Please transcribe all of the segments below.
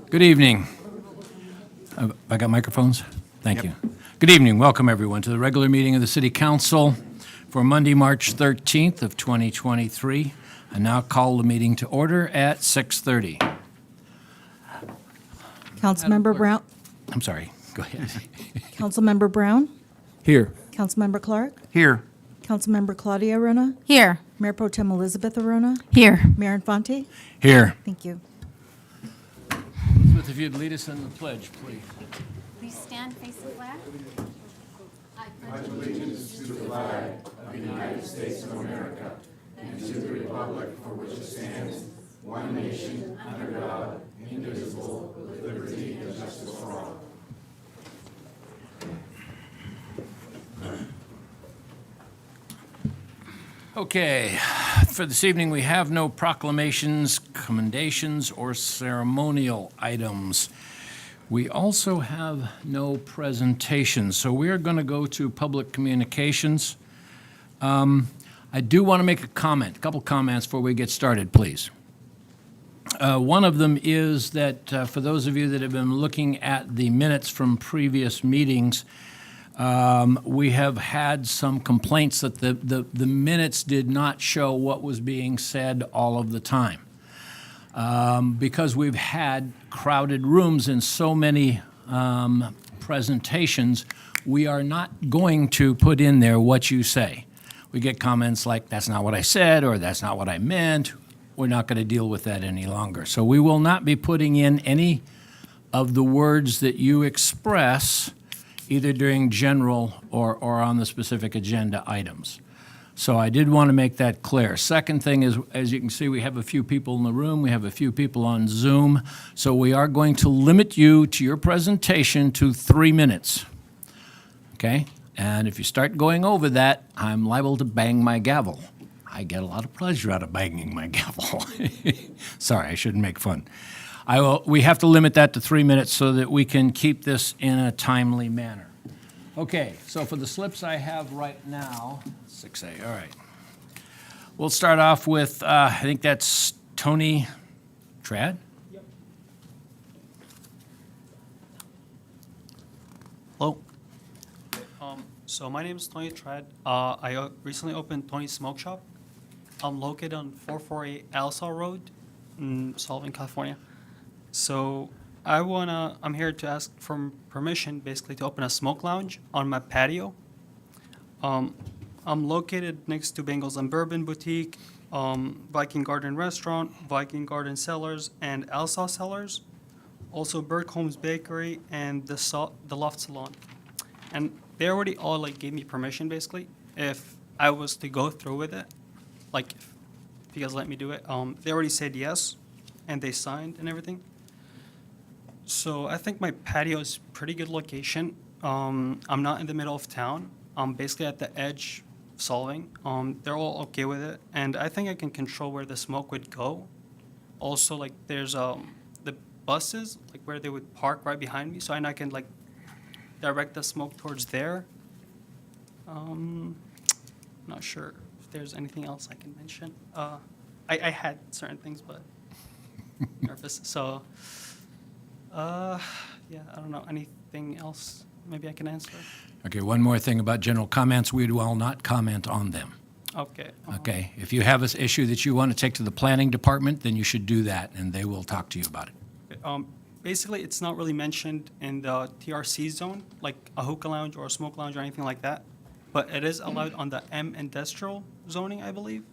Good evening. I got microphones? Thank you. Good evening. Welcome, everyone, to the regular meeting of the City Council for Monday, March 13th of 2023. I now call the meeting to order at 6:30. Councilmember Brown. I'm sorry. Go ahead. Councilmember Brown. Here. Councilmember Clark. Here. Councilmember Claudia Arona. Here. Mayor Pro Tem Elizabeth Arona. Here. Mayor Infante. Here. Thank you. Elizabeth, if you'd lead us in the pledge, please. Please stand, face the flag. Okay, for this evening, we have no proclamations, commendations, or ceremonial items. We also have no presentations, so we are going to go to public communications. I do want to make a couple comments before we get started, please. One of them is that for those of you that have been looking at the minutes from previous meetings, we have had some complaints that the minutes did not show what was being said all of the time. Because we've had crowded rooms in so many presentations, we are not going to put in there what you say. We get comments like, that's not what I said, or that's not what I meant. We're not going to deal with that any longer. So we will not be putting in any of the words that you express either during general or on the specific agenda items. So I did want to make that clear. Second thing is, as you can see, we have a few people in the room. We have a few people on Zoom. So we are going to limit you to your presentation to 3 minutes. Okay? And if you start going over that, I'm liable to bang my gavel. I get a lot of pleasure out of banging my gavel. Sorry, I shouldn't make fun. We have to limit that to 3 minutes so that we can keep this in a timely manner. Okay, so for the slips I have right now, 6A, all right. We'll start off with, I think that's Tony Trad. Yep. Hello. So my name is Tony Trad. I recently opened Tony's Smoke Shop. I'm located on 448 Alsall Road in Solvang, California. So I'm here to ask for permission basically to open a smoke lounge on my patio. I'm located next to Bengals and Bourbon Boutique, Viking Garden Restaurant, Viking Garden Cellars, and Alsall Cellars. Also Bergholm's Bakery and the Loft Salon. And they already all gave me permission basically if I was to go through with it. If you guys let me do it. They already said yes and they signed and everything. So I think my patio is pretty good location. I'm not in the middle of town. I'm basically at the edge of Solvang. They're all okay with it, and I think I can control where the smoke would go. Also, there's the buses, where they would park right behind me, so I can direct the smoke towards there. Not sure if there's anything else I can mention. I had certain things, but nervous. So, yeah, I don't know. Anything else maybe I can answer? Okay, one more thing about general comments. We will not comment on them. Okay. Okay? If you have an issue that you want to take to the planning department, then you should do that, and they will talk to you about it. Basically, it's not really mentioned in the TRC zone, like a hookah lounge or a smoke lounge or anything like that. But it is allowed on the M industrial zoning, I believe.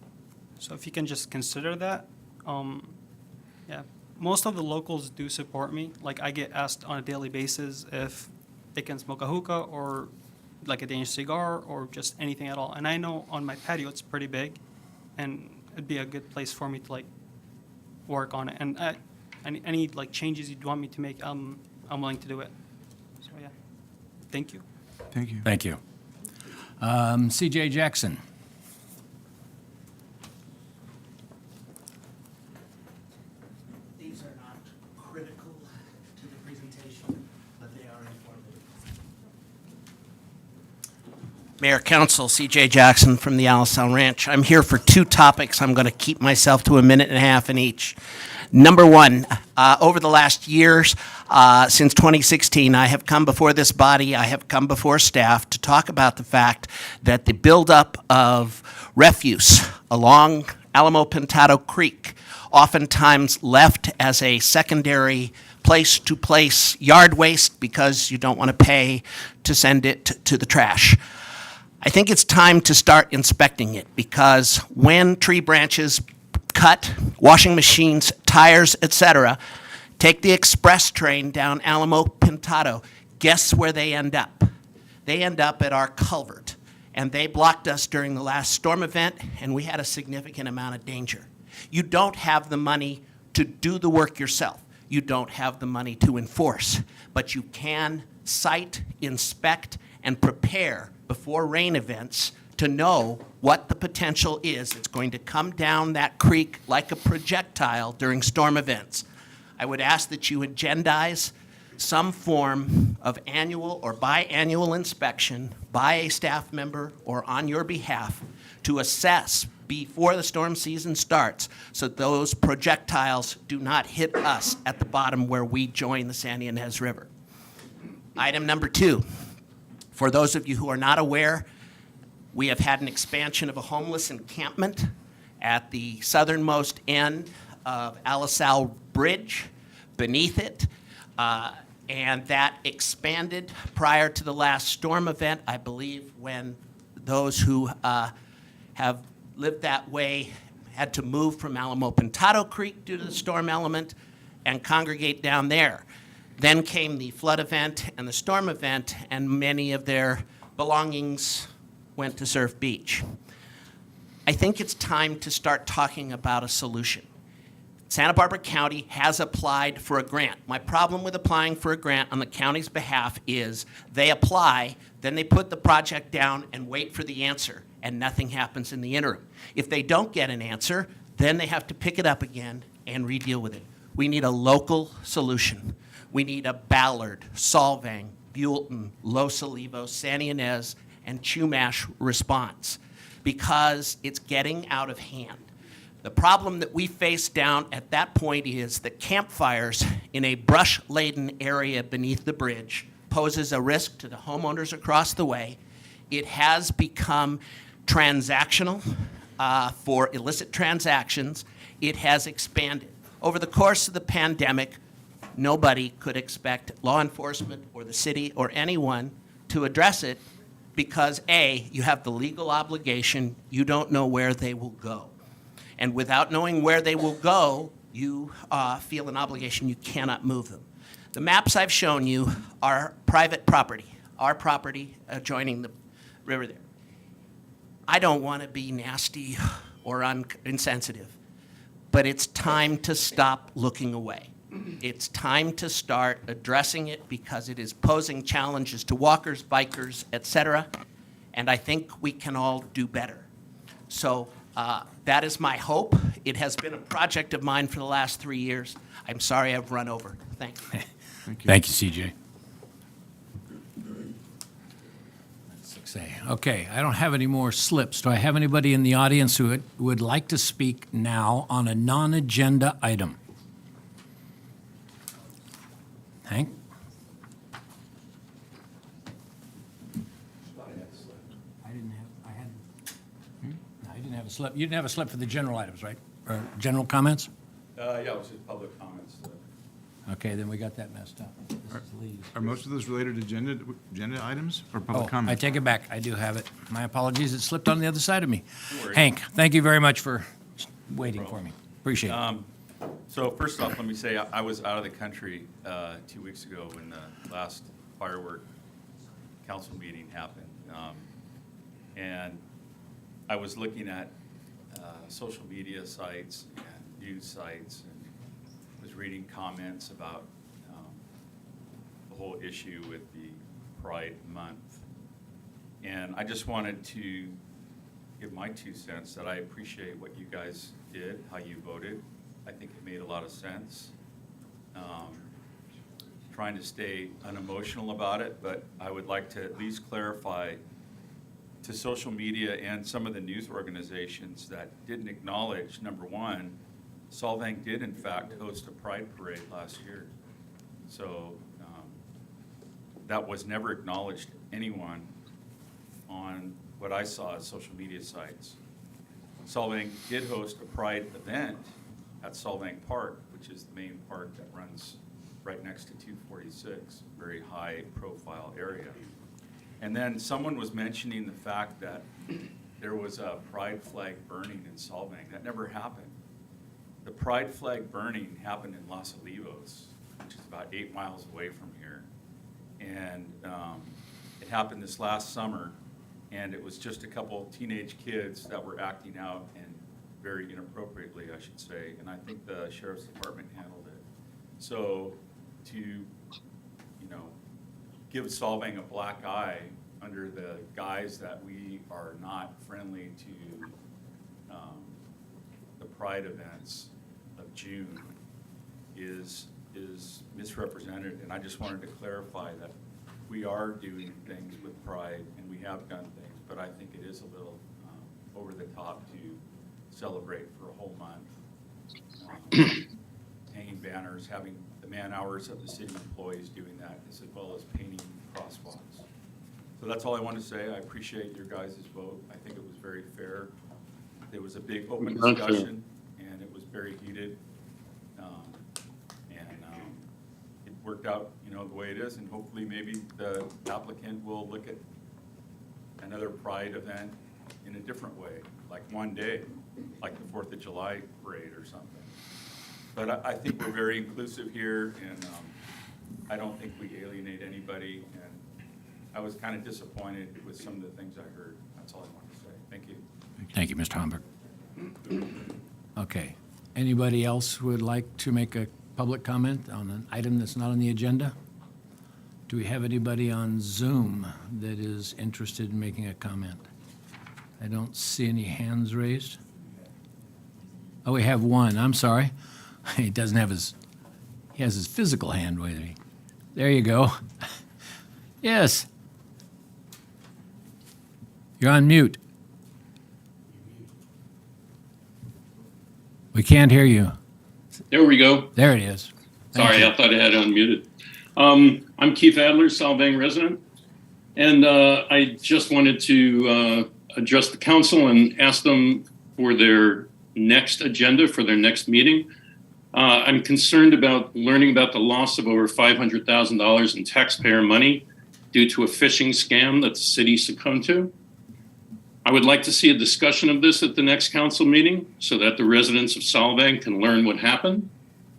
So if you can just consider that. Yeah, most of the locals do support me. Like, I get asked on a daily basis if they can smoke a hookah or like a dangerous cigar or just anything at all. And I know on my patio it's pretty big, and it'd be a good place for me to like work on it. And any like changes you'd want me to make, I'm willing to do it. So yeah, thank you. Thank you. Thank you. CJ Jackson. These are not critical to the presentation, but they are informative. Mayor Council, CJ Jackson from the Alisal Ranch. I'm here for two topics. I'm going to keep myself to a minute and a half in each. Number one, over the last years, since 2016, I have come before this body, I have come before staff to talk about the fact that the buildup of refuse along Alamo Pintado Creek, oftentimes left as a secondary place-to-place yard waste because you don't want to pay to send it to the trash. I think it's time to start inspecting it because when tree branches cut, washing machines, tires, etc., take the express train down Alamo Pintado, guess where they end up? They end up at our culvert, and they blocked us during the last storm event, and we had a significant amount of danger. You don't have the money to do the work yourself. You don't have the money to enforce, but you can cite, inspect, and prepare before rain events to know what the potential is that's going to come down that creek like a projectile during storm events. I would ask that you agendize some form of annual or biannual inspection by a staff member or on your behalf to assess before the storm season starts so those projectiles do not hit us at the bottom where we join the San Ynez River. Item number two, for those of you who are not aware, we have had an expansion of a homeless encampment at the southernmost end of Alisal Bridge, beneath it, and that expanded prior to the last storm event, I believe, when those who have lived that way had to move from Alamo Pintado Creek due to the storm element and congregate down there. Then came the flood event and the storm event, and many of their belongings went to Surf Beach. I think it's time to start talking about a solution. Santa Barbara County has applied for a grant. My problem with applying for a grant on the county's behalf is they apply, then they put the project down and wait for the answer, and nothing happens in the interim. If they don't get an answer, then they have to pick it up again and re-deal with it. We need a local solution. We need a Ballard, Solvang, Buellton, Los Olivos, San Ynez, and Chumash response because it's getting out of hand. The problem that we face down at that point is that campfires in a brush-laden area beneath the bridge poses a risk to the homeowners across the way. It has become transactional for illicit transactions. It has expanded. Over the course of the pandemic, nobody could expect law enforcement or the city or anyone to address it because A, you have the legal obligation, you don't know where they will go. And without knowing where they will go, you feel an obligation, you cannot move them. The maps I've shown you are private property, our property adjoining the river there. I don't want to be nasty or insensitive, but it's time to stop looking away. It's time to start addressing it because it is posing challenges to walkers, bikers, etc. And I think we can all do better. So that is my hope. It has been a project of mine for the last 3 years. I'm sorry I've run over. Thank you. Thank you, CJ. Say, okay, I don't have any more slips. Do I have anybody in the audience who would like to speak now on a non-agenda item? Hank? I didn't have a slip. You didn't have a slip for the general items, right? Or general comments? Yeah, it was just public comments. Okay, then we got that messed up. This is Lee's. Are most of those related to agenda items or Oh, public comment? I take it back. I do have it. My apologies. It slipped on the other side of me. worry. Hank, thank you very much for waiting for me. Appreciate it. So first off, let me say, I was out of the country 2 weeks ago when the last firework council meeting happened. And I was looking at social media sites and news sites and was reading comments about the whole issue with the Pride Month. And I just wanted to give my 2 cents that I appreciate what you guys did, how you voted. I think it made a lot of sense. Trying to stay unemotional about it, but I would like to at least clarify to social media and some of the news organizations that didn't acknowledge, number one, Solvang did in fact host a pride parade last year. So that was never acknowledged to anyone on what I saw as social media sites. Solvang did host a pride event at Solvang Park, which is the main park that runs right next to 246, very high profile area. And then someone was mentioning the fact that there was a pride flag burning in Solvang. That never happened. The pride flag burning happened in Los Olivos, which is about 8 miles away from here. And it happened this last summer, and it was just a couple teenage kids that were acting out and very inappropriately, I should say, and I think the sheriff's department handled it. So to, give Solvang a black eye under the guise that we are not friendly to the pride events of June is misrepresented, and I just wanted to clarify that we are doing things with pride, and we have done things, but I think it is a little over the top to celebrate for a whole month. Hanging banners, having the man hours of the city employees doing that, as well as painting crosswalks. So that's all I want to say. I appreciate your guys' vote. I think it was very fair. There was a big open discussion, and it was very heated. It worked out, the way it is, and hopefully maybe the applicant will look at another pride event in a different way, like one day, like the 4th of July parade or something. But I think we're very inclusive here, and I don't think we alienate anybody, and I was kind of disappointed with some of the things I heard. That's all I want to say. Thank you. Thank you, Mr. Homburg. Okay. Anybody else who would like to make a public comment on an item that's not on the agenda? Do we have anybody on Zoom that is interested in making a comment? I don't see any hands raised. Oh, we have one. I'm sorry. He doesn't have he has his physical hand with him. There you go. Yes. You're on mute. We can't hear you. There we go. There it is. Thank Sorry, you. I thought I had unmuted. I'm Keith Adler, Solvang resident, and I just wanted to address the council and ask them for their next agenda for their next meeting. I'm concerned about learning about the loss of over $500,000 in taxpayer money due to a phishing scam that the city succumbed to. I would like to see a discussion of this at the next council meeting so that the residents of Solvang can learn what happened,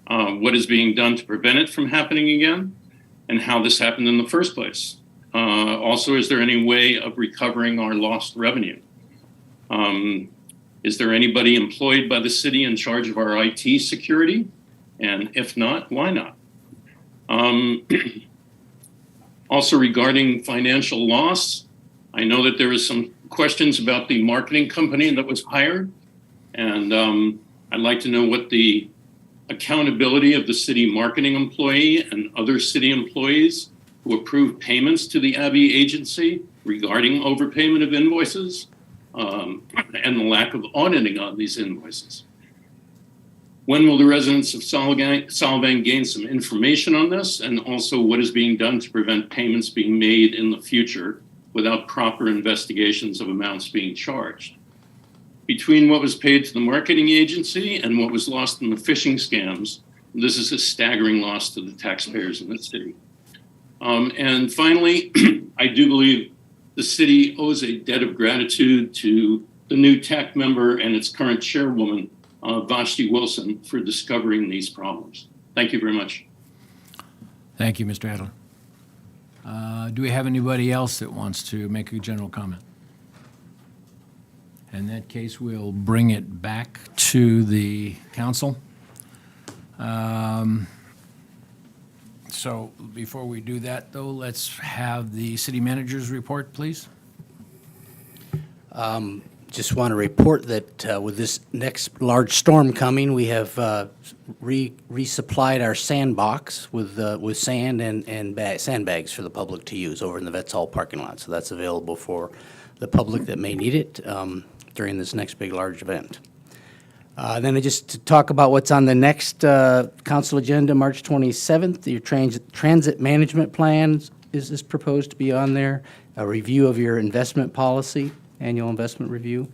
what is being done to prevent it from happening again, and how this happened in the first place. Also, is there any way of recovering our lost revenue? Is there anybody employed by the city in charge of our IT security? And if not, why not? Also, regarding financial loss, I know that there is some questions about the marketing company that was hired. And I'd like to know what the accountability of the city marketing employee and other city employees who approved payments to the Abbey agency regarding overpayment of invoices and the lack of auditing on these invoices. When will the residents of Solvang gain some information on this, and also what is being done to prevent payments being made in the future without proper investigations of amounts being charged? Between what was paid to the marketing agency and what was lost in the phishing scams, this is a staggering loss to the taxpayers in the city. And finally, I do believe the city owes a debt of gratitude to the new TAC member and its current chairwoman, Vashti Wilson, for discovering these problems. Thank you very much. Thank you, Mr. Adler. Do we have anybody else that wants to make a general comment? In that case, we'll bring it back to the council. So before we do that, though, let's have the city manager's report, please. Just want to report that with this next large storm coming, we have resupplied our sandbox with sand and sandbags for the public to use over in the Vets Hall parking lot. So that's available for the public that may need it during this next big, large event. Then just to talk about what's on the next council agenda, March 27th, your transit management plan is proposed to be on there, a review of your investment policy, annual investment review,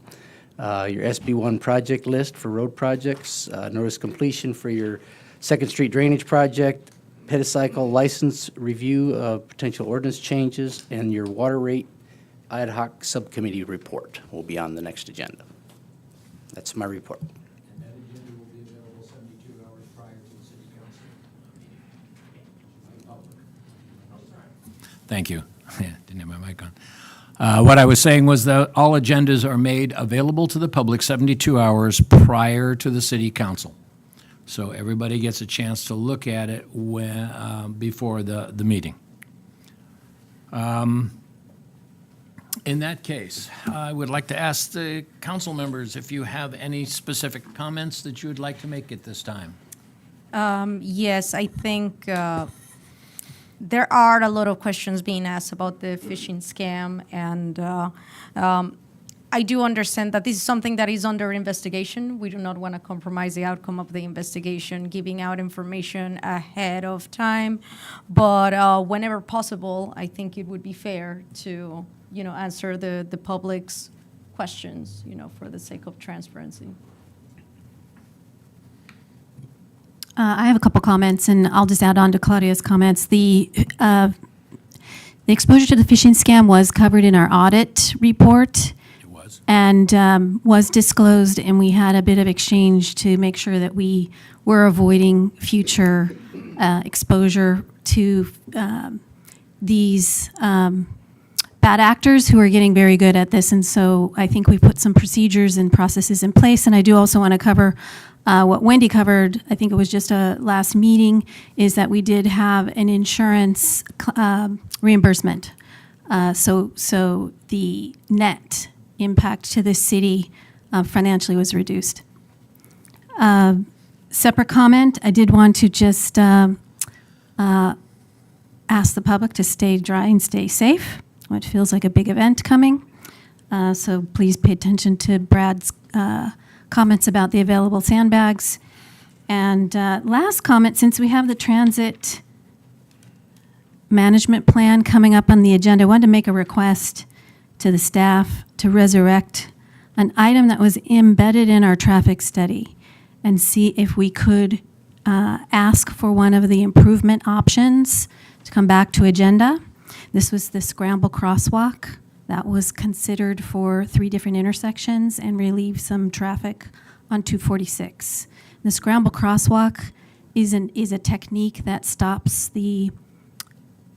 your SB1 project list for road projects, notice completion for your 2nd Street drainage project, pedicycle license review of potential ordinance changes, and your water rate ad hoc subcommittee report will be on the next agenda. That's my report. And that agenda will be available 72 hours prior to the city council. Thank you. Yeah, didn't have my mic on. What I was saying was that all agendas are made available to the public 72 hours prior to the city council. So everybody gets a chance to look at it before the meeting. In that case, I would like to ask the council members if you have any specific comments that you would like to make at this time. Yes, I think there are a lot of questions being asked about the phishing scam, and I do understand that this is something that is under investigation. We do not want to compromise the outcome of the investigation, giving out information ahead of time. But whenever possible, I think it would be fair to, answer the public's questions, for the sake of transparency. I have a couple comments, and I'll just add on to Claudia's comments. The exposure to the phishing scam was covered in our audit report. It was. And was disclosed, and we had a bit of exchange to make sure that we were avoiding future exposure to these bad actors who are getting very good at this. And so I think we put some procedures and processes in place. And I do also want to cover what Wendy covered, I think it was just a last meeting, is that we did have an insurance reimbursement. So the net impact to the city financially was reduced. Separate comment, I did want to just ask the public to stay dry and stay safe. It feels like a big event coming. So please pay attention to Brad's comments about the available sandbags. And last comment, since we have the transit management plan coming up on the agenda, I wanted to make a request to the staff to resurrect an item that was embedded in our traffic study and see if we could ask for one of the improvement options to come back to agenda. This was the scramble crosswalk that was considered for 3 different intersections and relieve some traffic on 246. The scramble crosswalk is a technique that stops the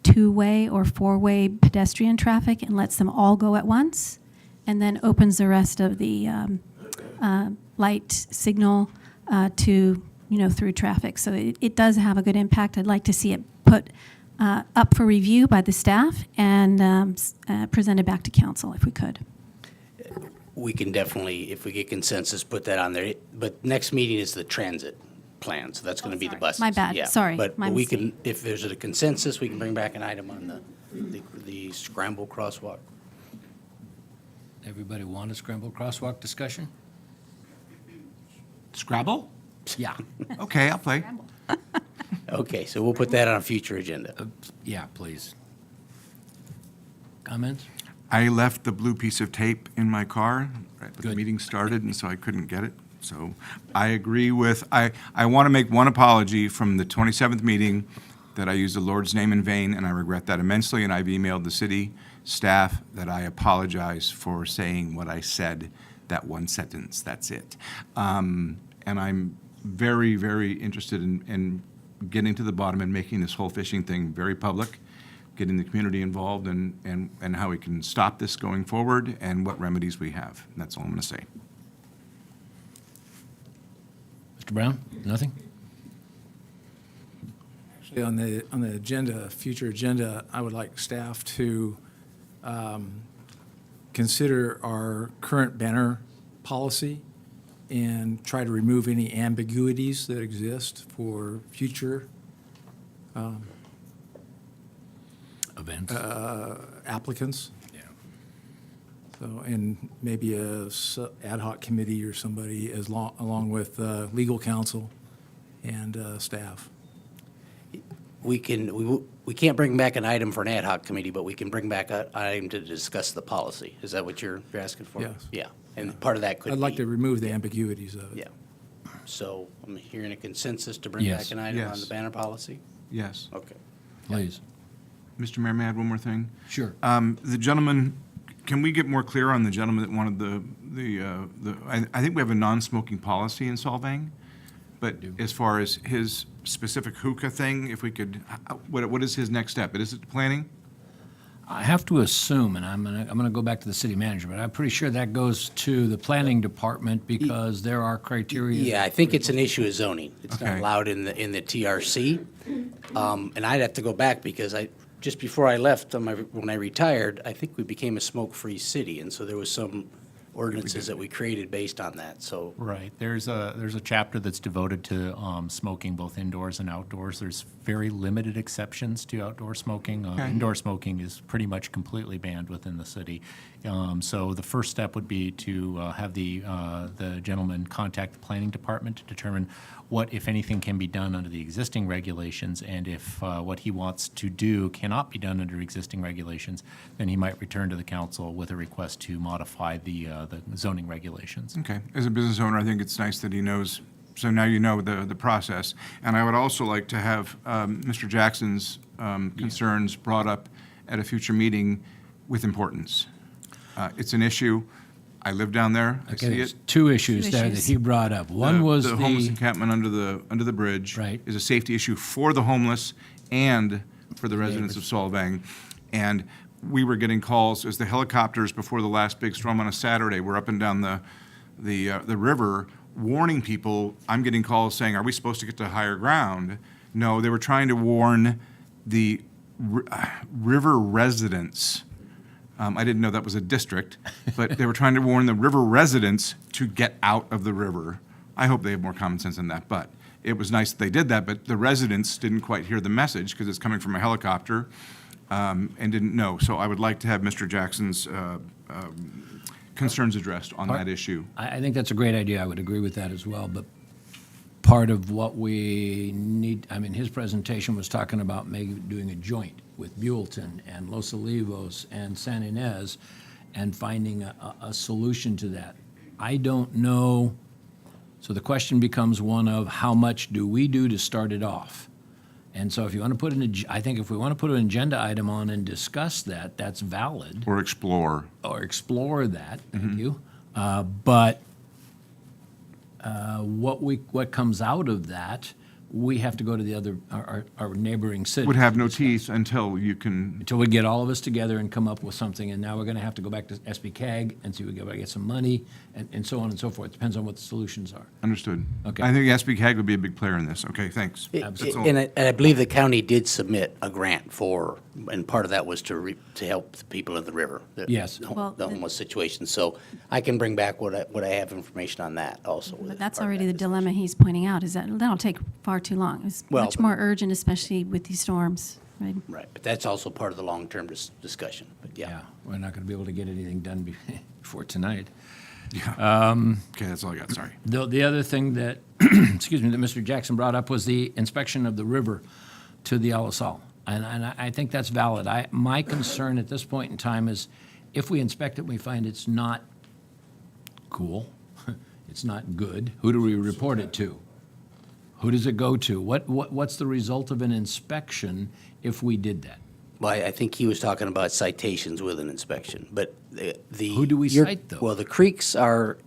2-way or 4-way pedestrian traffic and lets them all go at once, and then opens the rest of the light signal to, through traffic. So it does have a good impact. I'd like to see it put up for review by the staff and presented back to council if we could. We can definitely, if we get consensus, put that on there. But next meeting is the transit plan, so that's going to be the buses. My bad. Yeah. Sorry. But My we mistake. can, if there's a consensus, we can bring back an item on the scramble crosswalk. Everybody want a scramble crosswalk discussion? Scrabble? Yeah, Okay, I'll play. Okay, so we'll put that on a future agenda. yeah, please. Comments? I left the blue piece of tape in my car right when the Good. meeting started, and so I couldn't get it. So I agree with, I want to make one apology from the 27th meeting that I used the Lord's name in vain, and I regret that immensely, and I've emailed the city staff that I apologize for saying what I said, that one sentence, that's it. And I'm very, very interested in getting to the bottom and making this whole fishing thing very public, getting the community involved and how we can stop this going forward and what remedies we have. And that's all I'm going to say. Mr. Brown, nothing? Actually, on the agenda, future agenda, I would like staff to consider our current banner policy and try to remove any ambiguities that exist for future Events? applicants. Yeah. So, and maybe ad hoc committee or somebody along with legal counsel and staff. We can't bring back an item for an ad hoc committee, but we can bring back an item to discuss the policy. Is that what you're asking for? Yes. Yeah, and part of that could be. I'd like to remove the ambiguities of it. Yeah. So I'm hearing a consensus to bring Yes. back an item on Yes. the banner policy? Yes. Okay. Please. Mr. Mayor, may I add one more thing? Sure. The gentleman, can we get more clear on the gentleman that wanted I think we have a non-smoking policy in Solvang, but as far as his specific hookah thing, if we could, what is his next step? Is it planning? I have to assume, and I'm gonna go back to the city manager, but I'm pretty sure that goes to the planning department because there are criteria. Yeah, I think it's an issue of zoning. It's not Okay. allowed in the TRC. And I'd have to go back because just before I left, when I retired, I think we became a smoke-free city, and so there was some ordinances that we created based on that, so. Right. There's a chapter that's devoted to smoking both indoors and outdoors. There's very limited exceptions to outdoor smoking. Indoor smoking is pretty much completely banned within the city. So the first step would be to have the gentleman contact the planning department to determine what, if anything, can be done under the existing regulations, and if what he wants to do cannot be done under existing regulations, then he might return to the council with a request to modify the zoning regulations. Okay. As a business owner, I think it's nice that he knows, so now you know the process. And I would also like to have Mr. Jackson's concerns brought up at a future meeting with importance. It's an issue. I live down there. I Okay, see there's it. two issues Two there that issues. he brought up. One was the homeless the, encampment under the bridge. Right. Is a safety issue for the homeless and for the residents of Solvang. And we were getting calls as the helicopters before the last big storm on a Saturday were up and down the river warning people. I'm getting calls saying, "Are we supposed to get to higher ground?" No, they were trying to warn the river residents. I didn't know that was a district, but they were trying to warn the river residents to get out of the river. I hope they have more common sense than that, but it was nice that they did that, but the residents didn't quite hear the message because it's coming from a helicopter and didn't know. So I would like to have Mr. Jackson's concerns addressed on that issue. I think that's a great idea. I would agree with that as well, but part of what we need, I mean, his presentation was talking about maybe doing a joint with Buellton and Los Olivos and San Ynez and finding a solution to that. I don't know, so the question becomes one of how much do we do to start it off? And so if you want to put I think if we want to put an agenda item on and discuss that, that's valid. Or explore. Or explore that, thank you. But what comes out of that we have to go to the other, our neighboring cities. Would have no teeth until you can, Until we get all of us together and come up with something, and now we're gonna have to go back to SB CAG and see if we can get some money, and so on and so forth. Depends on what the solutions are. understood. Okay. I think SB CAG would be a big player in this. Okay, thanks. That's all. And I believe the county did submit a grant for, and part of that was to help the people of the river. Yes. Well, The homeless situation. So I can bring back what I have information on that also. But that's already the dilemma he's pointing out, is that that'll take far too long. It's Well, much more urgent, especially with these storms, right? Right, but that's also part of the long-term discussion, but Yeah, yeah. we're not gonna be able to get anything done before tonight. Okay, that's all I got, sorry. The other thing that, excuse me, that Mr. Jackson brought up was the inspection of the river to the El Sal. And I think that's valid. My concern at this point in time is if we inspect it, and we find it's not cool, it's not good, who do we report it to? Who does it go to? What's the result of an inspection if we did that? Well, I think he was talking about citations with an inspection, but the. Who do we cite, though? Well, the creeks are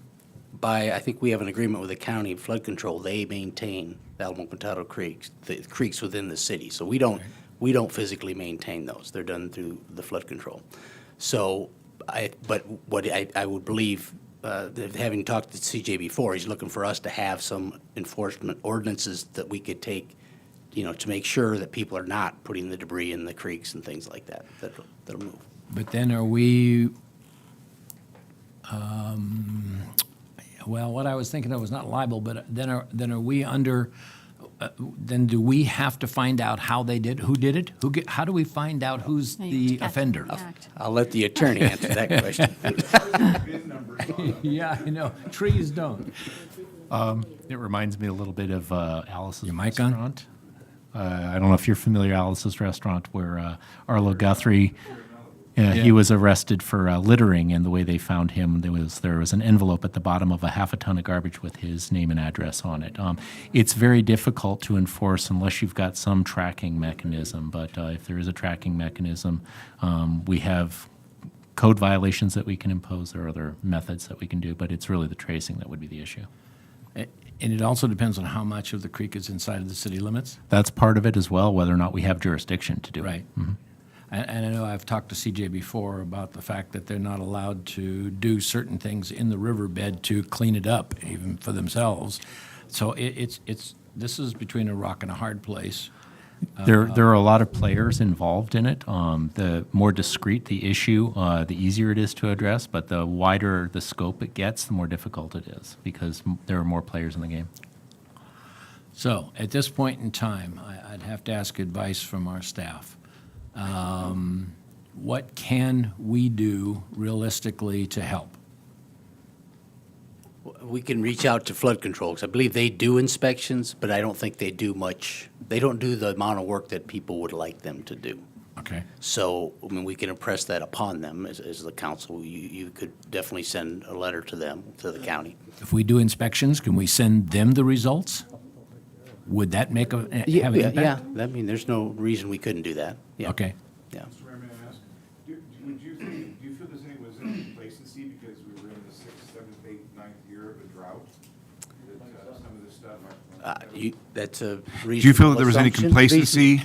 I think we have an agreement with the county flood control. They maintain the Alamo Potato creeks, the creeks within the city. So we don't physically maintain those. They're done through the flood control. So but what I would believe, that having talked to CJ before, he's looking for us to have some enforcement ordinances that we could take, to make sure that people are not putting the debris in the creeks and things like that, that'll move. But then are we, well, what I was thinking of was not liable, but then are we under, then do we have to find out how they did, who did it? How do we find out who's the offender? I'll let the attorney answer that question. Yeah, I know, trees don't. It reminds me a little bit of Alice's Your mic on? restaurant. I don't know if you're familiar, Alice's Restaurant, where Arlo Guthrie, he was arrested for littering, and the way they found him, there was an envelope at the bottom of a half a ton of garbage with his name and address on it. It's very difficult to enforce unless you've got some tracking mechanism, but if there is a tracking mechanism, we have code violations that we can impose. There are other methods that we can do, but it's really the tracing that would be the issue. And it also depends on how much of the creek is inside of the city limits? That's part of it as well, whether or not we have jurisdiction to do it. Right. And I know I've talked to CJ before about the fact that they're not allowed to do certain things in the riverbed to clean it up, even for themselves. So this is between a rock and a hard place. There are a lot of players involved in it. The more discreet the issue, the easier it is to address, but the wider the scope it gets, the more difficult it is, because there are more players in the game. So at this point in time, I'd have to ask advice from our staff. What can we do realistically to help? We can reach out to flood control, because I believe they do inspections, but I don't think they do much. They don't do the amount of work that people would like them to do. Okay. So, I mean, we can impress that upon them as the council. You could definitely send a letter to them, to the county. If we do inspections, can we send them the results? Would that make have an impact? Yeah, I mean, there's no reason we couldn't do that. Yeah. Okay. Yeah. Mr. Mayor, may I ask, do you feel there's any complacency because we were in the 6th, 7th, 8th, 9th year of a drought? That some of this stuff. That's a reasonable Do you feel that there was any assumption. complacency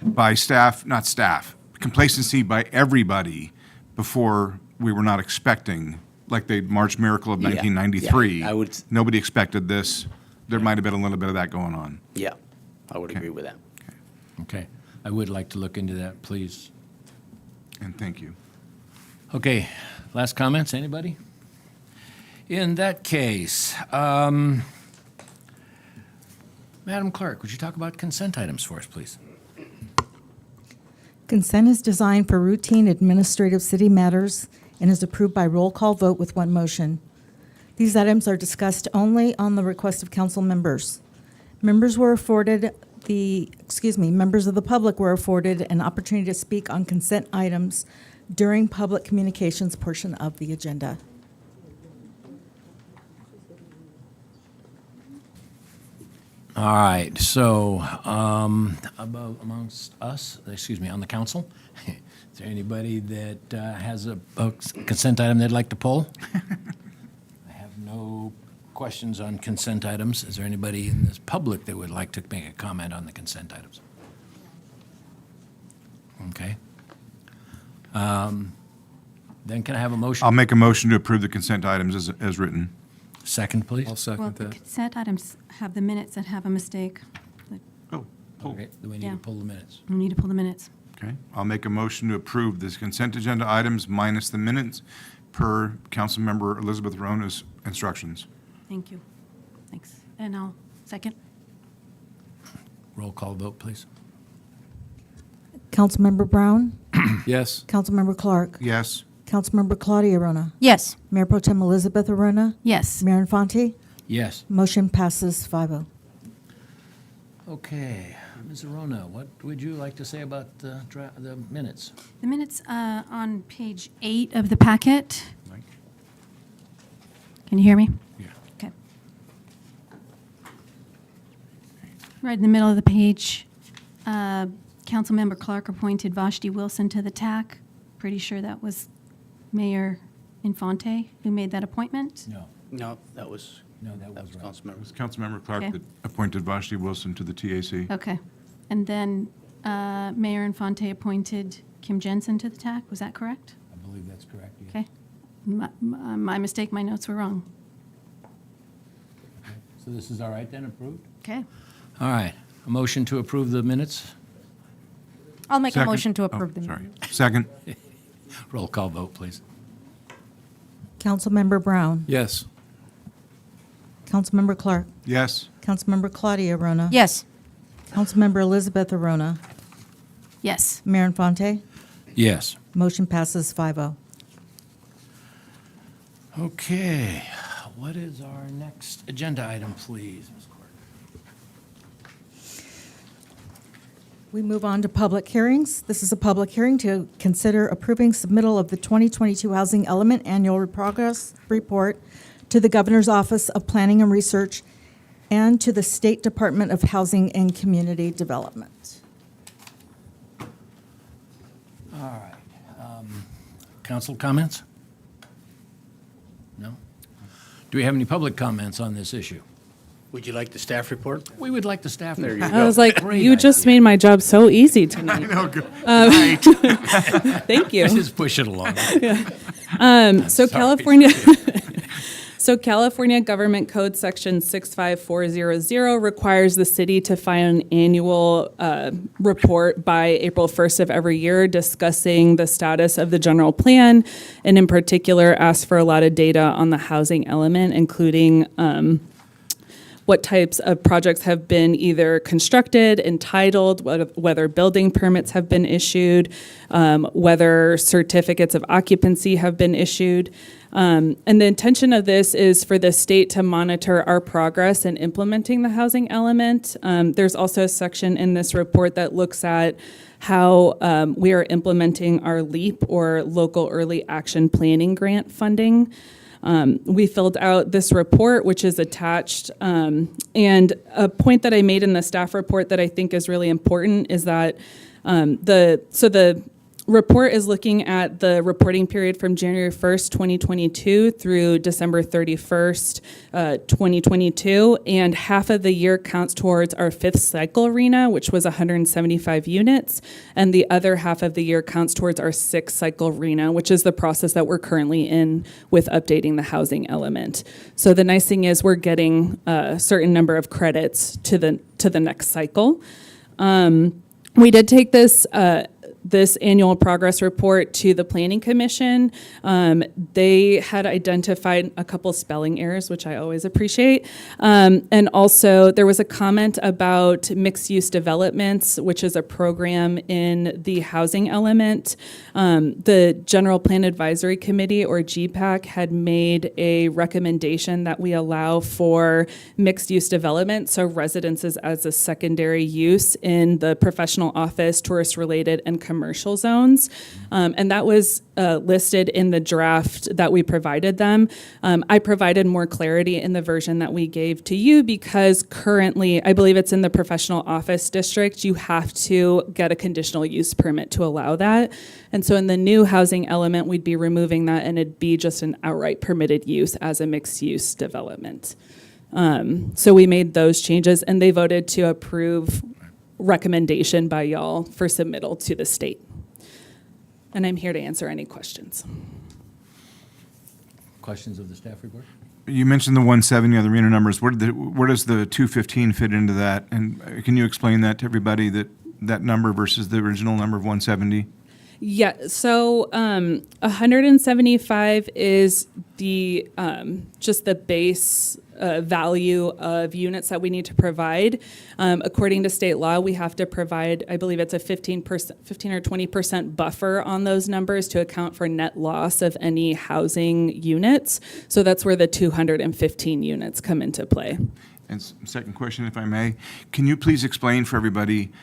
by staff, not staff, complacency by everybody before we were not expecting, like the March miracle of Yeah, 1993? yeah, I would- Nobody expected this. There might have been a little bit of that going on. Yeah, I would agree with that. Okay. I would like to look into that, please. And thank you. Okay, last comments, anybody? In that case, Madam Clerk, would you talk about consent items for us, please? Consent is designed for routine administrative city matters and is approved by roll call vote with one motion. These items are discussed only on the request of council members. Members of the public were afforded an opportunity to speak on consent items during public communications portion of the agenda. All right, so amongst us, on the council, is there anybody that has a consent item they'd like to pull? I have no questions on consent items? Is there anybody in this public that would like to make a comment on the consent items? Okay. Then can I have a motion? I'll make a motion to approve the consent items as written. Second, please. I'll Well, second the that. consent items have the minutes that have a mistake. Oh, Okay, do we need Yeah. to pull the minutes? We need to pull the minutes. okay. I'll make a motion to approve this consent agenda items minus the minutes per Councilmember Elizabeth Rona's instructions. Thank you. Thanks. And I'll second. Roll call vote, please. Councilmember Brown, Yes. Councilmember Clark, Yes? Councilmember Claudia Arona, Yes. Mayor Pro Tem Elizabeth Arona, Yes. Mayor Infante. Yes. Motion passes 5-0. Okay, Ms. Arona, what would you like to say about the minutes? The minutes on page 8 of the packet. Mike? Can you hear me? Yeah. Okay. Right in the middle of the page, Councilmember Clark appointed Vashti Wilson to the TAC. Pretty sure that was Mayor Infante who made that appointment. No, No, that was that was wrong. It Councilmember. was Councilmember Clark Okay. that appointed Vashti Wilson to the TAC. Okay. And then Mayor Infante appointed Kim Jensen to the TAC. Was that correct? I believe that's correct. yes. Okay. My mistake, my notes were wrong. So this is all right then, approved? Okay. All right, a motion to approve the minutes? I'll make a Second? motion to Oh, approve them. Sorry. Second? Roll call vote, please. Councilmember Brown, Yes. Councilmember Clark, Yes? Councilmember Claudia Arona. Yes. Councilmember Elizabeth Arona, Yes. Mayor Infante. Yes. Motion passes 5-0. Okay, what is our next agenda item, please, Ms. Clark? We move on to public hearings. This is a public hearing to consider approving submittal of the 2022 Housing Element Annual Progress Report to the Governor's Office of Planning and Research and to the State Department of Housing and Community Development. All right. Council comments? No? Do we have any public comments on this issue? Would you like the staff report? We would like the staff. There you report. go. I was like, Great you just idea. made my job so easy tonight. Thank you. Just push it along. So Sorry. California, so California Government Code Section 65400 requires the city to file an annual report by April 1st of every year discussing the status of the general plan, and in particular, asks for a lot of data on the housing element, including what types of projects have been either constructed, entitled, whether building permits have been issued, whether certificates of occupancy have been issued. And the intention of this is for the state to monitor our progress in implementing the housing element. There's also a section in this report that looks at how we are implementing our LEAP, or Local Early Action Planning Grant funding. We filled out this report, which is attached. And a point that I made in the staff report that I think is really important is that the report is looking at the reporting period from January 1st, 2022 through December 31st, 2022. And half of the year counts towards our fifth cycle arena, which was 175 units. And the other half of the year counts towards our sixth cycle arena, which is the process that we're currently in with updating the housing element. So the nice thing is we're getting a certain number of credits to the next cycle. We did take this annual progress report to the Planning Commission. They had identified a couple spelling errors, which I always appreciate. And also, there was a comment about mixed-use developments, which is a program in the housing element. The General Plan Advisory Committee, or GPAC, had made a recommendation that we allow for mixed-use development, so residences as a secondary use in the professional office, tourist-related, and commercial commercial zones. And that was listed in the draft that we provided them. I provided more clarity in the version that we gave to you because currently, I believe it's in the professional office district, you have to get a conditional use permit to allow that. And so in the new housing element, we'd be removing that and it'd be just an outright permitted use as a mixed use development. So we made those changes and they voted to approve recommendation by y'all for submittal to the state. And I'm here to answer any questions. Questions of the staff report? You mentioned the 170 on the RENA numbers. Where does the 215 fit into that? And can you explain that to everybody, that number versus the original number of 170? Yeah, so 175 is the just the base value of units that we need to provide. According to state law, we have to provide, I believe it's a 15% or 20% buffer on those numbers to account for net loss of any housing units. So that's where the 215 units come into play. And second question, if I may, can you please explain for everybody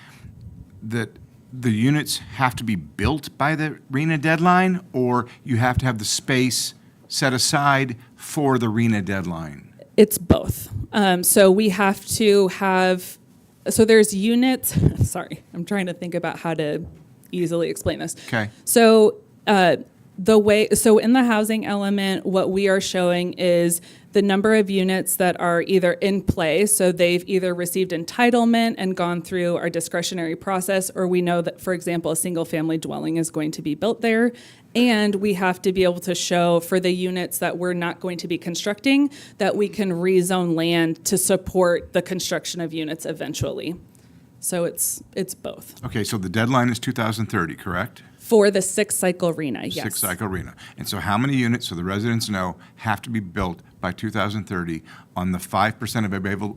that the units have to be built by the RENA deadline, or you have to have the space set aside for the RENA deadline? It's both. So we have to have, so there's units, sorry, I'm trying to think about how to easily explain this. Okay. So in the housing element, what we are showing is the number of units that are either in play, so they've either received entitlement and gone through our discretionary process, or we know that, for example, a single-family dwelling is going to be built there. And we have to be able to show for the units that we're not going to be constructing that we can rezone land to support the construction of units eventually. So it's both. Okay, so the deadline is 2030, correct? For the 6-cycle RENA, yes. 6-cycle RENA. And so how many units, so the residents know, have to be built by 2030 on the 5% of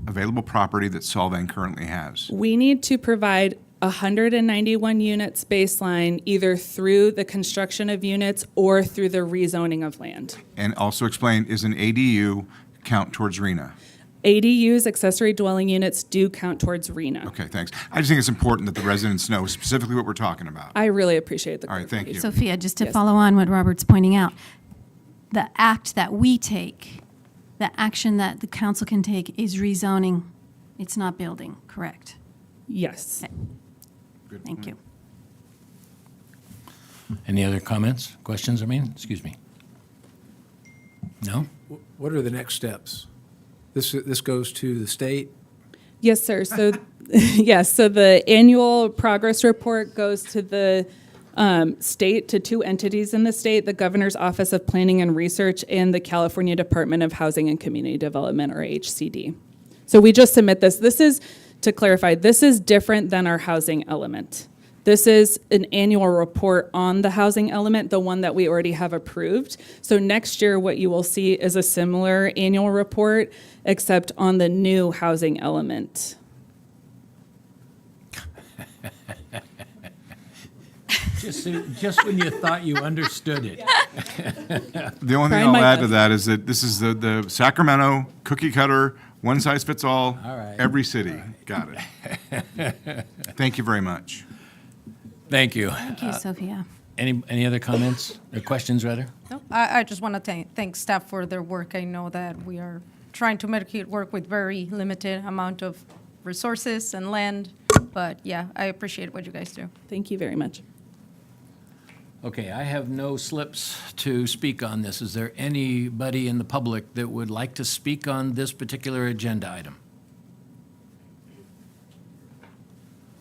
available property that Solvang currently has? We need to provide 191 units baseline either through the construction of units or through the rezoning of land. And also explain, is an ADU count towards RENA? ADUs, accessory dwelling units, do count towards RENA. Okay, thanks. I just think it's important that the residents know specifically what we're talking about. I really appreciate the All right, thank you. Sophia, just to Yes. follow on what Robert's pointing out, the act that we take, the action that the council can take is rezoning. It's not building, correct? Yes. Good Thank point. you. Any other comments, questions, excuse me? No? What are the next steps? This goes to the state? Yes, sir. So, yes, so the annual progress report goes to the state, to two entities in the state, the Governor's Office of Planning and Research and the California Department of Housing and Community Development, or HCD. So we just submit this. This is, to clarify, this is different than our housing element. This is an annual report on the housing element, the one that we already have approved. So next year, what you will see is a similar annual report, except on the new housing element. Just when you thought you understood it. The only thing Trying my I'll add to best. that is that this is the Sacramento cookie cutter, one size fits all, All right. every city. Got it. Thank you very much. Thank you. Thank you, Sophia. Any other comments or questions, rather? No, I just want to thank staff for their work. I know that we are trying to make it work with very limited amount of resources and land, but yeah, I appreciate what you guys do. Thank you very much. Okay, I have no slips to speak on this. Is there anybody in the public that would like to speak on this particular agenda item?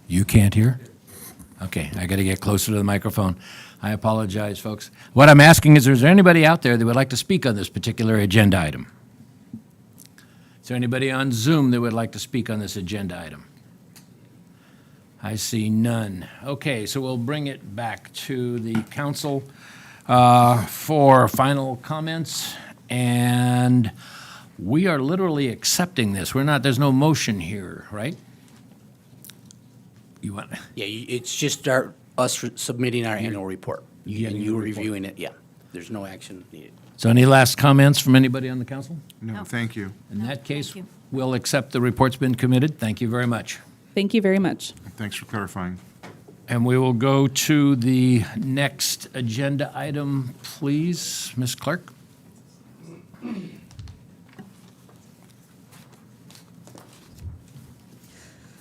You can't hear? Okay, I got to get closer to the microphone. I apologize, folks. What I'm asking is there anybody out there that would like to speak on this particular agenda item? Is there anybody on Zoom that would like to speak on this agenda item? I see none. Okay, so we'll bring it back to the council for final comments. And we are literally accepting this. There's no motion here, right? You want? Yeah, it's just us submitting our annual report. Yeah, And your you report. reviewing it, yeah. There's no action needed. So any last comments from anybody on the council? No, thank you. In No, that case, thank you. we'll accept the report's been committed. Thank you very much. Thank you very much. Thanks for clarifying. And we will go to the next agenda item, please, Ms. Clerk.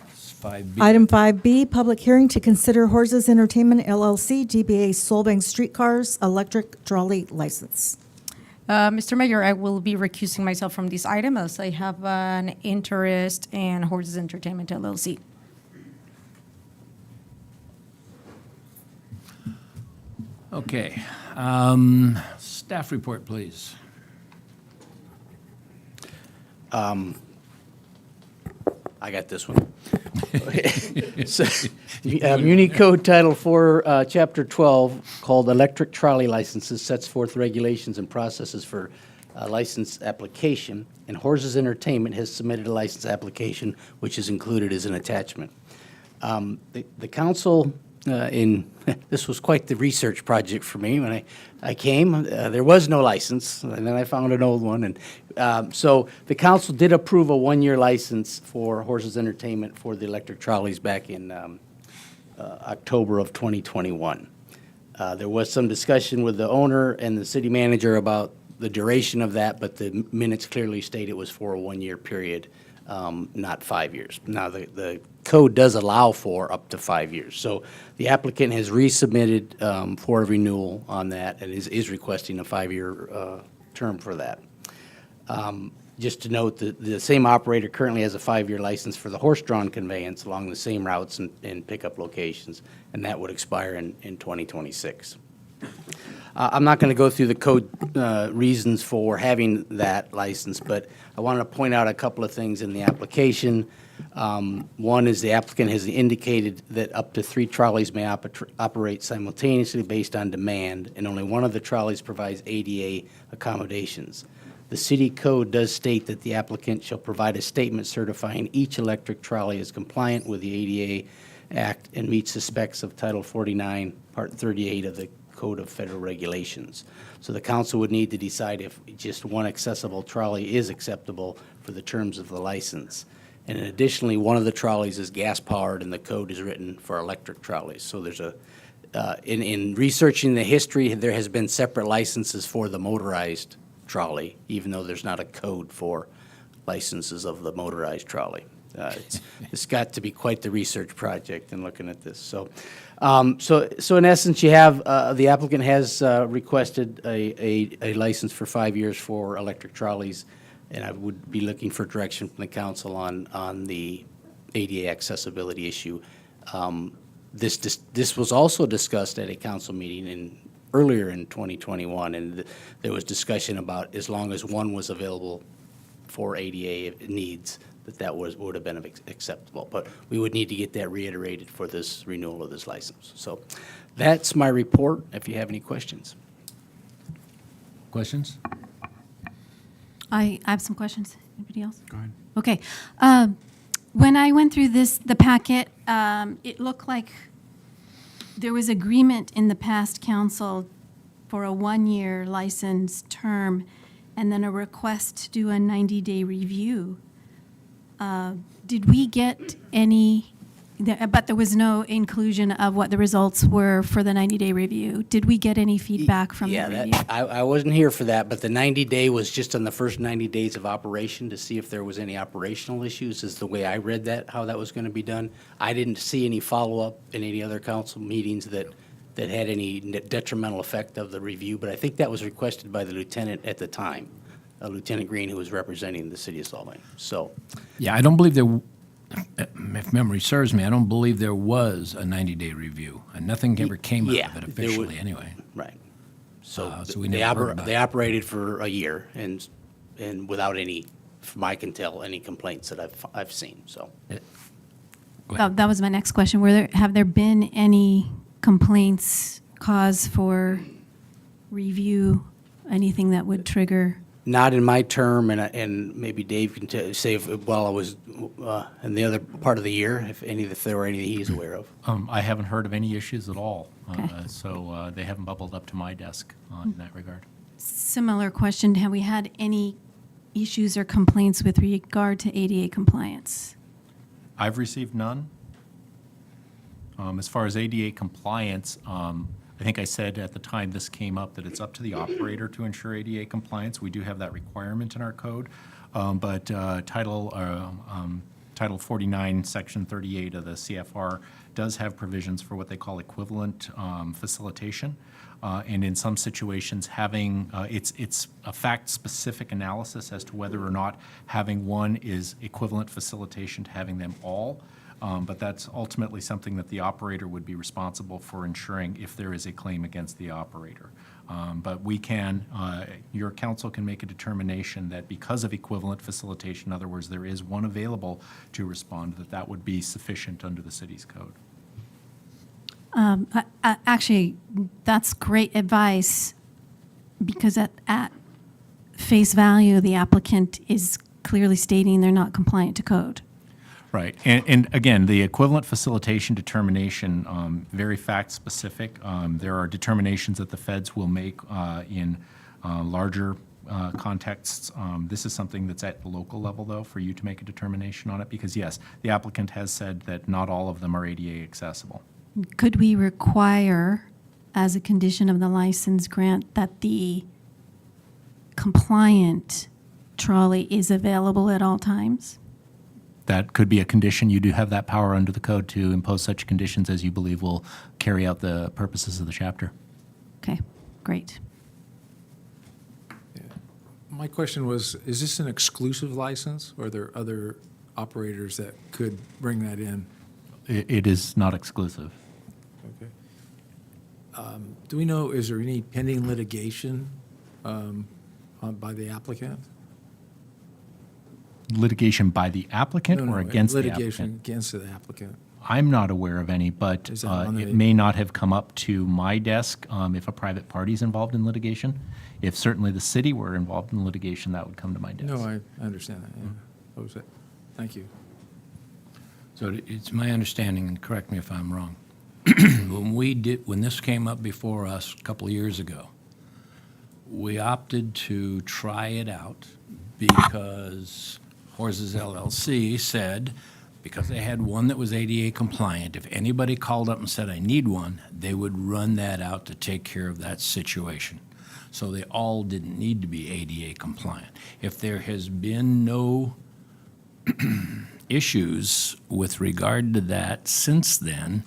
It's 5B. Item 5B, public hearing to consider Horses Entertainment LLC, DBA Solvang Streetcars Electric Trolley License. Mr. Mayor, I will be recusing myself from this item as I have an interest in Horses Entertainment LLC. Okay. Staff report, please. I got this one. So, Muni Code Title 4, Chapter 12, called Electric Trolley Licenses, sets forth regulations and processes for license application, and Horses Entertainment has submitted a license application, which is included as an attachment. The council this was quite the research project for me. When I came, there was no license, and then I found an old one. And so the council did approve a one-year license for Horses Entertainment for the electric trolleys back in October of 2021. There was some discussion with the owner and the city manager about the duration of that, but the minutes clearly state it was for a one-year period, not 5 years. Now, the code does allow for up to 5 years. So the applicant has resubmitted for a renewal on that and is requesting a 5-year term for that. Just to note, the same operator currently has a 5-year license for the horse-drawn conveyance along the same routes and pickup locations, and that would expire in 2026. I'm not going to go through the code reasons for having that license, but I wanted to point out a couple of things in the application. One is the applicant has indicated that up to 3 trolleys may operate simultaneously based on demand, and only one of the trolleys provides ADA accommodations. The city code does state that the applicant shall provide a statement certifying each electric trolley is compliant with the ADA Act and meets the specs of Title 49, Part 38 of the Code of Federal Regulations. So the council would need to decide if just one accessible trolley is acceptable for the terms of the license. And additionally, one of the trolleys is gas-powered, and the code is written for electric trolleys. So there's in researching the history, there has been separate licenses for the motorized trolley, even though there's not a code for licenses of the motorized trolley. It's got to be quite the research project in looking at this. So in essence, you have the applicant has requested a license for 5 years for electric trolleys, and I would be looking for direction from the council on the ADA accessibility issue. This was also discussed at a council meeting earlier in 2021, and there was discussion about as long as one was available for ADA needs, that would have been acceptable. But we would need to get that reiterated for this renewal of this license. So that's my report, if you have any questions. Questions? I have some questions. Anybody else? Go ahead. Okay. When I went through the packet, it looked like there was agreement in the past council for a 1-year license term and then a request to do a 90-day review. Did we get any, but there was no inclusion of what the results were for the 90-day review. Did we get any feedback from the review? Yeah, I wasn't here for that, but the 90-day was just on the first 90 days of operation to see if there was any operational issues, is the way I read that, how that was going to be done. I didn't see any follow-up in any other council meetings that had any detrimental effect of the review, but I think that was requested by the lieutenant at the time, Lieutenant Green, who was representing the city of Solvang. So, Yeah, I don't believe there, if memory serves me, I don't believe there was a 90-day review, and nothing ever came out yeah, of it there officially was- anyway. right. So, So we they, never heard about they it. operated for a year and without any, from I can tell, any complaints that I've seen. So, Go ahead. That was my next question. Have there been any complaints, cause for review, anything that would trigger? not in my term, and maybe Dave can say while I was in the other part of the year, if there were any that he's aware of. I haven't heard of any issues at all, Okay. so they haven't bubbled up to my desk in that regard. Similar question, have we had any issues or complaints with regard to ADA compliance? I've received none. As far as ADA compliance, I think I said at the time this came up that it's up to the operator to ensure ADA compliance. We do have that requirement in our code, but Title 49, Section 38 of the CFR does have provisions for what they call equivalent facilitation. And in some situations, having it's a fact-specific analysis as to whether or not having one is equivalent facilitation to having them all. But that's ultimately something that the operator would be responsible for ensuring if there is a claim against the operator. But we can, your council can make a determination that because of equivalent facilitation, in other words, there is one available to respond, that would be sufficient under the city's code. Actually, that's great advice, because at face value, the applicant is clearly stating they're not compliant to code. Right. And again, the equivalent facilitation determination, very fact-specific. There are determinations that the feds will make in larger contexts. This is something that's at the local level, though, for you to make a determination on it, because, yes, the applicant has said that not all of them are ADA accessible. Could we require, as a condition of the license grant, that the compliant trolley is available at all times? That could be a condition. You do have that power under the code to impose such conditions as you believe will carry out the purposes of the chapter. Okay, great. My question was, is this an exclusive license, or are there other operators that could bring that in? It is not exclusive. Okay. Do we know, is there any pending litigation by the applicant? Litigation by the applicant No, or against the litigation applicant? against the applicant. I'm not aware of any, but Is that on it the- may not have come up to my desk if a private party is involved in litigation. If certainly the city were involved in litigation, that would come to my desk. No, I understand that, yeah. What was that? Thank you. So it's my understanding, and correct me if I'm wrong, when this came up before us a couple of years ago, we opted to try it out because Horses LLC said, because they had one that was ADA compliant, if anybody called up and said, I need one, they would run that out to take care of that situation. So they all didn't need to be ADA compliant. If there has been no issues with regard to that since then,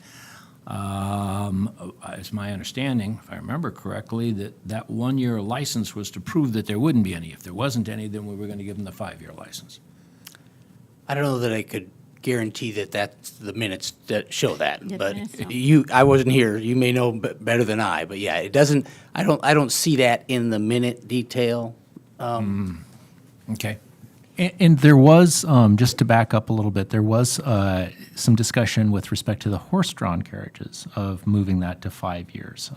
it's my understanding, if I remember correctly, that one-year license was to prove that there wouldn't be any. If there wasn't any, then we were going to give them the 5-year license. I don't know that I could guarantee that that's the minutes that show that, Yeah, but minutes don't. I wasn't here. You may know better than I, but yeah, it doesn't. I don't see that in the minute detail. Okay. And there was, just to back up a little bit, there was some discussion with respect to the horse-drawn carriages of moving that to 5 years,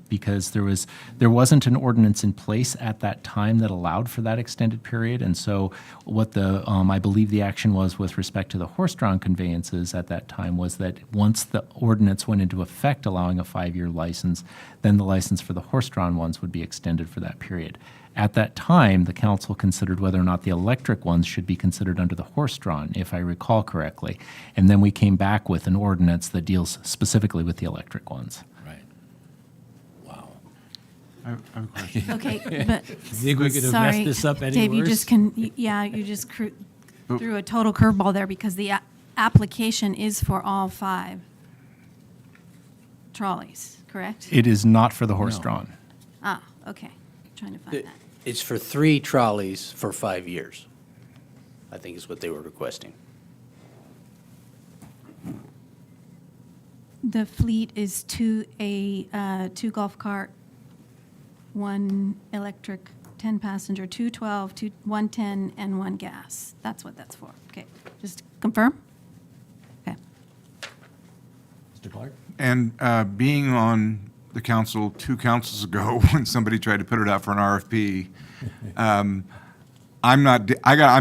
because there wasn't an ordinance in place at that time that allowed for that extended period. And so what I believe the action was with respect to the horse-drawn conveyances at that time was that once the ordinance went into effect allowing a 5-year license, then the license for the horse-drawn ones would be extended for that period. At that time, the council considered whether or not the electric ones should be considered under the horse-drawn, if I recall correctly. And then we came back with an ordinance that deals specifically with the electric ones. Right. Wow. I have a question. Okay, but, Think we could have sorry, messed this up any Dave, you worse? just you just threw a total curveball there, because the application is for all 5 trolleys, correct? It is not for the horse-drawn. Ah, okay, trying to find that. It's for 3 trolleys for 5 years, I think is what they were requesting. The fleet is 2 golf cart, 1 electric, 10 passenger, 2 12, 1 10, and 1 gas. That's what that's for. Okay, just confirm? Okay. Mr. Clark? And being on the council 2 councils ago, when somebody tried to put it out for an RFP, I'm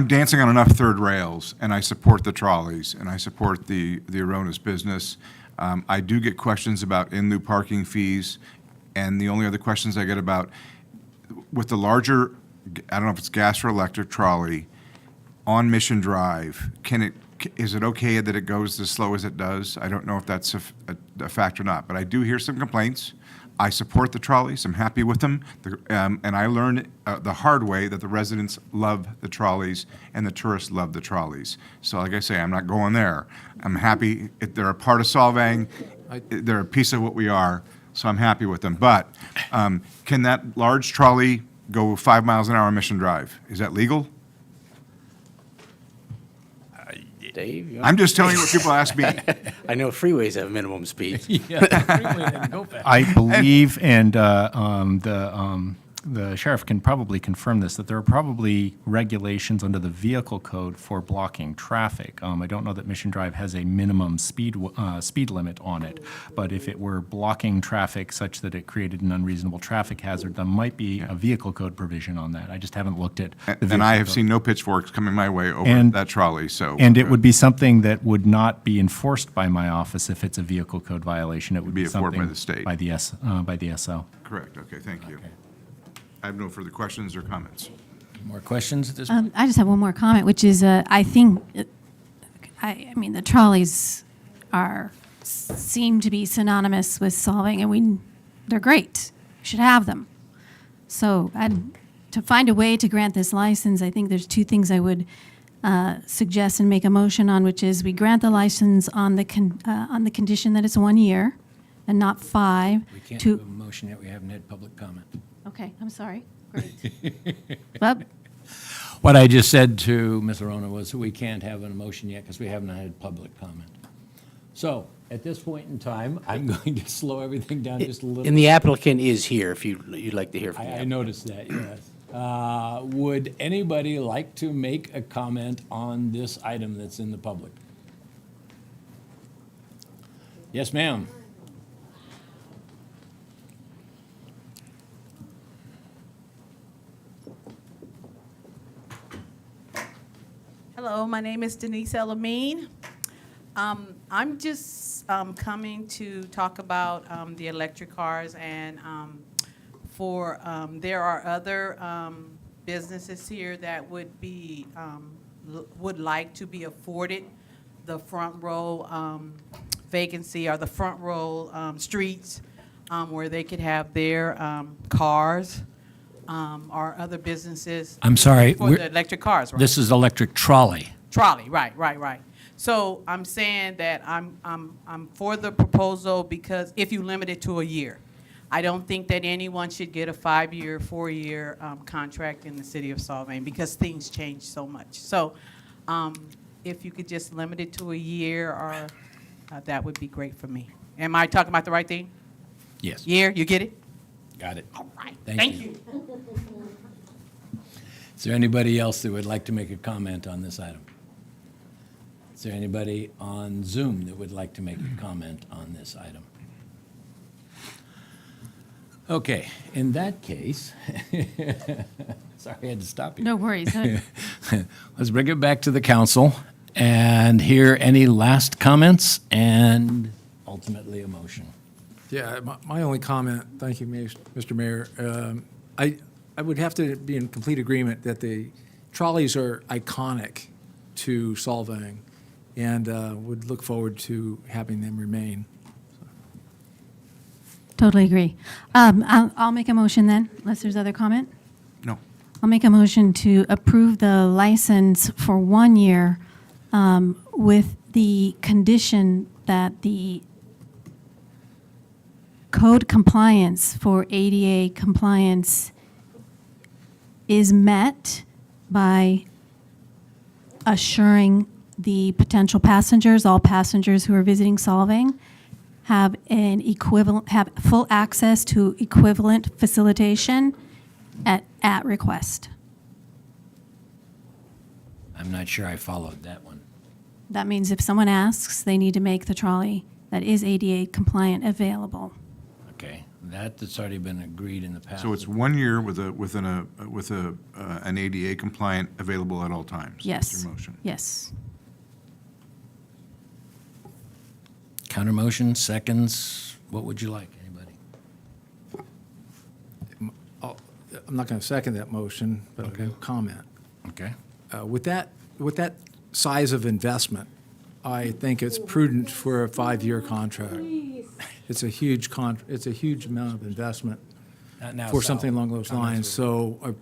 dancing on enough third rails, and I support the trolleys, and I support the Aronas business. I do get questions about in-lieu parking fees, and the only other questions I get about, with the larger, I don't know if it's gas or electric trolley, on Mission Drive, can is it okay that it goes as slow as it does? I don't know if that's a fact or not, but I do hear some complaints. I support the trolleys. I'm happy with them. And I learned the hard way that the residents love the trolleys and the tourists love the trolleys. So like I say, I'm not going there. I'm happy. They're a part of Solvang. They're a piece of what we are, so I'm happy with them. But can that large trolley go 5 miles an hour on Mission Drive? Is that legal? Dave? you I'm just telling you what people ask me. I know freeways have minimum speeds. I believe, and the sheriff can probably confirm this, that there are probably regulations under the vehicle code for blocking traffic. I don't know that Mission Drive has a minimum speed limit on it, but if it were blocking traffic such that it created an unreasonable traffic hazard, there might be a vehicle code provision on that. I just haven't looked at the And vehicle I have code. seen no pitchforks coming my way over And- that trolley, so. And it would be something that would not be enforced by my office if it's a vehicle code violation. It would Be be enforced by something the state. by the SO. Correct, okay, thank you. I have no further questions or comments. More questions at this point? I just have one more comment, which is, I think, I mean, the trolleys seem to be synonymous with Solvang, and they're great. We should have them. So, to find a way to grant this license, I think there's two things I would suggest and make a motion on, which is we grant the license on the condition that it's 1 year and not 5. We can't to- do a motion yet. We haven't had public comment. Okay, I'm sorry. Great. Well, What I just said to Ms. Arona was we can't have an motion yet because we haven't had public comment. So at this point in time, I'm going to slow everything down just a little. And the applicant is here if you'd like to hear from the I applicant. noticed that, yes. Would anybody like to make a comment on this item that's in the public? Yes, ma'am. Hello, my name is Denise Elamine. I'm just coming to talk about the electric cars, and there are other businesses here that would be would like to be afforded the front row vacancy or the front row streets where they could have their cars or other businesses. I'm sorry, For the electric cars, right? This is electric trolley. Trolley, right. So I'm saying that I'm for the proposal because if you limit it to a year, I don't think that anyone should get a 5-year, 4-year contract in the city of Solvang because things change so much. So if you could just limit it to a year, or that would be great for me. Am I talking about the right thing? Yes. Year, you get it? Got it. All right. Thank Thank you. you. Is there anybody else that would like to make a comment on this item? Is there anybody on Zoom that would like to make a comment on this item? Okay, in that case, sorry, I had to stop you. no worries. Let's bring it back to the council and hear any last comments and ultimately a motion. Yeah, my only comment, thank you, Mr. Mayor. I would have to be in complete agreement that the trolleys are iconic to Solvang, and would look forward to having them remain. Totally agree. I'll make a motion then, unless there's other comment. No. I'll make a motion to approve the license for 1 year with the condition that the code compliance for ADA compliance is met by assuring the potential passengers, all passengers who are visiting Solvang, have full access to equivalent facilitation at request. I'm not sure I followed that one. That means if someone asks, they need to make the trolley that is ADA compliant available. Okay, that's already been agreed in the past. So it's 1 year with an ADA compliant available at all times? Yes. That's your motion. Yes. Counter motion, seconds, what would you like, anybody? I'm not going to second that motion, but I'll Okay. comment. Okay. With that size of investment I think it's prudent for a 5-year contract. It's a huge amount of investment Not now, for Sal. something along those Comments lines. So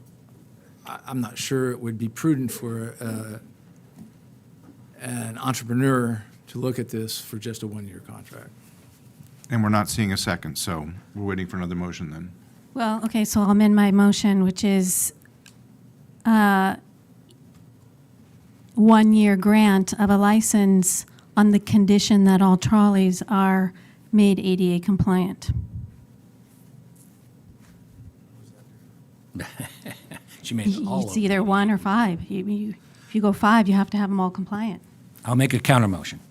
I'm not sure it would be prudent for an entrepreneur to look at this for just a 1-year contract. And we're not seeing a second, so we're waiting for another motion then. Well, okay, so I'll amend my motion, which is 1-year grant of a license on the condition that all trolleys are made ADA compliant. She made all It's of either them. 1 or 5. If you go 5, you have to have them all compliant. I'll make a counter motion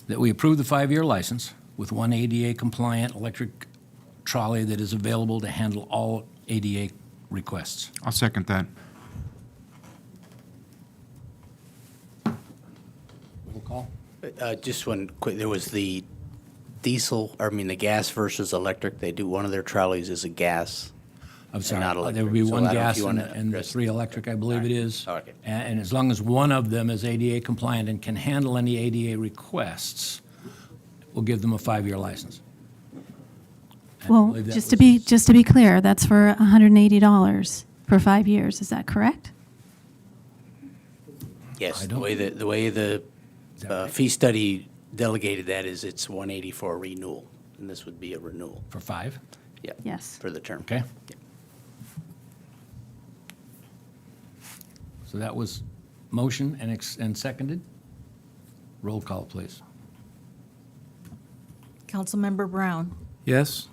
that we approve the 5-year license with one ADA compliant electric trolley that is available to handle all ADA requests. I'll second that. Roll call. Just one quick, there was the the gas versus electric. They do, one of their trolleys is a gas. I'm sorry, not there would be electric. So one I don't know if gas you and wanna and address- 3 electric, I believe it is. Okay. And as long as one of them is ADA compliant and can handle any ADA requests, we'll give them a 5-year license. And I Well, believe that just was- to be clear, that's for $180 for 5 years. Is that correct? Yes, I the don't- way the that right? fee study delegated that is it's 180 for a renewal, and this would be a renewal. For 5, Yeah. Yes. For the term. okay? So that was motion and seconded. Roll call, please. Councilmember Brown, Yes?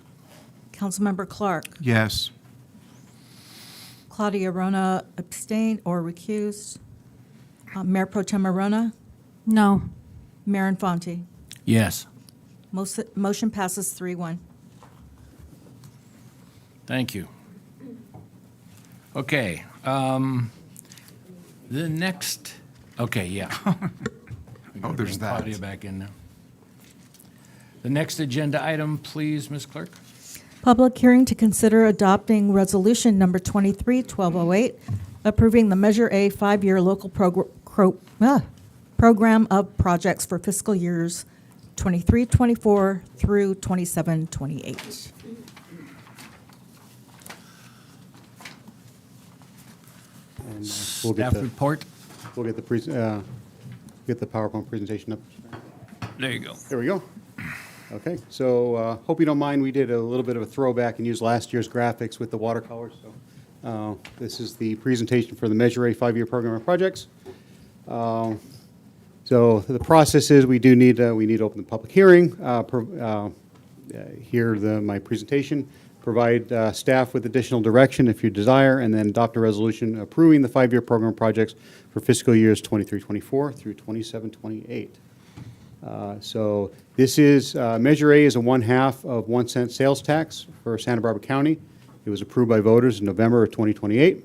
Councilmember Clark, Yes. Claudia Rona abstained or recused, Mayor Pro Tem Arona, No. Mayor Infante. Yes. Motion passes 3-1. Thank you. Okay, the next, okay, yeah. Oh, there's Bring that. Claudia back in now. The next agenda item, please, Ms. Clerk. Public hearing to consider adopting Resolution Number 23-1208, approving the Measure A 5-year local program of projects for fiscal years 23-24 through 27-28. And we'll get Staff the, report. we'll get the, get the PowerPoint presentation up. There you go. There we go. Okay, so hope you don't mind, we did a little bit of a throwback and used last year's graphics with the watercolors. So this is the presentation for the Measure A 5-year program of projects. So the process is we need to open the public hearing, hear my presentation, provide staff with additional direction if you desire, and then adopt a resolution approving the 5-year program projects for fiscal years 23-24 through 27-28. So this is, Measure A is a 1/2 of 1 cent sales tax for Santa Barbara County. It was approved by voters in November of 2028,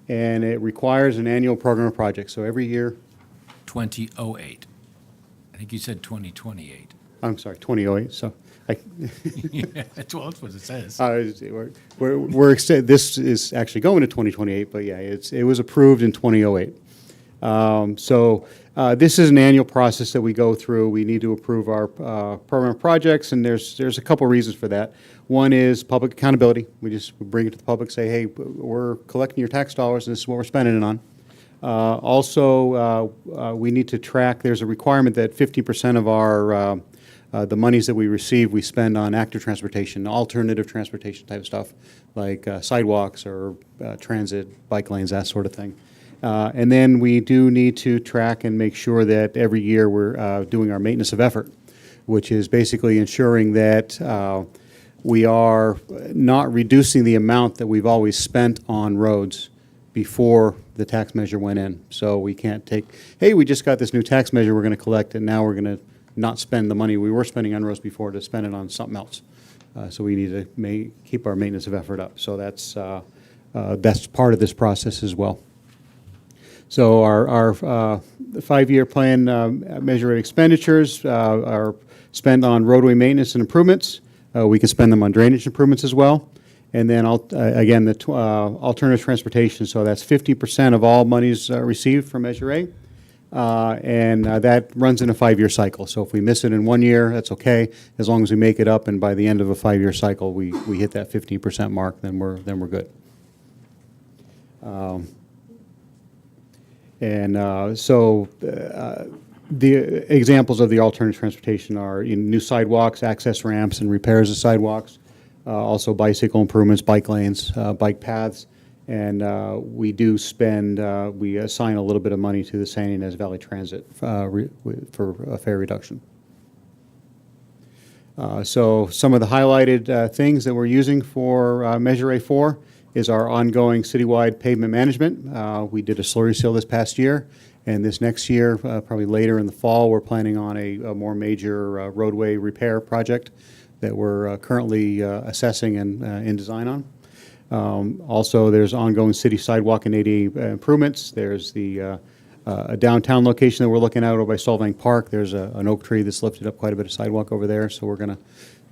and it requires an annual program of projects. So every year, 2008. I think you said 2028. I'm sorry, 2008, so I, That's what it says. this is actually going to 2028, but yeah, it was approved in 2008. This is an annual process that we go through. We need to approve our program projects, and there's a couple reasons for that. One is public accountability. We bring it to the public, say, hey, we're collecting your tax dollars, and this is what we're spending it on. Also, we need to track, there's a requirement that 50% of our the monies that we receive, we spend on active transportation, alternative transportation type of stuff, like sidewalks or transit, bike lanes, that sort of thing. And then we do need to track and make sure that every year we're doing our maintenance of effort, which is basically ensuring that we are not reducing the amount that we've always spent on roads before the tax measure went in. So we can't take, hey, we just got this new tax measure, we're going to collect it, now we're going to not spend the money we were spending on roads before to spend it on something else. So we need to keep our maintenance of effort up. So that's part of this process as well. So our 5-year plan measure expenditures are spent on roadway maintenance and improvements. We can spend them on drainage improvements as well. And then, again, the alternative transportation, so that's 50% of all monies received from Measure A. And that runs in a 5-year cycle. So if we miss it in 1 year, that's okay. As long as we make it up, and by the end of a 5-year cycle, we hit that 15% mark, then we're good. The examples of the alternative transportation are in new sidewalks, access ramps, and repairs of sidewalks, also bicycle improvements, bike lanes, bike paths, and we do spend, we assign a little bit of money to the San Ynez Valley Transit for a fare reduction. So some of the highlighted things that we're using for Measure A4 is our ongoing citywide pavement management. We did a slurry seal this past year, and this next year, probably later in the fall, we're planning on a more major roadway repair project that we're currently assessing and in design on. Also, there's ongoing city sidewalk and ADA improvements. There's a downtown location that we're looking at over by Solvang Park. There's an oak tree that's lifted up quite a bit of sidewalk over there, so we're going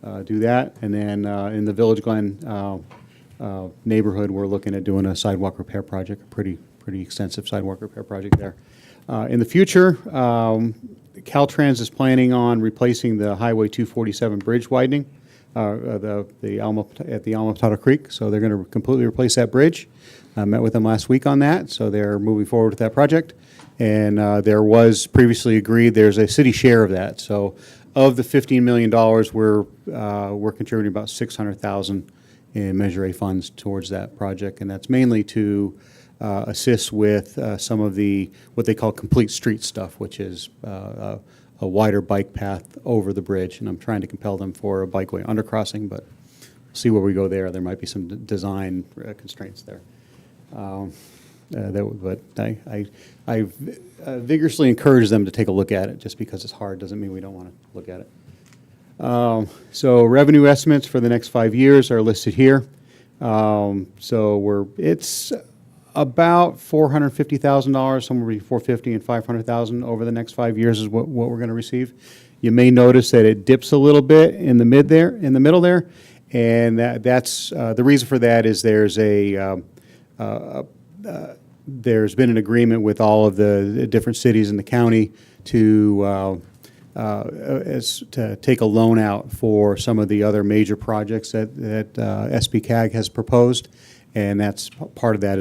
to do that. And then in the Village Glen neighborhood, we're looking at doing a sidewalk repair project, a pretty extensive sidewalk repair project there. In the future, Caltrans is planning on replacing the Highway 247 bridge widening at the Alma Potato Creek, so they're going to completely replace that bridge. I met with them last week on that, so they're moving forward with that project. And there was previously agreed there's a city share of that. So of the $15 million, we're contributing about $600,000 in Measure A funds towards that project, and that's mainly to assist with some of the what they call complete street stuff, which is a wider bike path over the bridge. And I'm trying to compel them for a bikeway undercrossing, but see where we go there. There might be some design constraints there. But I vigorously encourage them to take a look at it. Just because it's hard doesn't mean we don't want to look at it. So revenue estimates for the next 5 years are listed here. It's about $450,000, somewhere between $450,000 and $500,000 over the next 5 years is what we're going to receive. You may notice that it dips a little bit in the middle there, and that's the reason for that is there's been an agreement with all of the different cities in the county to take a loan out for some of the other major projects that SBCAG has proposed. And that's part of that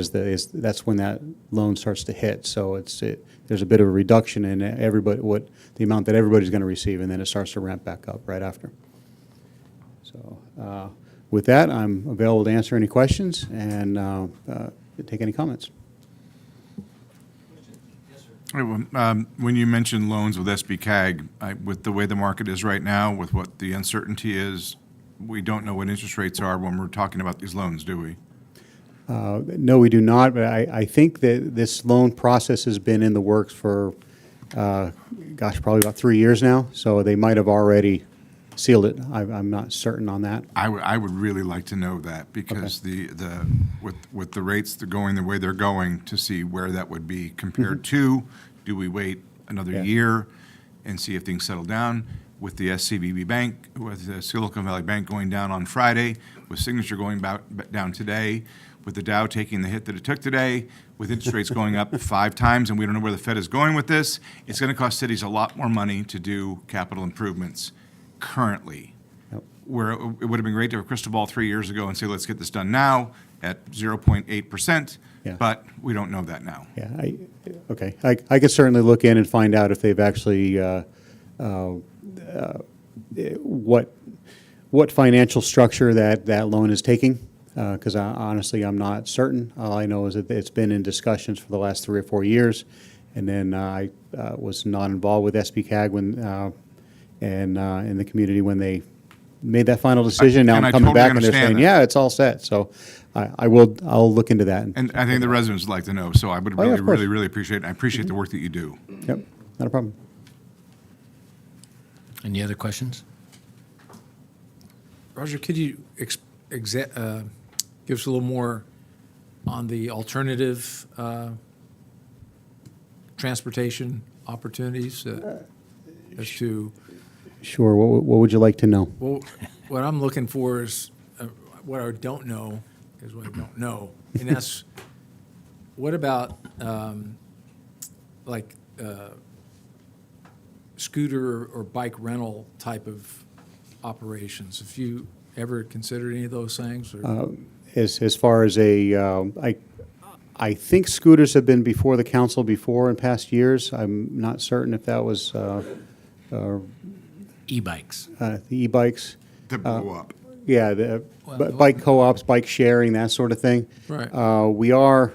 that's when that loan starts to hit. So there's a bit of a reduction in the amount that everybody's going to receive, and then it starts to ramp back up right after. So with that, I'm available to answer any questions and take any comments. When you mentioned loans with SBCAG, with the way the market is right now, with what the uncertainty is, we don't know what interest rates are when we're talking about these loans, do we? No, we do not, but I think that this loan process has been in the works for, probably about 3 years now, so they might have already sealed it. I'm not certain on that. I would really like to know that, because with the rates going the way they're going, to see where that would be compared to, do we wait another year and see if things settle down? With the SCBB Bank, with the Silicon Valley Bank going down on Friday, with Signature going down today, with the Dow taking the hit that it took today, with interest rates going up 5 times, and we don't know where the Fed is going with this, it's going to cost cities a lot more money to do capital improvements currently. Yep. Where it would have been great to have a crystal ball 3 years ago and say, let's get this done now at 0.8%, but we don't know that now. Yeah, I could certainly look in and find out if they've actually, what financial structure that loan is taking, because honestly, I'm not certain. All I know is that it's been in discussions for the last 3 or 4 years, and then I was not involved with SBCAG when and in the community when they made that final decision. Now I'm coming back and they're saying, yeah, it's all set. So I'll look into that. And I think the residents would like to know, so I would really appreciate it. I appreciate the work that you do. Yep, not a problem. Any other questions? Roger, could you give us a little more on the alternative transportation opportunities as to? Sure. What would you like to know? Well, what I'm looking for is what I don't know is what I don't know, and that's what about like scooter or bike rental type of operations. Have you ever considered any of those things? Or? As far as I think scooters have been before the council before in past years. I'm not certain if that was E-bikes. the e-bikes. To blow up. Yeah, the bike co-ops, bike sharing, that sort of thing. Right. We are,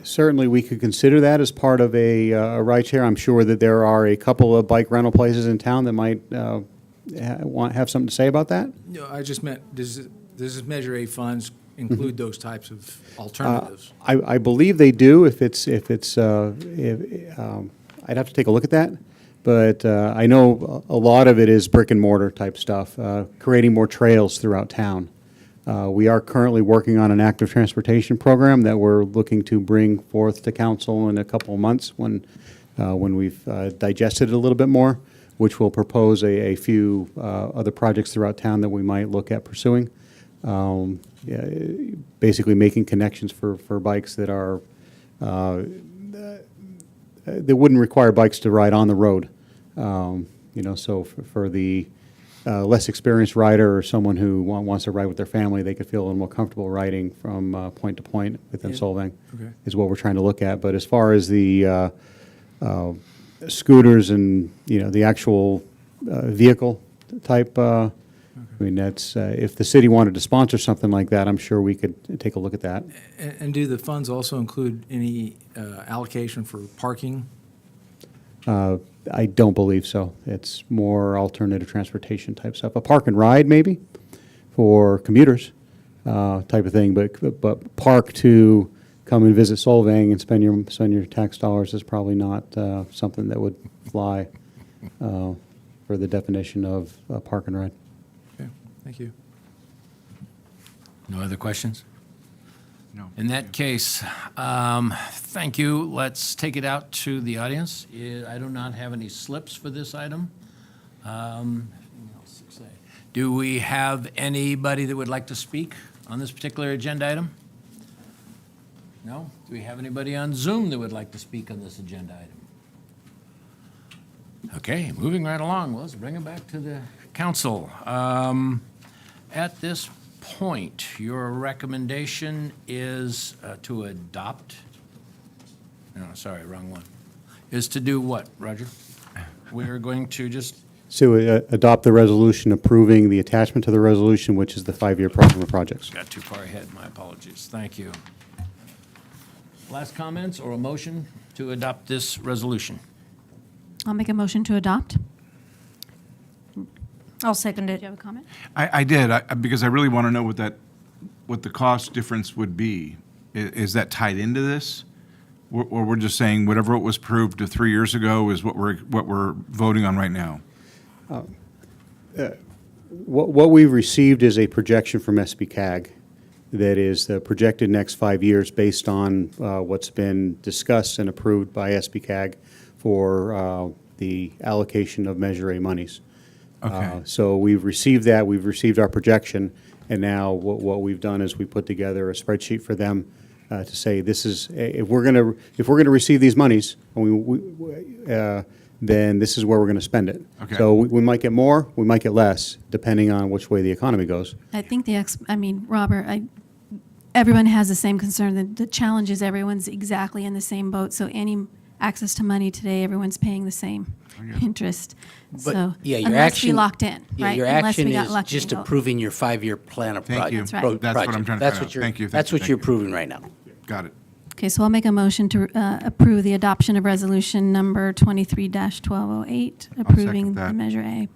certainly we could consider that as part of a ride share. I'm sure that there are a couple of bike rental places in town that might have something to say about that. No, I just meant, does this Measure A funds include those types of alternatives? I believe they do. I'd have to take a look at that. But I know a lot of it is brick and mortar type stuff, creating more trails throughout town. We are currently working on an active transportation program that we're looking to bring forth to council in a couple of months when we've digested it a little bit more, which will propose a few other projects throughout town that we might look at pursuing. Basically making connections for bikes that are that wouldn't require bikes to ride on the road. So for the less experienced rider or someone who wants to ride with their family, they could feel a little more comfortable riding from point to point within Solvang, is what we're trying to look at. But as far as the scooters and, the actual vehicle type, I mean, that's, if the city wanted to sponsor something like that, I'm sure we could take a look at that. And do the funds also include any allocation for parking? I don't believe so. It's more alternative transportation type stuff. A park and ride maybe for commuters type of thing, but park to come and visit Solvang and spend your tax dollars is probably not something that would fly for the definition of park and ride. Okay, thank you. No other questions? No. In that case, thank you. Let's take it out to the audience. I do not have any slips for this item. Anything else to say? Do we have anybody that would like to speak on this particular agenda item? No? Do we have anybody on Zoom that would like to speak on this agenda item? Okay, moving right along. Let's bring it back to the council. At this point, your recommendation is to adopt, no, sorry, wrong one, is to do what, Roger? We're going to just, So adopt the resolution approving the attachment to the resolution, which is the 5-year program of projects. got too far ahead, my apologies. Thank you. Last comments or a motion to adopt this resolution? I'll make a motion to adopt. I'll second it. Do you have a comment? I did, because I really want to know what the cost difference would be. Is that tied into this? Or we're just saying whatever it was approved 3 years ago is what we're voting on right now? What we've received is a projection from SBCAG that is the projected next 5 years based on what's been discussed and approved by SBCAG for the allocation of Measure A monies. Okay. So we've received that, we've received our projection, and now what we've done is we put together a spreadsheet for them to say this is, if we're going to receive these monies, then this is where we're going to spend it. Okay. So we might get more, we might get less, depending on which way the economy goes. I think Robert, everyone has the same concern. The challenge is everyone's exactly in the same boat. So any access to money today, everyone's paying the same interest. But, So yeah, your unless action. we locked in, Yeah, right? your Unless action we got is lucky just and go- approving your 5-year plan of Thank you. project. That's right. That's what I'm trying to That's find what out. you're, Thank you. that's what you're approving right now. Got it. Okay, so I'll make a motion to approve the adoption of resolution number 23-1208, approving the that. Measure A.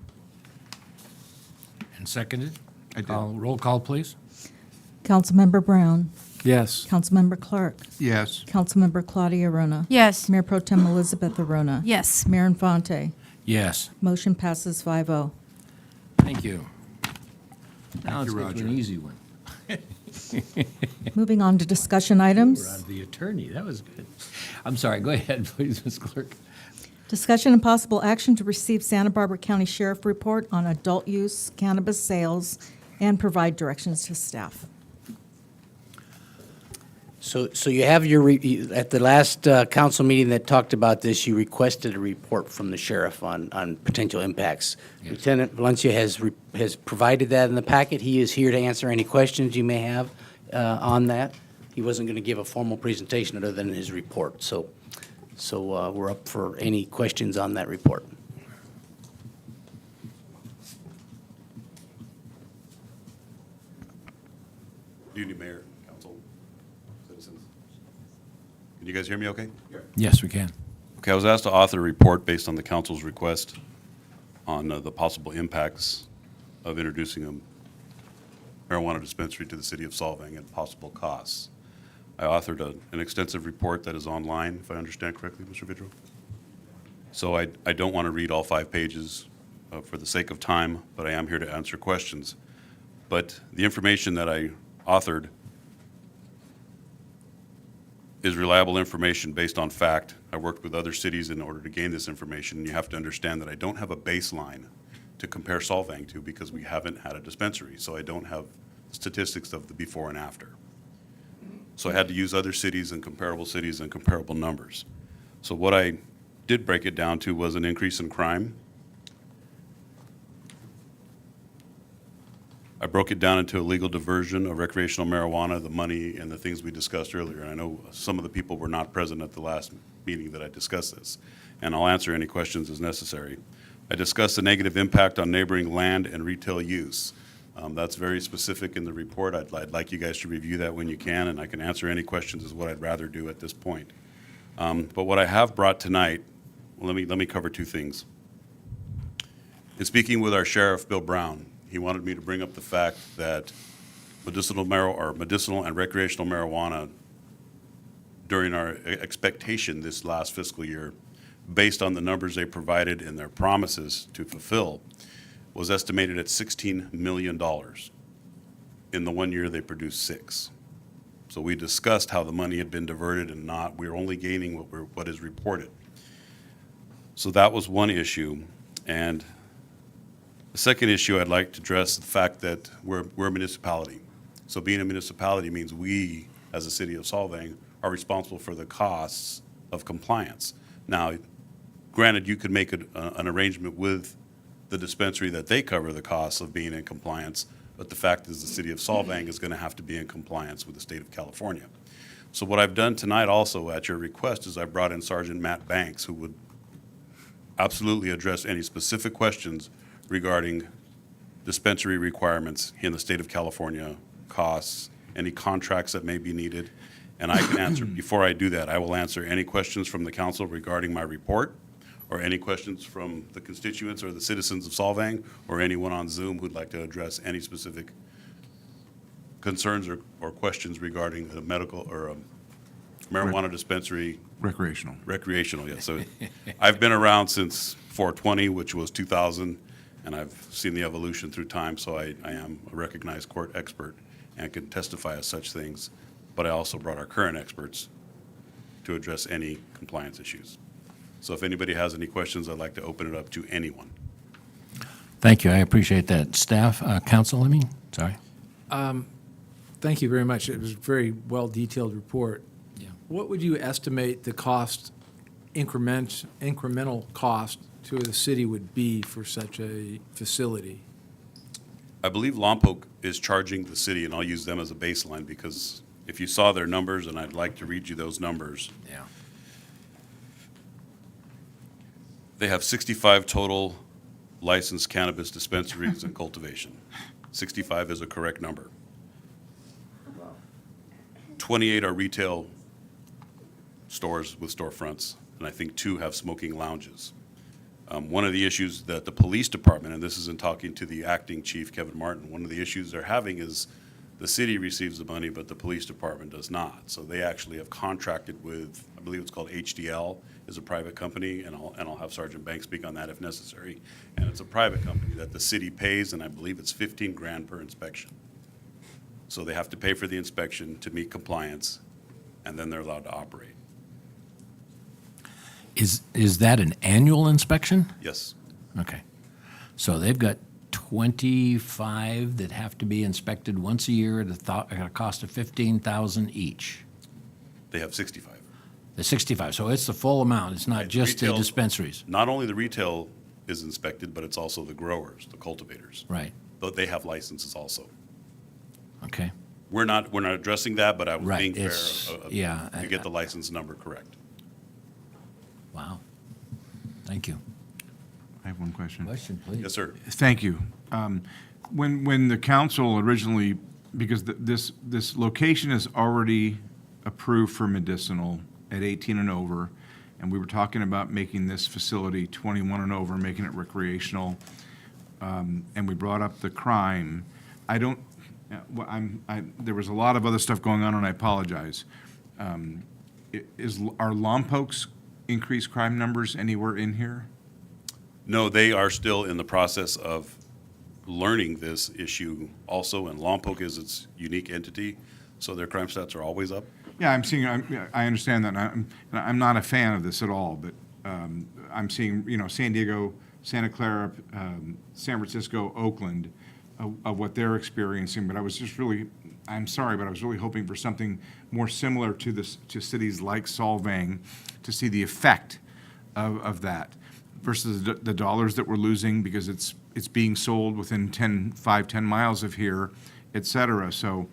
and seconded? I did. Roll call, please. Councilmember Brown, Yes. Councilmember Clark, Yes. Councilmember Claudia Arona. Yes. Mayor Pro Tem Elizabeth Arona. Yes. Mayor Infante. Yes, Motion passes 5-0. thank you. Now let's you, get to Roger. an easy one. Moving on to discussion items. We're on the attorney, that was good. I'm sorry, go ahead, please, Ms. Clerk. Discussion and possible action to receive Santa Barbara County Sheriff report on adult use cannabis sales and provide directions to staff. So you have your, at the last council meeting that talked about this, you requested a report from the sheriff on potential impacts. Yes. Lieutenant Valencia has provided that in the packet. He is here to answer any questions you may have on that. He wasn't going to give a formal presentation other than his report, so we're up for any questions on that report. Good evening, Mayor, Council, citizens. Can you guys hear me okay? Yes, we can. Okay, I was asked to author a report based on the council's request on the possible impacts of introducing a marijuana dispensary to the city of Solvang and possible costs. I authored an extensive report that is online, if I understand correctly, Mr. Vidro. So I don't want to read all 5 pages for the sake of time, but I am here to answer questions. But the information that I authored is reliable information based on fact. I worked with other cities in order to gain this information, and you have to understand that I don't have a baseline to compare Solvang to because we haven't had a dispensary, so I don't have statistics of the before and after. So I had to use other cities and comparable numbers. So what I did break it down to was an increase in crime. I broke it down into a legal diversion of recreational marijuana, the money, and the things we discussed earlier. And I know some of the people were not present at the last meeting that I discussed this, and I'll answer any questions as necessary. I discussed the negative impact on neighboring land and retail use. That's very specific in the report. I'd like you guys to review that when you can, and I can answer any questions is what I'd rather do at this point. But what I have brought tonight, well, let me cover 2 things. In speaking with our sheriff, Bill Brown, he wanted me to bring up the fact that medicinal and recreational marijuana during our expectation this last fiscal year, based on the numbers they provided in their promises to fulfill, was estimated at $16 million. In the 1 year, they produced 6. So we discussed how the money had been diverted and not. We're only gaining what is reported. So that was one issue. And the second issue, I'd like to address the fact that we're a municipality. So being a municipality means we, as a city of Solvang, are responsible for the costs of compliance. Now, granted, you could make an arrangement with the dispensary that they cover the costs of being in compliance, but the fact is the city of Solvang is going to have to be in compliance with the state of California. So what I've done tonight also at your request is I brought in Sergeant Matt Banks, who would absolutely address any specific questions regarding dispensary requirements in the state of California, costs, any contracts that may be needed. And I can answer, before I do that, I will answer any questions from the council regarding my report, or any questions from the constituents or the citizens of Solvang, or anyone on Zoom who'd like to address any specific concerns or questions regarding the medical or marijuana dispensary. Recreational, yes. So I've been around since 420, which was 2000. And I've seen the evolution through time, so I am a recognized court expert and can testify as such things. But I also brought our current experts to address any compliance issues. So if anybody has any questions, I'd like to open it up to anyone. Thank you. I appreciate that. Staff, council, sorry. Thank you very much. It was a very well-detailed report. Yeah. What would you estimate the cost, incremental cost to the city would be for such a facility? I believe Lompoc is charging the city, and I'll use them as a baseline because if you saw their numbers, and I'd like to read you those numbers. Yeah. They have 65 total licensed cannabis dispensaries and cultivation. 65 is a correct number. 28 are retail stores with storefronts, and I think 2 have smoking lounges. One of the issues that the police department, and this is in talking to the acting chief, Kevin Martin, one of the issues they're having is the city receives the money, but the police department does not. So they actually have contracted with, I believe it's called HDL, is a private company, and I'll have Sergeant Banks speak on that if necessary. And it's a private company that the city pays, and I believe it's 15 grand per inspection. So they have to pay for the inspection to meet compliance, and then they're allowed to operate. Is that an annual inspection? Yes. Okay. So they've got 25 that have to be inspected once a year at a cost of $15,000 each. They have 65. The 65, so it's the full amount, it's not And just the retail- dispensaries. Not only the retail is inspected, but it's also the growers, the cultivators. Right, But they have licenses also. okay. We're not addressing that, but I was Right, being fair it's- yeah, to get the license number correct. Wow. Thank you. I have one question. Question, please. Yes, sir. Thank you. When the council originally, because this location is already approved for medicinal at 18 and over, and we were talking about making this facility 21 and over, making it recreational, and we brought up the crime. I don't, there was a lot of other stuff going on, and I apologize. Are Lompok's increased crime numbers anywhere in here? No, they are still in the process of learning this issue also, and Lompoc is its unique entity, so their crime stats are always up. Yeah, I understand that, and I'm not a fan of this at all, but I'm seeing, San Diego, Santa Clara, San Francisco, Oakland, of what they're experiencing, but I was just really, I'm sorry, but I was really hoping for something more similar to this, to cities like Solvang, to see the effect of that versus the dollars that we're losing because it's being sold within 10 miles of here, et cetera. So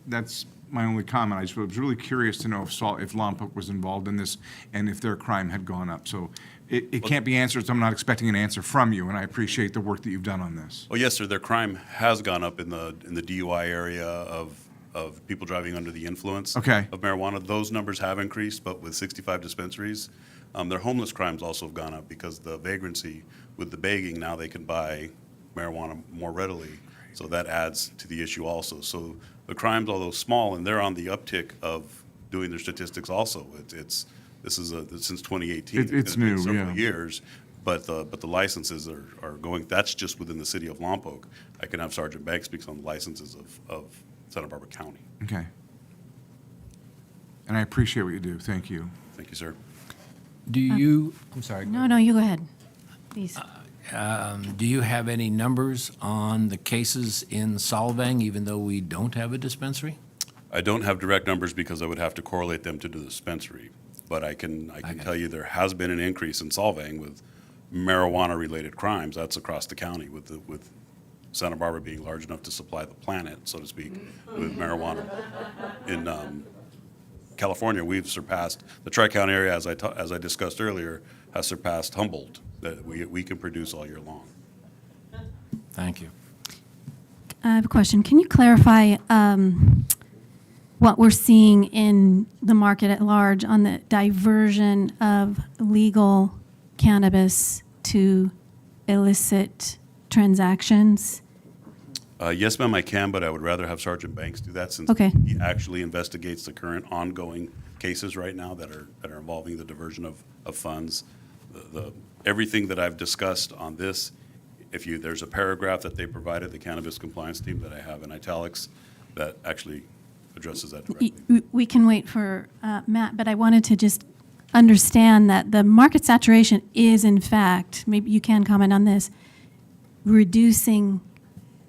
that's my only comment. I was really curious to know if Lompoc was involved in this and if their crime had gone up. So it can't be answered, so I'm not expecting an answer from you, and I appreciate the work that you've done on this. Oh, yes, sir, their crime has gone up in the DUI area of people driving under the influence Okay. of marijuana. Those numbers have increased, but with 65 dispensaries, their homeless crimes also have gone up because the vagrancy with the begging, now they can buy marijuana more readily. So that adds to the issue also. So the crimes, although small, and they're on the uptick of doing their statistics also. This is since 2018. It's gonna be new, several yeah. years, but the licenses are going. That's just within the city of Lompoc. I can have Sergeant Banks speak on the licenses of Santa Barbara County. Okay. And I appreciate what you do. Thank you. Thank you, sir. Do you, I'm sorry. No, you go ahead, please. Do you have any numbers on the cases in Solvang, even though we don't have a dispensary? I don't have direct numbers because I would have to correlate them to the dispensary. But I can tell you there has been an increase in Solvang with marijuana-related crimes. That's across the county with Santa Barbara being large enough to supply the planet, so to speak, with marijuana. In California, we've surpassed, the Tri-County area, as I discussed earlier, has surpassed Humboldt, that we can produce all year long. Thank you. I have a question. Can you clarify what we're seeing in the market at large on the diversion of legal cannabis to illicit transactions? Yes, ma'am, I can, but I would rather have Sergeant Banks do that since Okay. he actually investigates the current ongoing cases right now that are involving the diversion of funds. Everything that I've discussed on this, there's a paragraph that they provided, the cannabis compliance team that I have in italics, that actually addresses that directly. We can wait for Matt, but I wanted to just understand that the market saturation is, in fact, maybe you can comment on this, reducing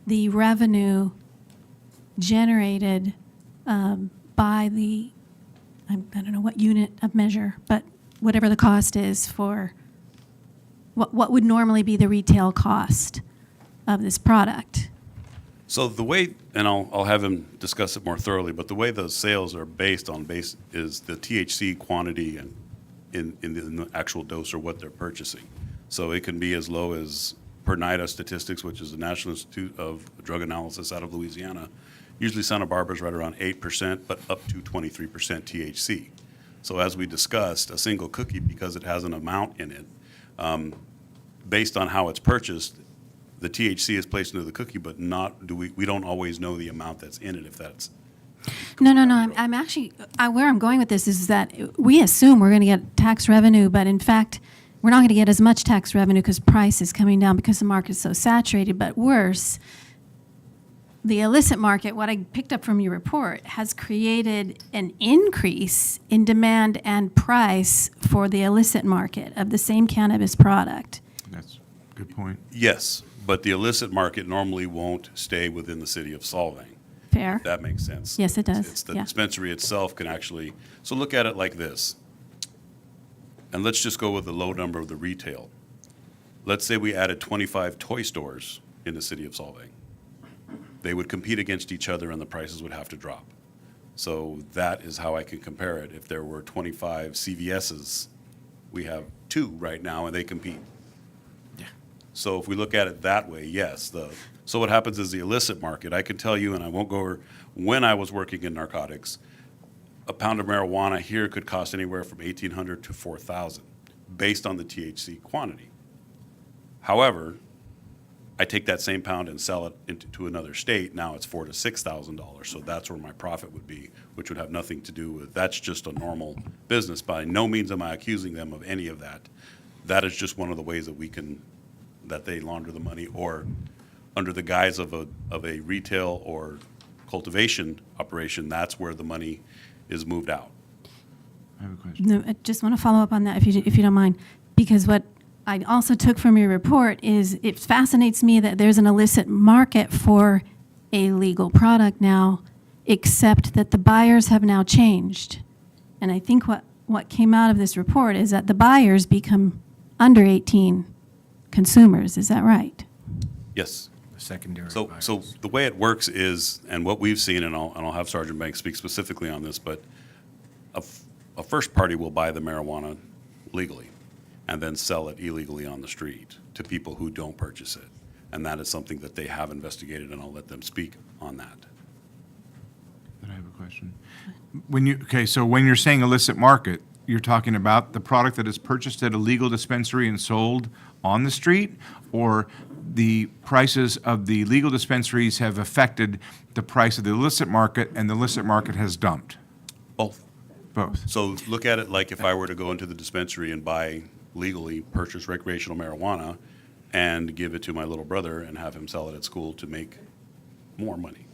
the revenue generated by the, I don't know what unit of measure, but whatever the cost is for what would normally be the retail cost of this product. So the way, and I'll have him discuss it more thoroughly, but the way those sales are based is the THC quantity and in the actual dose or what they're purchasing. So it can be as low as, per NIDA statistics, which is the National Institute of Drug Analysis out of Louisiana, usually Santa Barbara's right around 8%, but up to 23% THC. So as we discussed, a single cookie, because it has an amount in it, based on how it's purchased, the THC is placed into the cookie, but we don't always know the amount that's in it, if that's. No. I'm actually, where I'm going with this is that we assume we're going to get tax revenue, but in fact, we're not going to get as much tax revenue because price is coming down because the market is so saturated. But worse, the illicit market, what I picked up from your report, has created an increase in demand and price for the illicit market of the same cannabis product. That's a good point. Yes, but the illicit market normally won't stay within the city of Solvang. Fair. That makes sense. Yes, it does. It's the Yeah. dispensary itself can actually, so look at it like this. And let's just go with the low number of the retail. Let's say we added 25 toy stores in the city of Solvang. They would compete against each other and the prices would have to drop. So that is how I can compare it. If there were 25 CVS's, we have 2 right now and they compete. So if we look at it that way, yes. So what happens is the illicit market, I can tell you, and I won't go over, when I was working in narcotics, a pound of marijuana here could cost anywhere from $1,800 to $4,000 based on the THC quantity. However, I take that same pound and sell it to another state, now it's $4,000 to $6,000. So that's where my profit would be, which would have nothing to do with, that's just a normal business. By no means am I accusing them of any of that. That is just one of the ways that they launder the money, or under the guise of a retail or cultivation operation, that's where the money is moved out. I have a question. No, I just want to follow up on that, if you don't mind, because what I also took from your report is it fascinates me that there's an illicit market for a legal product now, except that the buyers have now changed. And I think what came out of this report is that the buyers become under 18 consumers. Is that right? Yes. Secondary So buyers. the way it works is, and what we've seen, and I'll have Sergeant Banks speak specifically on this, but a first party will buy the marijuana legally and then sell it illegally on the street to people who don't purchase it. And that is something that they have investigated, and I'll let them speak on that. Then I have a question. So when you're saying illicit market, you're talking about the product that is purchased at a legal dispensary and sold on the street, or the prices of the legal dispensaries have affected the price of the illicit market and the illicit market has dumped? Both. Both. So look at it like if I were to go into the dispensary and buy legally purchase recreational marijuana and give it to my little brother and have him sell it at school to make more money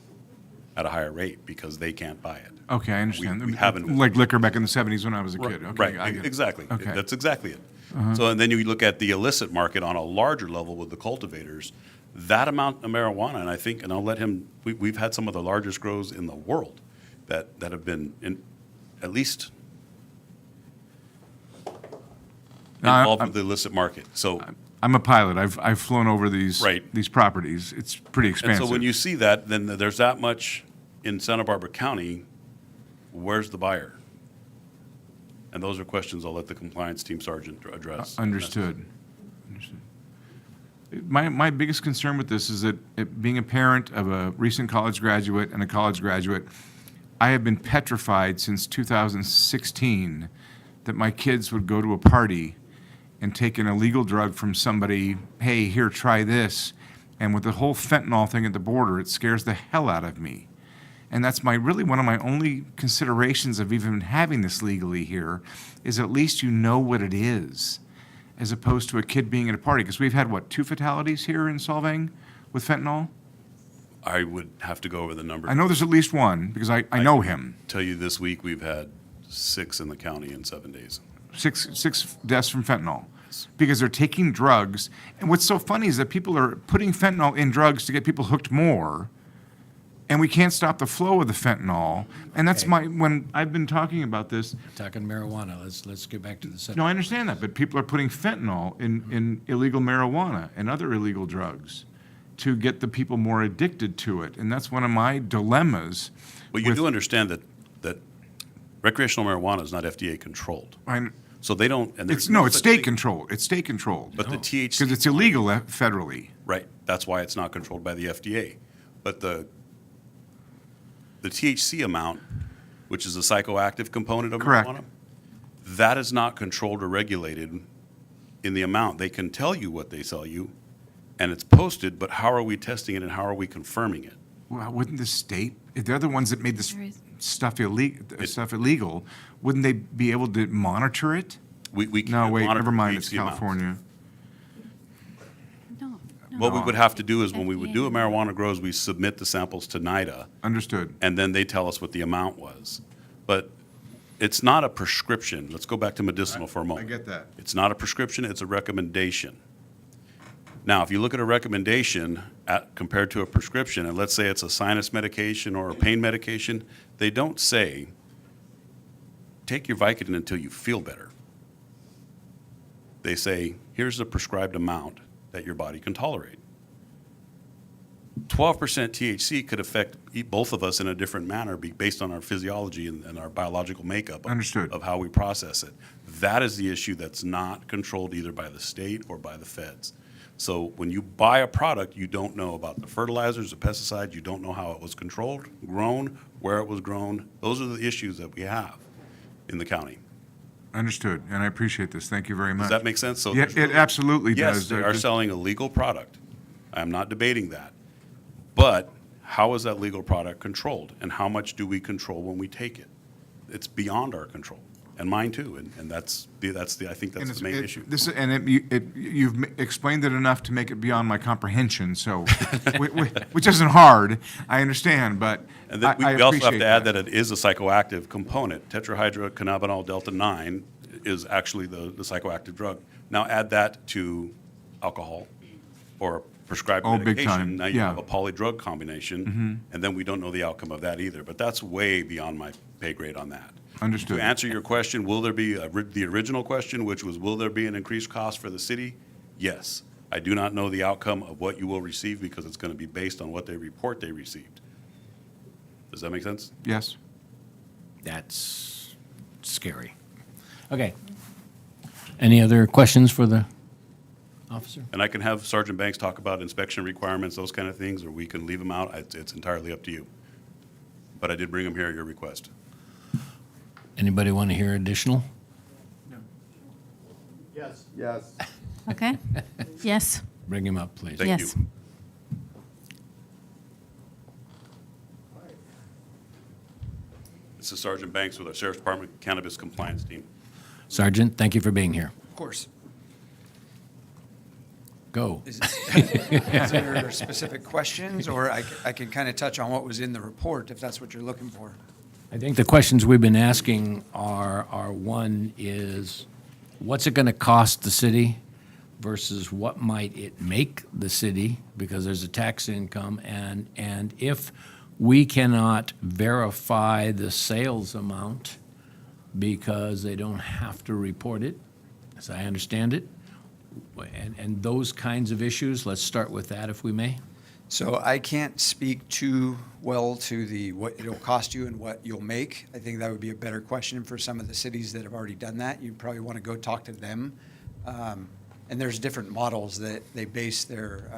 at a higher rate because they can't buy it. Okay, I understand. We haven't. Like liquor back in the 70s when I was a kid. Okay, Right, I get it. exactly. Okay. That's exactly it. So, and then you look at the illicit market on a larger level with the cultivators, that amount of marijuana, and I think, and I'll let him, we've had some of the largest grows in the world that have been in, at least involved with the illicit market. So, I'm a pilot. I've flown over these Right. these properties. It's pretty and expansive. so when you see that, then there's that much in Santa Barbara County, where's the buyer? And those are questions I'll let the compliance team sergeant address. Understood. Understood. My biggest concern with this is that being a parent of a recent college graduate and a college graduate, I have been petrified since 2016 that my kids would go to a party and take an illegal drug from somebody, hey, here, try this. And with the whole fentanyl thing at the border, it scares the hell out of me. And that's really one of my only considerations of even having this legally here, is at least you know what it is, as opposed to a kid being at a party. Because we've had, 2 fatalities here in Solvang with fentanyl? I would have to go over the number. I know there's at least one, because I know him. Tell you this week, we've had 6 in the county in 7 days. Six deaths from fentanyl, because they're taking drugs. And what's so funny is that people are putting fentanyl in drugs to get people hooked more, and we can't stop the flow of the fentanyl. And that's when I've been talking about this. Talking marijuana, let's get back to the subject. No, I understand that, but people are putting fentanyl in illegal marijuana and other illegal drugs to get the people more addicted to it. And that's one of my dilemmas. But you do understand that recreational marijuana is not FDA controlled. So they don't, and there's It's such state thing- controlled. It's state controlled. But the THC. Because it's illegal federally. Right, that's why it's not controlled by the FDA. But the THC amount, which is a psychoactive component of Correct. marijuana, that is not controlled or regulated in the amount. They can tell you what they sell you, and it's posted, but how are we testing it and how are we confirming it? Well, wouldn't the state, if they're the ones that made this There is- stuff illegal, wouldn't they be able to monitor it? We No, can't wait, monitor never mind, it's THC amounts. California. No. What we would have to do is when we FDA. would do a marijuana grows, we submit the samples to NIDA, Understood. and then they tell us what the amount was. But it's not a prescription. Let's go back to medicinal for a moment. I get that. It's not a prescription, it's a recommendation. Now, if you look at a recommendation compared to a prescription, and let's say it's a sinus medication or a pain medication, they don't say, take your Vicodin until you feel better. They say, here's the prescribed amount that your body can tolerate. 12% THC could affect both of us in a different manner based on our physiology and our biological makeup Understood. of how we process it. That is the issue that's not controlled either by the state or by the feds. So when you buy a product, you don't know about the fertilizers, the pesticides, you don't know how it was controlled, grown, where it was grown. Those are the issues that we have in the county. Understood, and I appreciate this. Thank you very much. Does that make sense? So Yeah, there's it absolutely Yes, does. they are selling a legal product. I'm not debating that. But how is that legal product controlled? And how much do we control when we take it? It's beyond our control, and mine too, and I think that's the main issue. You've explained it enough to make it beyond my comprehension, so, which isn't hard, I understand, but And then I we also have appreciate to add that it is a psychoactive component. Tetrahydrocannabinol delta 9 is actually the psychoactive drug. Now add that to alcohol or prescribed Oh, big medication. time, Now you yeah. have a polydrug combination, and then we don't know the outcome of that either. But that's way beyond my pay grade on that. Understood. To answer your question, will there be, the original question, which was, will there be an increased cost for the city? Yes. I do not know the outcome of what you will receive because it's going to be based on what they report they received. Does that make sense? Yes. That's scary. Okay. Any other questions for the officer? And I can have Sergeant Banks talk about inspection requirements, those kind of things, or we can leave them out. It's entirely up to you. But I did bring them here at your request. Anybody want to hear additional? Yes. Yes. Okay? Yes. Bring him up, please. Thank Yes. you. This is Sergeant Banks with our Sheriff's Department Cannabis Compliance Team. Sergeant, thank you for being here. Of course. Go. Is there specific questions, or I can kind of touch on what was in the report, if that's what you're looking for? I think the questions we've been asking are one is, what's it going to cost the city versus what might it make the city, because there's a tax income, and if we cannot verify the sales amount because they don't have to report it, as I understand it, and those kinds of issues, let's start with that if we may. So I can't speak too well to what it'll cost you and what you'll make. I think that would be a better question for some of the cities that have already done that. You'd probably want to go talk to them. And there's different models that they base their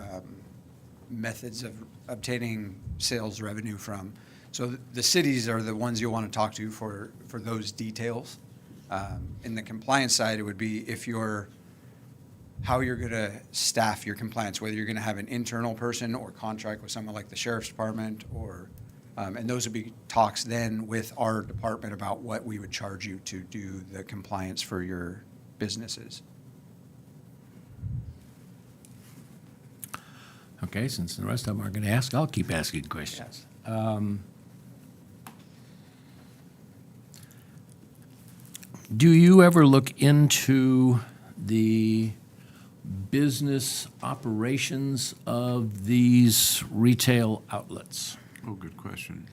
methods of obtaining sales revenue from. So the cities are the ones you'll want to talk to for those details. In the compliance side, it would be how you're going to staff your compliance, whether you're going to have an internal person or contract with someone like the Sheriff's Department, and those would be talks then with our department about what we would charge you to do the compliance for your businesses. Okay, since the rest of them aren't going to ask, I'll keep asking questions. Do you ever look into the business operations of these retail outlets? Oh, good question.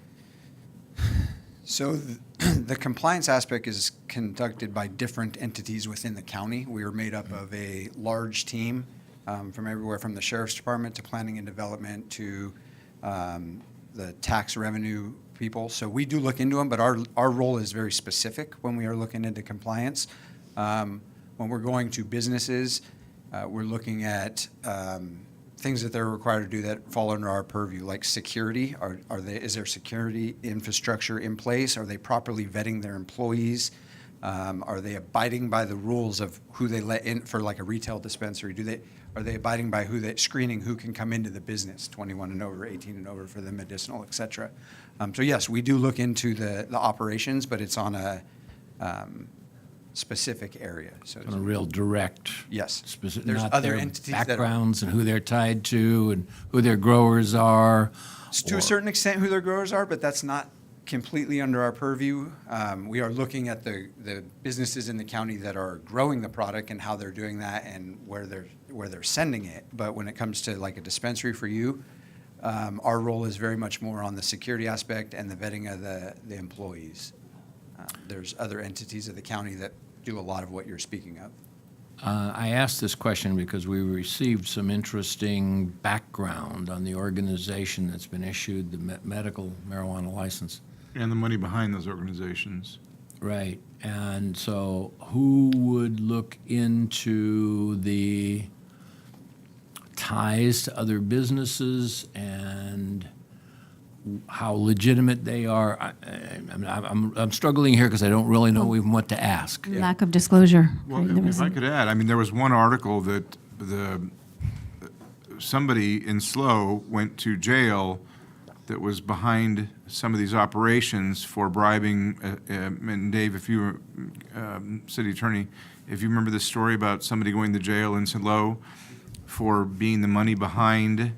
So the compliance aspect is conducted by different entities within the county. We are made up of a large team from everywhere from the Sheriff's Department to Planning and Development to the tax revenue people. So we do look into them, but our role is very specific when we are looking into compliance. When we're going to businesses, we're looking at things that they're required to do that fall under our purview, like security. Is there security infrastructure in place? Are they properly vetting their employees? Are they abiding by the rules of who they let in for like a retail dispensary? Are they abiding by screening who can come into the business, 21 and over, 18 and over for the medicinal, et cetera? So yes, we do look into the operations, but it's on a specific area. So On a real direct. Yes. Specific, There's not other their entities that are- backgrounds and who they're tied to and who their growers are. To a certain extent who their growers are, but that's not completely under our purview. We are looking at the businesses in the county that are growing the product and how they're doing that and where they're sending it. But when it comes to like a dispensary for you, our role is very much more on the security aspect and the vetting of the employees. There's other entities of the county that do a lot of what you're speaking of. I asked this question because we received some interesting background on the organization that's been issued the medical marijuana license. And the money behind those organizations. Right. And so who would look into the ties to other businesses and how legitimate they are? I'm struggling here because I don't really know even what to ask. Lack of disclosure. Well, There was if I a- could add, I mean, there was one article that somebody in SLO went to jail that was behind some of these operations for bribing, and Dave, if you were city attorney, if you remember this story about somebody going to jail in SLO for being the money behind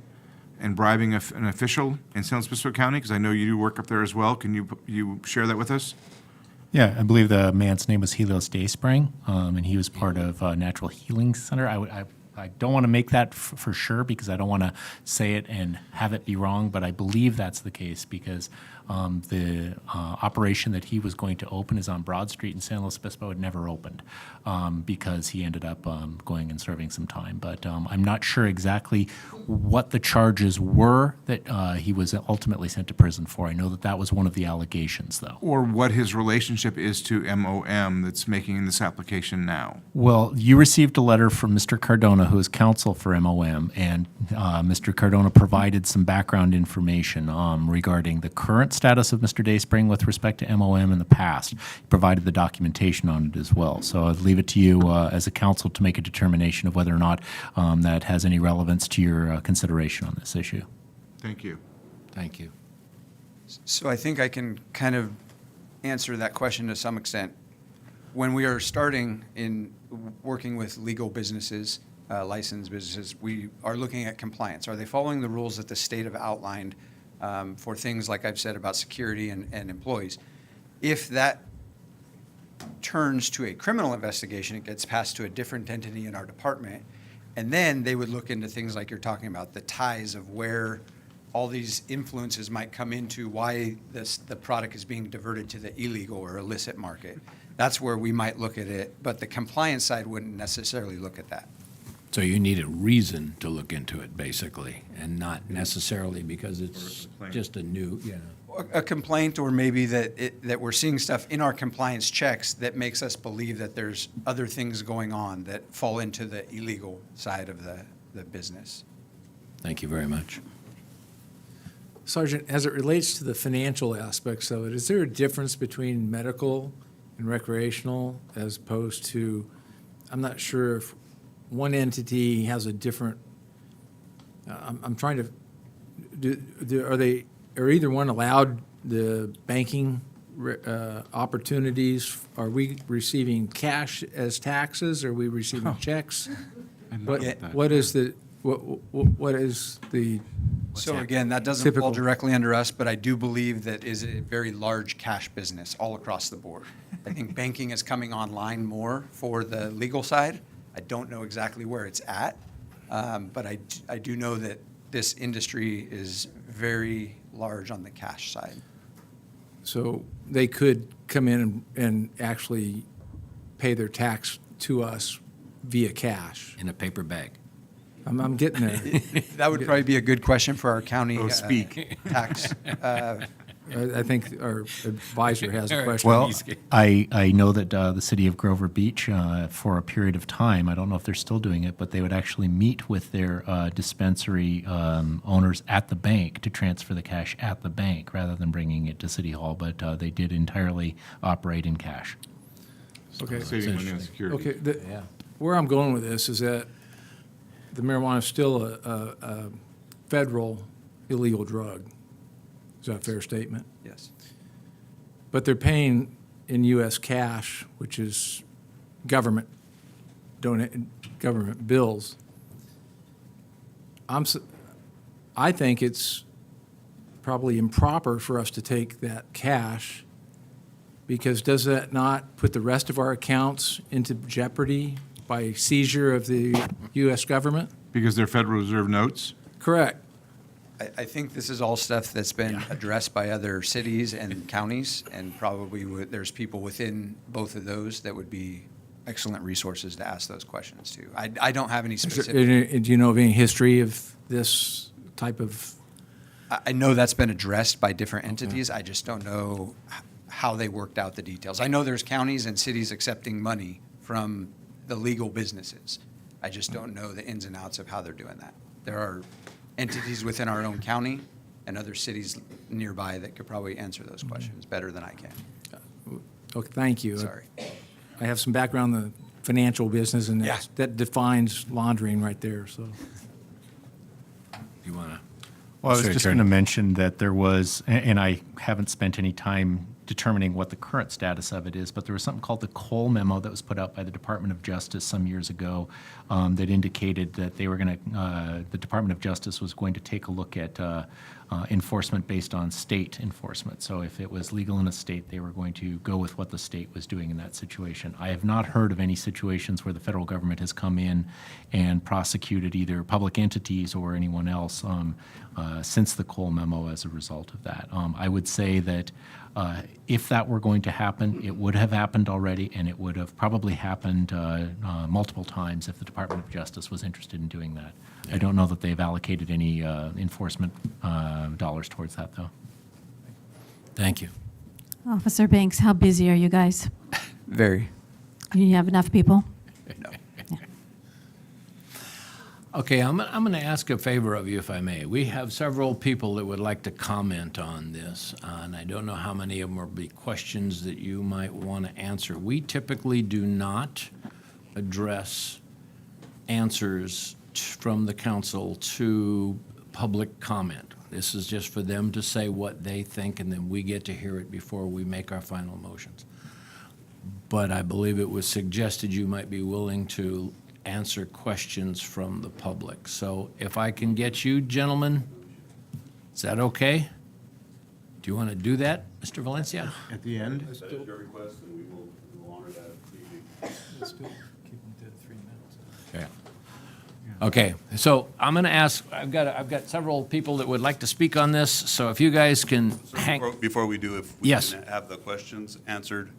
and bribing an official in San Luis Obispo County, because I know you do work up there as well. Can you share that with us? Yeah, I believe the man's name was Helios Dayspring, and he was part of Natural Healing Center. I don't want to make that for sure because I don't want to say it and have it be wrong, but I believe that's the case because the operation that he was going to open is on Broad Street in San Luis Obispo. It never opened because he ended up going and serving some time. But I'm not sure exactly what the charges were that he was ultimately sent to prison for. I know that that was one of the allegations, though. Or what his relationship is to MOM that's making this application now? Well, you received a letter from Mr. Cardona, who is counsel for MOM, and Mr. Cardona provided some background information regarding the current status of Mr. Dayspring with respect to MOM in the past. He provided the documentation on it as well. So I'd leave it to you as a counsel to make a determination of whether or not that has any relevance to your consideration on this issue. Thank you. Thank you. So I think I can kind of answer that question to some extent. When we are starting in working with legal businesses, licensed businesses, we are looking at compliance. Are they following the rules that the state have outlined for things like I've said about security and employees? If that turns to a criminal investigation, it gets passed to a different entity in our department, and then they would look into things like you're talking about, the ties of where all these influences might come into why the product is being diverted to the illegal or illicit market. That's where we might look at it, but the compliance side wouldn't necessarily look at that. So you need a reason to look into it, basically, and not necessarily because it's just a new, A complaint, or maybe that we're seeing stuff in our compliance checks that makes us believe that there's other things going on that fall into the illegal side of the business. Thank you very much. Sergeant, as it relates to the financial aspects of it, is there a difference between medical and recreational as opposed to, I'm not sure if one entity has a different, I'm trying to, are either one allowed the banking opportunities? Are we receiving cash as taxes? Are we receiving checks? What is the, what is the? So again, that doesn't typical? fall directly under us, but I do believe that is a very large cash business all across the board. I think banking is coming online more for the legal side. I don't know exactly where it's at, but I do know that this industry is very large on the cash side. So they could come in and actually pay their tax to us via cash? In a paper bag. I'm getting there. That would probably be a good question for our county tax. I think our advisor has a question. Well, I know that the city of Grover Beach, for a period of time, I don't know if they're still doing it, but they would actually meet with their dispensary owners at the bank to transfer the cash at the bank rather than bringing it to City Hall, but they did entirely operate in cash. Okay. Saving money on security. Okay, where I'm going with this is that the marijuana is still a federal illegal drug. Is that a fair statement? Yes. But they're paying in U.S. cash, which is government bills. I think it's probably improper for us to take that cash, because does that not put the rest of our accounts into jeopardy by seizure of the U.S. government? Because they're Federal Reserve notes? Correct. I think this is all stuff that's been addressed by other cities and counties, and probably there's people within both of those that would be excellent resources to ask those questions to. I don't have any Do specific. you know of any history of this type of? I know that's been addressed by different entities. I just don't know how they worked out the details. I know there's counties and cities accepting money from the legal businesses. I just don't know the ins and outs of how they're doing that. There are entities within our own county and other cities nearby that could probably answer those questions better than I can. Okay, thank you. Sorry. I have some background in the financial business, and Yeah. that defines laundering right there, so. You want to? Well, I was Sorry, just Attorney. going to mention that there was, and I haven't spent any time determining what the current status of it is, but there was something called the Cole Memo that was put out by the Department of Justice some years ago that indicated that they were going to, the Department of Justice was going to take a look at enforcement based on state enforcement. So if it was legal in a state, they were going to go with what the state was doing in that situation. I have not heard of any situations where the federal government has come in and prosecuted either public entities or anyone else since the Cole Memo as a result of that. I would say that if that were going to happen, it would have happened already, and it would have probably happened multiple times if the Department of Justice was interested in doing that. I don't know that they've allocated any enforcement dollars towards that, though. Thank you. Officer Banks, how busy are you guys? Very. Do you have enough people? No. Okay, I'm going to ask a favor of you, if I may. We have several people that would like to comment on this, and I don't know how many of them will be questions that you might want to answer. We typically do not address answers from the council to public comment. This is just for them to say what they think, and then we get to hear it before we make our final motions. But I believe it was suggested you might be willing to answer questions from the public. So if I can get you gentlemen, is that okay? Do you want to do that, Mr. Valencia? At the end? That is your request, and we will honor that. Yeah. Okay, so I'm going to ask, I've got several people that would like to speak on this, so if you guys can hang. Before we do, if we Yes. can have the questions answered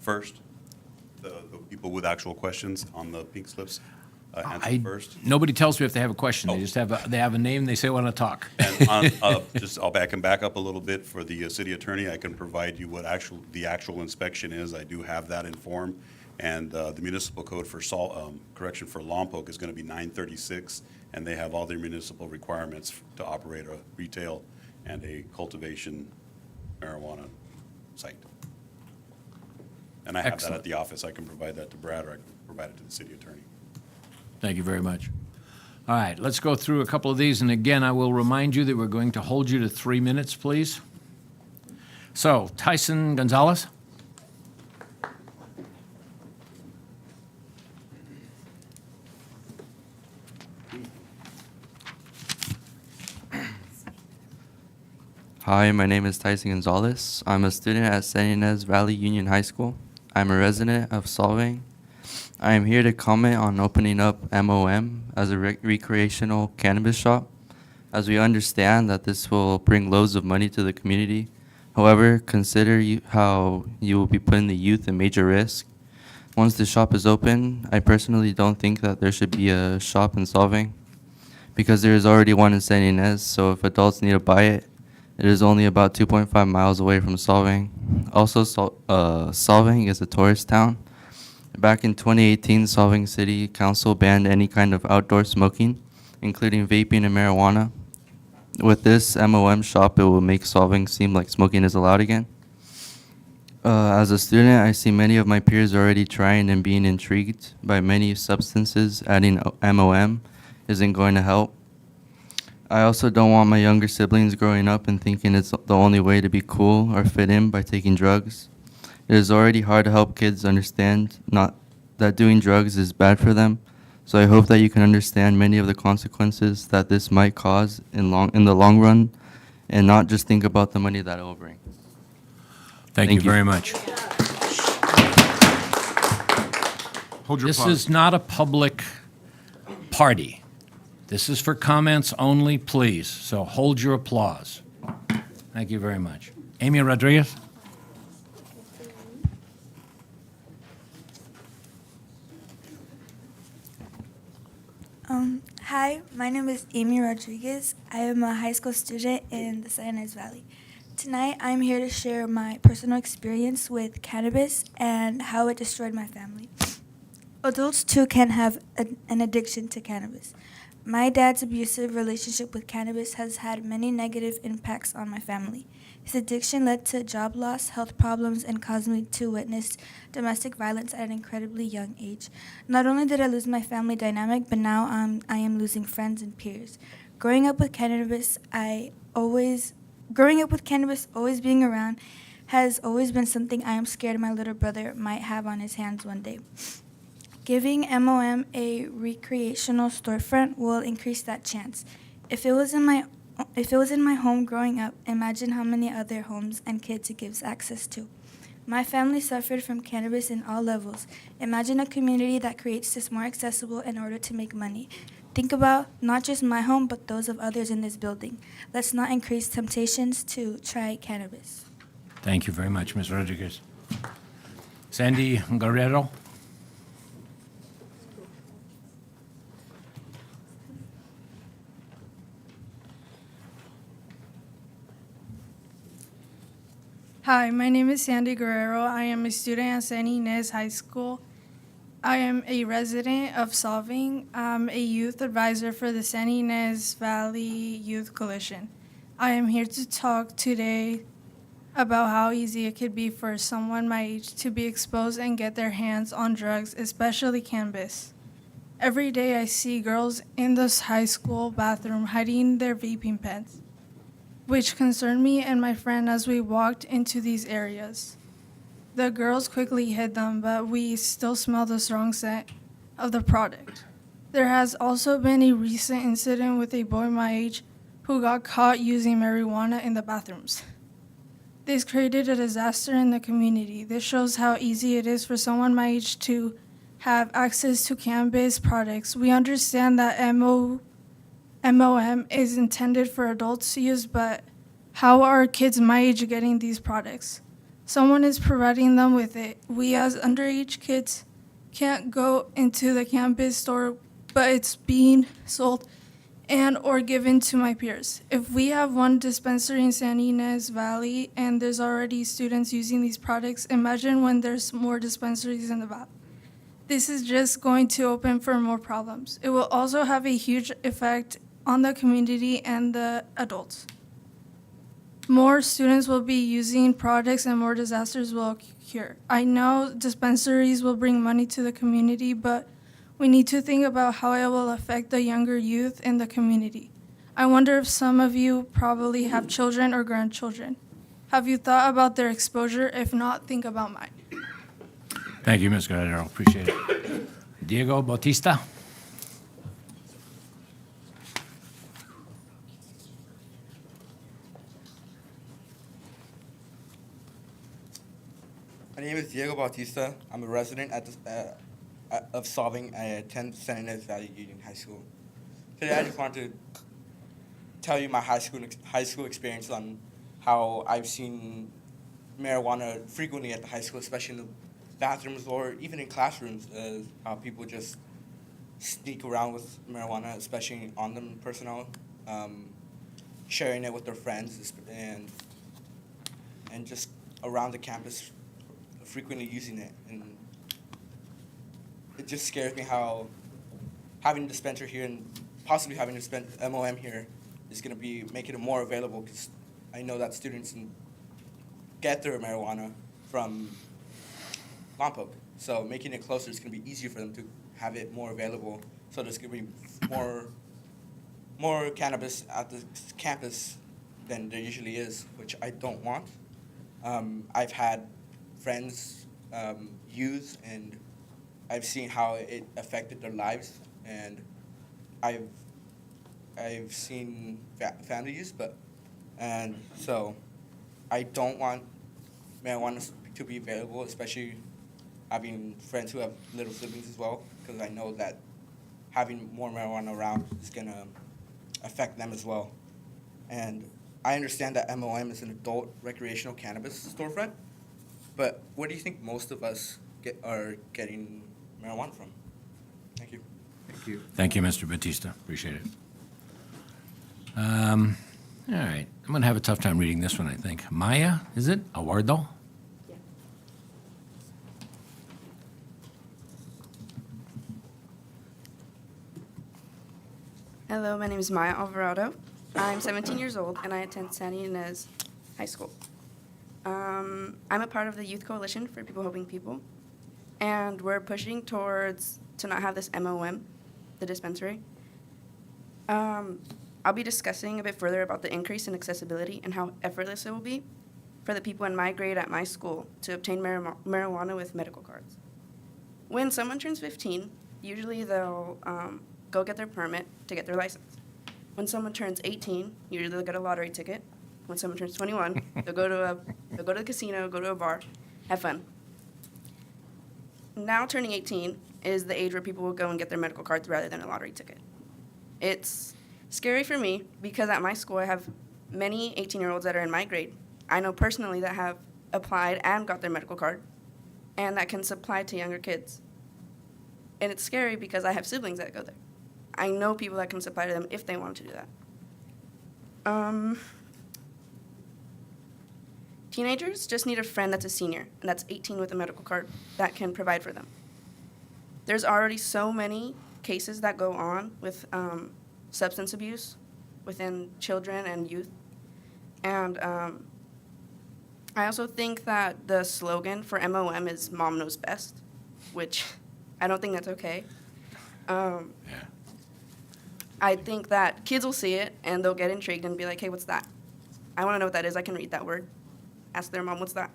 first, the people with actual questions on the pink slips answered first. Nobody tells me if they have a question. They Oh. just they have a name, they say want to talk. And I'll back up a little bit for the city attorney. I can provide you what the actual inspection is. I do have that in form. And the municipal code for for Lompoc is going to be 936, and they have all their municipal requirements to operate a retail and a cultivation marijuana site. And I have that Excellent. at the office. I can provide that to Brad, or I can provide it to the city attorney. Thank you very much. All right, let's go through a couple of these, and again, I will remind you that we're going to hold you to 3 minutes, please. So, Tyson Gonzalez? Hi, my name is Tyson Gonzalez. I'm a student at San Ynez Valley Union High School. I'm a resident of Solvang. I am here to comment on opening up MOM as a recreational cannabis shop, as we understand that this will bring loads of money to the community. However, consider how you will be putting the youth in major risk. Once the shop is open, I personally don't think that there should be a shop in Solvang, because there is already one in San Ynez, so if adults need to buy it, it is only about 2.5 miles away from Solvang. Also, Solvang is a tourist town. Back in 2018, Solvang City Council banned any kind of outdoor smoking, including vaping and marijuana. With this MOM shop, it will make Solvang seem like smoking is allowed again. As a student, I see many of my peers already trying and being intrigued by many substances. Adding MOM isn't going to help. I also don't want my younger siblings growing up and thinking it's the only way to be cool or fit in by taking drugs. It is already hard to help kids understand that doing drugs is bad for them, so I hope that you can understand many of the consequences that this might cause in the long run and not just think about the money that it will bring. Thank you very much. Hold your This applause. is not a public party. This is for comments only, please. So hold your applause. Thank you very much. Amy Rodriguez? Hi, my name is Amy Rodriguez. I am a high school student in the San Ynez Valley. Tonight, I'm here to share my personal experience with cannabis and how it destroyed my family. Adults too can have an addiction to cannabis. My dad's abusive relationship with cannabis has had many negative impacts on my family. His addiction led to job loss, health problems, and caused me to witness domestic violence at an incredibly young age. Not only did I lose my family dynamic, but now I am losing friends and peers. Growing up with cannabis, always being around, has always been something I am scared my little brother might have on his hands one day. Giving MOM a recreational storefront will increase that chance. If it was in my home growing up, imagine how many other homes and kids it gives access to. My family suffered from cannabis in all levels. Imagine a community that creates this more accessible in order to make money. Think about not just my home, but those of others in this building. Let's not increase temptations to try cannabis. Thank you very much, Ms. Rodriguez. Sandy Guerrero? Hi, my name is Sandy Guerrero. I am a student at San Ynez High School. I am a resident of Solvang. I'm a youth advisor for the San Ynez Valley Youth Coalition. I am here to talk today about how easy it could be for someone my age to be exposed and get their hands on drugs, especially cannabis. Every day I see girls in this high school bathroom hiding their vaping pens, which concerned me and my friend as we walked into these areas. The girls quickly hid them, but we still smell the strong scent of the product. There has also been a recent incident with a boy my age who got caught using marijuana in the bathrooms. This created a disaster in the community. This shows how easy it is for someone my age to have access to cannabis products. We understand that MOM is intended for adults to use, but how are kids my age getting these products? Someone is providing them with it. We as underage kids can't go into the cannabis store, but it's being sold and or given to my peers. If we have one dispensary in San Ynez Valley and there's already students using these products, imagine when there's more dispensaries in the valley. This is just going to open for more problems. It will also have a huge effect on the community and the adults. More students will be using products and more disasters will occur. I know dispensaries will bring money to the community, but we need to think about how it will affect the younger youth in the community. I wonder if some of you probably have children or grandchildren. Have you thought about their exposure? If not, think about mine. Thank you, Ms. Guerrero. Appreciate it. Diego Bautista? My name is Diego Bautista. I'm a resident of Solvang. I attend San Ynez Valley Union High School. Today, I just wanted to tell you my high school experience on how I've seen marijuana frequently at the high school, especially in the bathrooms or even in classrooms, how people just sneak around with marijuana, especially on them personnel, sharing it with their friends and just around the campus, frequently using it. And it just scares me how having a dispenser here and possibly having a MOM here is going to be making it more available, because I know that students get their marijuana from Lompoc. So making it closer is going to be easier for them to have it more available. So there's going to be more cannabis at the campus than there usually is, which I don't want. I've had friends use, and I've seen how it affected their lives, and I've seen family use, but And so I don't want marijuana to be available, especially having friends who have little siblings as well, because I know that having more marijuana around is going to affect them as well. And I understand that MOM is an adult recreational cannabis storefront, but where do you think most of us are getting marijuana from? Thank you. Thank you. Thank you, Mr. Batista. Appreciate it. All right. I'm going to have a tough time reading this one, I think. Maya, is it? Awardo? Hello, my name is Maya Alvarado. I'm 17 years old and I attend San Ynez High School. I'm a part of the Youth Coalition for People Helping People, and we're pushing towards to not have this MOM, the dispensary. I'll be discussing a bit further about the increase in accessibility and how effortless it will be for the people in my grade at my school to obtain marijuana with medical cards. When someone turns 15, usually they'll go get their permit to get their license. When someone turns 18, usually they'll get a lottery ticket. When someone turns 21, they'll go to the casino, go to a bar, have fun. Now turning 18 is the age where people will go and get their medical cards rather than a lottery ticket. It's scary for me because at my school I have many 18-year-olds that are in my grade. I know personally that have applied and got their medical card and that can supply to younger kids. And it's scary because I have siblings that go there. I know people that can supply to them if they want to do that. Teenagers just need a friend that's a senior and that's 18 with a medical card that can provide for them. There's already so many cases that go on with substance abuse within children and youth. And I also think that the slogan for MOM is Mom Knows Best, which I don't think that's okay. I think that kids will see it and they'll get intrigued and be like, hey, what's that? I want to know what that is. I can read that word. Ask their mom, what's that?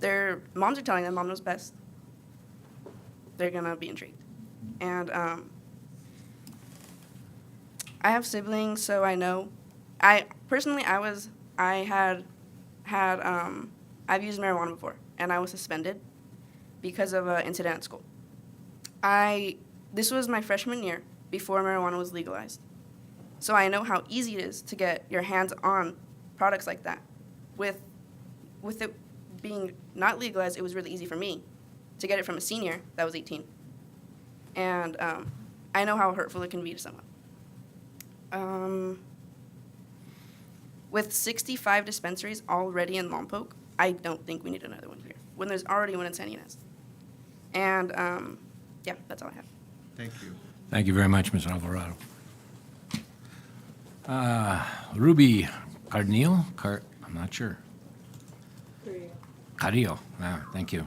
Their moms are telling them Mom Knows Best. They're going to be intrigued. And I have siblings, so I know. I've used marijuana before, and I was suspended because of an incident at school. This was my freshman year before marijuana was legalized. So I know how easy it is to get your hands on products like that. With it being not legalized, it was really easy for me to get it from a senior that was 18. And I know how hurtful it can be to someone. With 65 dispensaries already in Lompoc, I don't think we need another one here, when there's already one in San Ynez. And yeah, that's all I have. Thank you. Thank you very much, Ms. Alvarado. Ruby Carneal? I'm not sure. Carrillo. Thank you.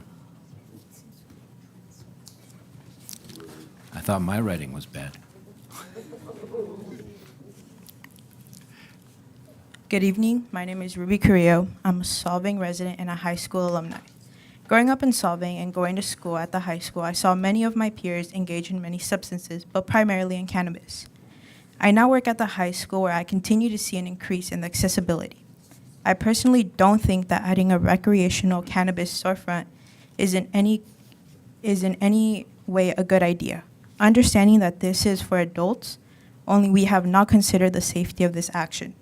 I thought my writing was bad. Good evening. My name is Ruby Carrillo. I'm a Solvang resident and a high school alumni. Growing up in Solvang and going to school at the high school, I saw many of my peers engage in many substances, but primarily in cannabis. I now work at the high school where I continue to see an increase in the accessibility. I personally don't think that adding a recreational cannabis storefront is in any way a good idea. Understanding that this is for adults, only we have not considered the safety of this action.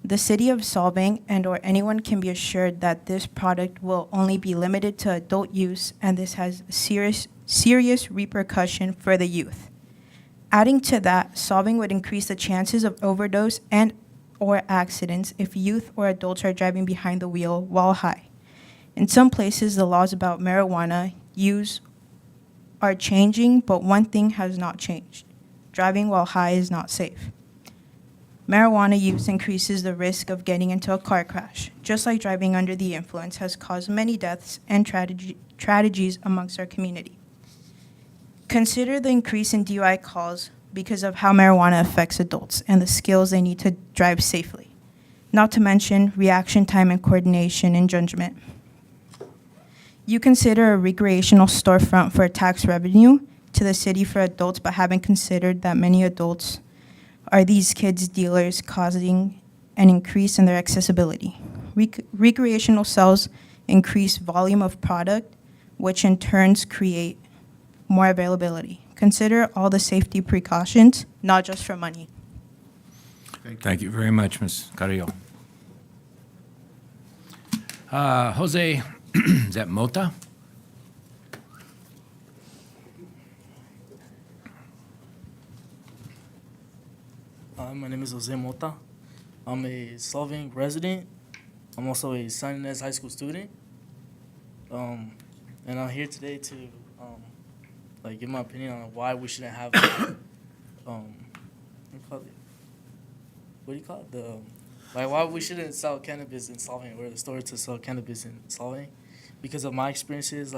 The city of Solvang and/or anyone can be assured that this product will only be limited to adult use, and this has serious repercussion for the youth. Adding to that, Solvang would increase the chances of overdose and/or accidents if youth or adults are driving behind the wheel while high. In some places, the laws about marijuana use are changing, but one thing has not changed. Driving while high is not safe. Marijuana use increases the risk of getting into a car crash, just like driving under the influence has caused many deaths and tragedies amongst our community. Consider the increase in DUI calls because of how marijuana affects adults and the skills they need to drive safely, not to mention reaction time and coordination and judgment. You consider a recreational storefront for tax revenue to the city for adults, but haven't considered that many adults are these kids dealers causing and increase in their accessibility. Recreational sales increase volume of product, which in turns create more availability. Consider all the safety precautions, not just for money. Thank you very much, Ms. Carrillo. Jose, is that Mota? My name is Jose Mota. I'm a Solvang resident. I'm also a San Ynez High School student. And I'm here today to give my opinion on why we shouldn't have what do you call it? Why we shouldn't sell cannabis in Solvang, or the store to sell cannabis in Solvang. Because of my experiences,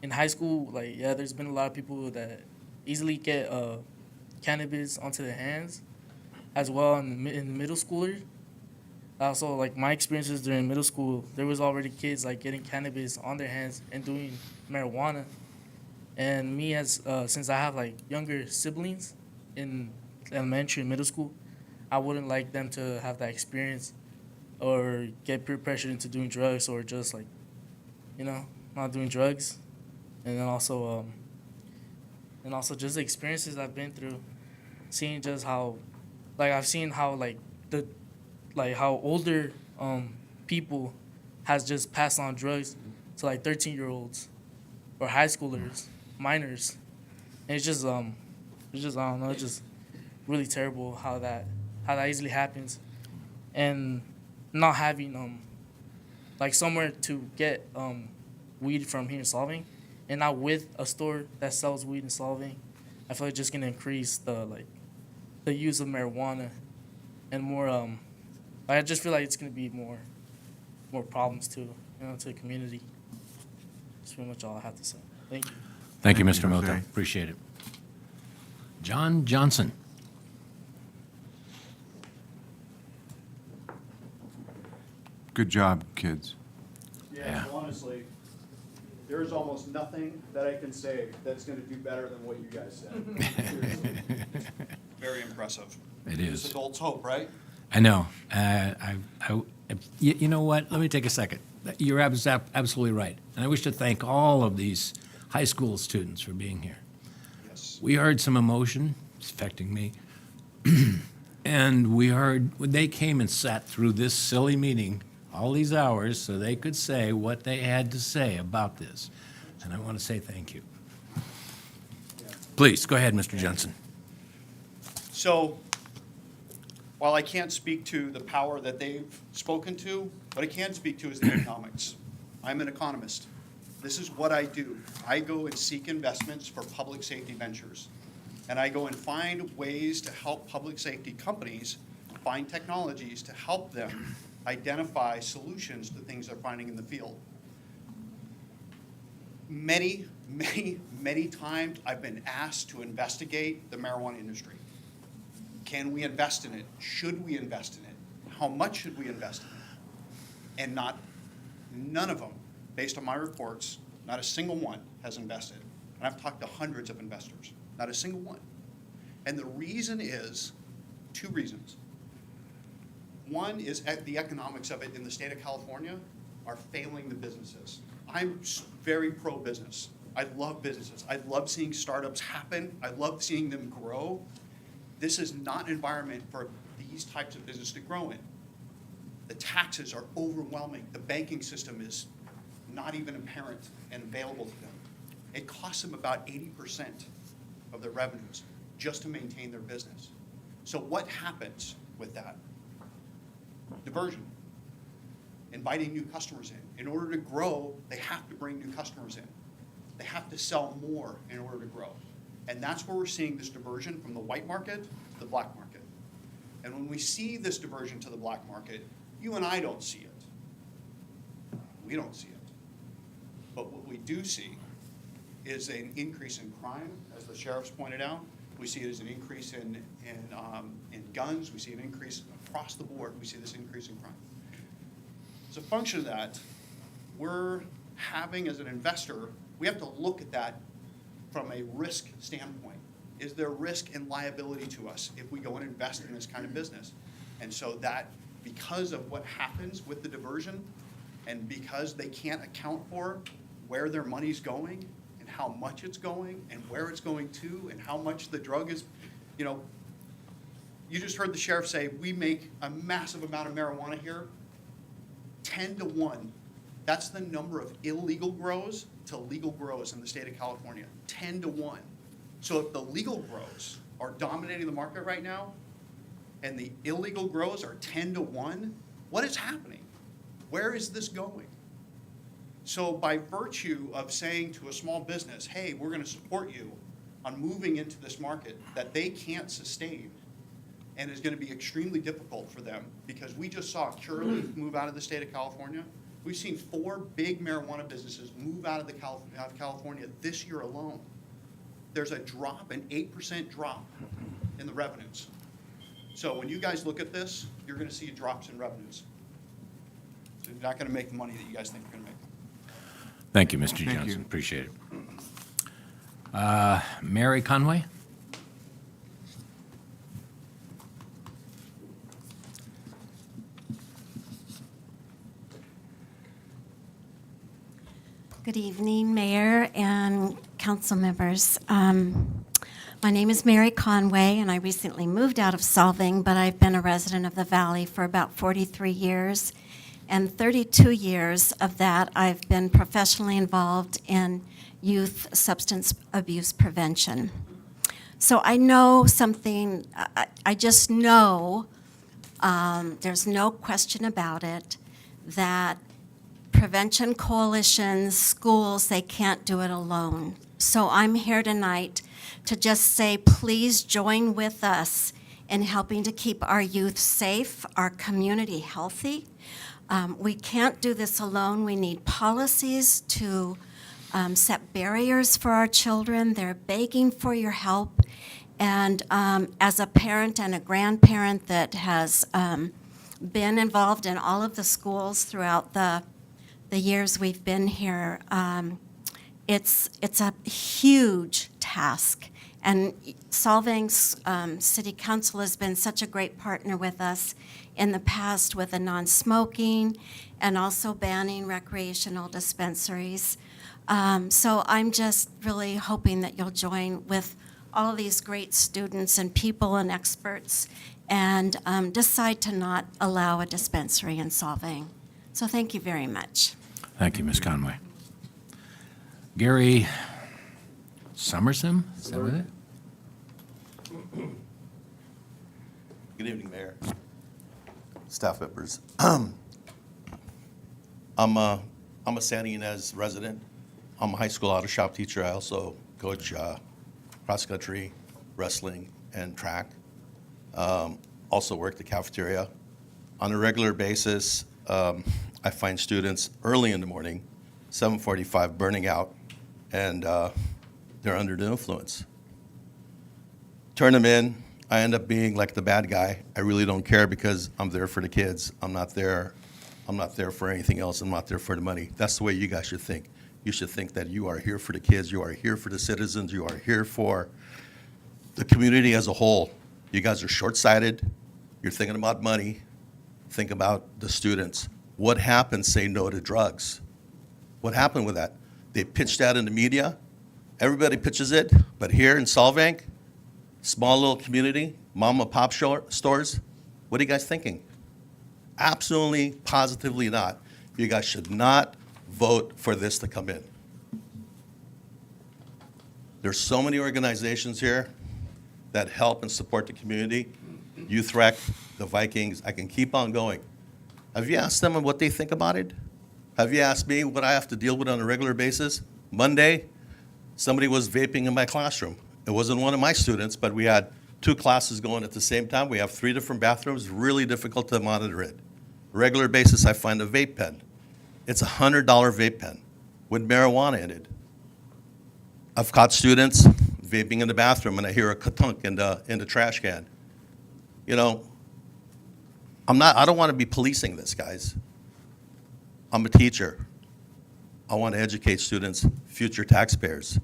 in high school, there's been a lot of people that easily get cannabis onto their hands, as well in middle schoolers. Also, my experiences during middle school, there was already kids getting cannabis on their hands and doing marijuana. And me, since I have younger siblings in elementary and middle school, I wouldn't like them to have that experience or get peer pressured into doing drugs, or just not doing drugs. And then also just the experiences I've been through, seeing just how I've seen how how older people has just passed on drugs to 13-year-olds or high schoolers, minors. And it's just I don't know, it's just really terrible how that easily happens. And not having somewhere to get weed from here in Solvang, and not with a store that sells weed in Solvang, I feel like just gonna increase the use of marijuana and more I just feel like it's gonna be more problems too, to the community. That's pretty much all I have to say. Thank you. Thank you, Mr. Mota. Appreciate it. John Johnson. Good job, kids. Yeah, so honestly, there's almost nothing that I can say that's going to do better than what you guys said. Seriously. Very impressive. It is. It's adults' hope, right? I know. You know what? Let me take a second. You're absolutely right. And I wish to thank all of these high school students for being here. Yes. We heard some emotion. It's affecting me. And we heard, when they came and sat through this silly meeting all these hours so they could say what they had to say about this. And I want to say thank you. Please, go ahead, Mr. Johnson. So, while I can't speak to the power that they've spoken to, what I can speak to is the economics. I'm an economist. This is what I do. I go and seek investments for public safety ventures. And I go and find ways to help public safety companies find technologies to help them identify solutions to things they're finding in the field. Many, many, many times I've been asked to investigate the marijuana industry. Can we invest in it? Should we invest in it? How much should we invest in it? And none of them, based on my reports, not a single one has invested. And I've talked to hundreds of investors, not a single one. And the reason is two reasons. One is the economics of it in the state of California are failing the businesses. I'm very pro-business. I love businesses. I love seeing startups happen. I love seeing them grow. This is not an environment for these types of business to grow in. The taxes are overwhelming. The banking system is not even apparent and available to them. It costs them about 80% of their revenues just to maintain their business. So what happens with that? Diversion. Inviting new customers in. In order to grow, they have to bring new customers in. They have to sell more in order to grow. And that's where we're seeing this diversion from the white market to the black market. And when we see this diversion to the black market, you and I don't see it. We don't see it. But what we do see is an increase in crime, as the sheriff's pointed out. We see it as an increase in guns. We see an increase across the board. We see this increase in crime. As a function of that, we're having, as an investor, we have to look at that from a risk standpoint. Is there risk and liability to us if we go and invest in this kind of business? And so that because of what happens with the diversion, and because they can't account for where their money's going and how much it's going and where it's going to and how much the drug is, you know, you just heard the sheriff say, we make a massive amount of marijuana here, 10 to 1. That's the number of illegal grows to legal grows in the state of California, 10 to 1. So if the legal grows are dominating the market right now, and the illegal grows are 10 to 1, what is happening? Where is this going? So by virtue of saying to a small business, hey, we're gonna support you on moving into this market that they can't sustain, and is gonna be extremely difficult for them, because we just saw Curaleaf move out of the state of California. We've seen 4 big marijuana businesses move out of California this year alone. There's a drop, an 8% drop in the revenues. So when you guys look at this, you're gonna see drops in revenues. So you're not gonna make the money that you guys think you're gonna make. Thank you, Mr. Thank Johnson. you. Appreciate it. Mary Conway? Good evening, Mayor and council members. My name is Mary Conway, and I recently moved out of Solvang, but I've been a resident of the Valley for about 43 years, and 32 years of that I've been professionally involved in youth substance abuse prevention. So I know something, I just know, there's no question about it, that prevention coalitions, schools, they can't do it alone. So I'm here tonight to just say, please join with us in helping to keep our youth safe, our community healthy. We can't do this alone. We need policies to set barriers for our children. They're begging for your help. And as a parent and a grandparent that has been involved in all of the schools throughout the years we've been here, it's a huge task. And Solvang's City Council has been such a great partner with us in the past with the non-smoking and also banning recreational dispensaries. So I'm just really hoping that you'll join with all of these great students and people and experts and decide to not allow a dispensary in Solvang. So thank you very much. Thank you, Ms. Conway. Gary Summerson, is that right? Good evening, Mayor, staff members. I'm a Santa Ynez resident. I'm a high school auto shop teacher. I also coach cross country, wrestling, and track. Also work the cafeteria. On a regular basis, I find students early in the morning, 7:45, burning out, and they're under the influence. Turn them in. I end up being like the bad guy. I really don't care because I'm there for the kids. I'm not there for anything else. I'm not there for the money. That's the way you guys should think. You should think that you are here for the kids. You are here for the citizens. You are here for the community as a whole. You guys are short-sighted. You're thinking about money. Think about the students. What happened, say no to drugs? What happened with that? They pitched that in the media. Everybody pitches it. But here in Solvang, small little community, mom and pop stores, what are you guys thinking? Absolutely, positively not. You guys should not vote for this to come in. There's so many organizations here that help and support the community. Youth Rec, the Vikings, I can keep on going. Have you asked them what they think about it? Have you asked me what I have to deal with on a regular basis? Monday, somebody was vaping in my classroom. It wasn't one of my students, but we had 2 classes going at the same time. We have 3 different bathrooms, really difficult to monitor it. Regular basis, I find a vape pen. It's a $100 vape pen with marijuana in it. I've caught students vaping in the bathroom and I hear a ka-tunk in the trash can. You know, I don't want to be policing this, guys. I'm a teacher. I want to educate students, future taxpayers,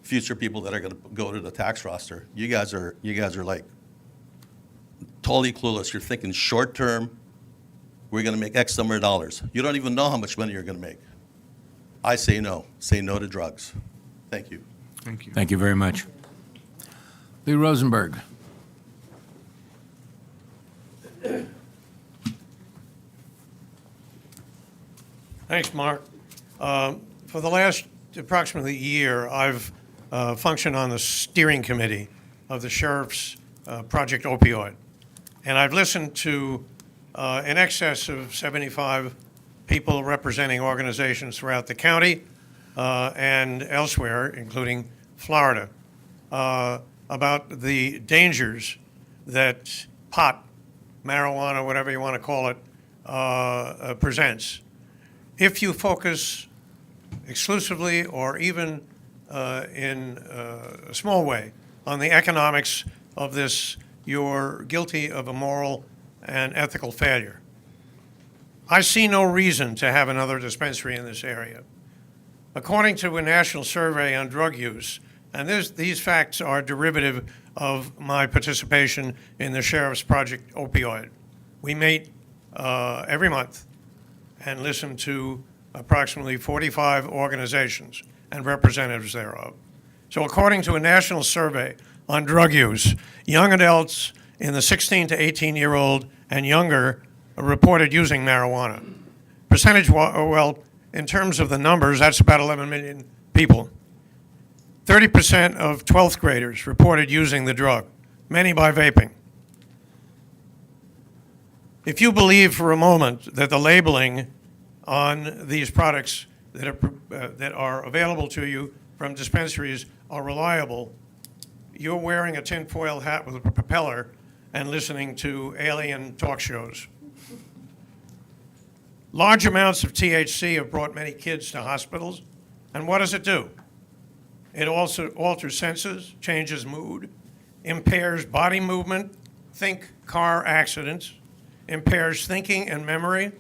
future people that are going to go to the tax roster. You guys are like totally clueless. You're thinking short term, we're going to make X number of dollars. You don't even know how much money you're going to make. I say no. Say no to drugs. Thank you. Thank you. Thank you very much. Lee Rosenberg. Thanks, Mark. For the last approximately year, I've functioned on the steering committee of the Sheriff's Project Opioid. And I've listened to in excess of 75 people representing organizations throughout the county and elsewhere, including Florida, about the dangers that pot, marijuana, whatever you want to call it, presents. If you focus exclusively or even in a small way on the economics of this, you're guilty of a moral and ethical failure. I see no reason to have another dispensary in this area. According to a national survey on drug use, and these facts are derivative of my participation in the Sheriff's Project Opioid. We meet every month and listen to approximately 45 organizations and representatives thereof. So according to a national survey on drug use, young adults in the 16 to 18-year-old and younger reported using marijuana. Well, in terms of the numbers, that's about 11 million people. 30% of 12th graders reported using the drug, many by vaping. If you believe for a moment that the labeling on these products that are available to you from dispensaries are reliable, you're wearing a tinfoil hat with a propeller and listening to alien talk shows. Large amounts of THC have brought many kids to hospitals, and what does it do? It also alters senses, changes mood, impairs body movement, think car accidents, impairs thinking and memory,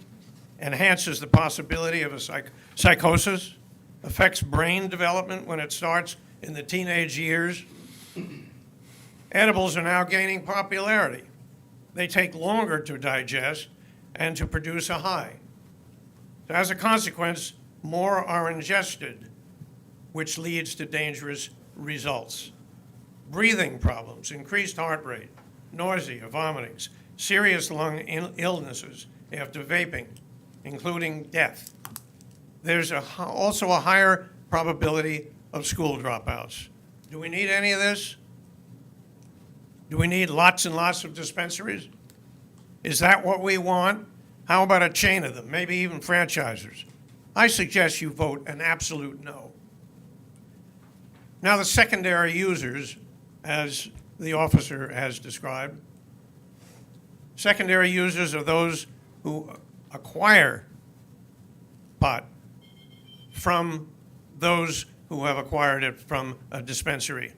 enhances the possibility of a psychosis, affects brain development when it starts in the teenage years. Edibles are now gaining popularity. They take longer to digest and to produce a high. So as a consequence, more are ingested, which leads to dangerous results. Breathing problems, increased heart rate, nausea, vomitings, serious lung illnesses after vaping, including death. There's also a higher probability of school dropouts. Do we need any of this? Do we need lots and lots of dispensaries? Is that what we want? How about a chain of them, maybe even franchisers? I suggest you vote an absolute no. Now, the secondary users, as the officer has described, secondary users are those who acquire pot from those who have acquired it from a dispensary.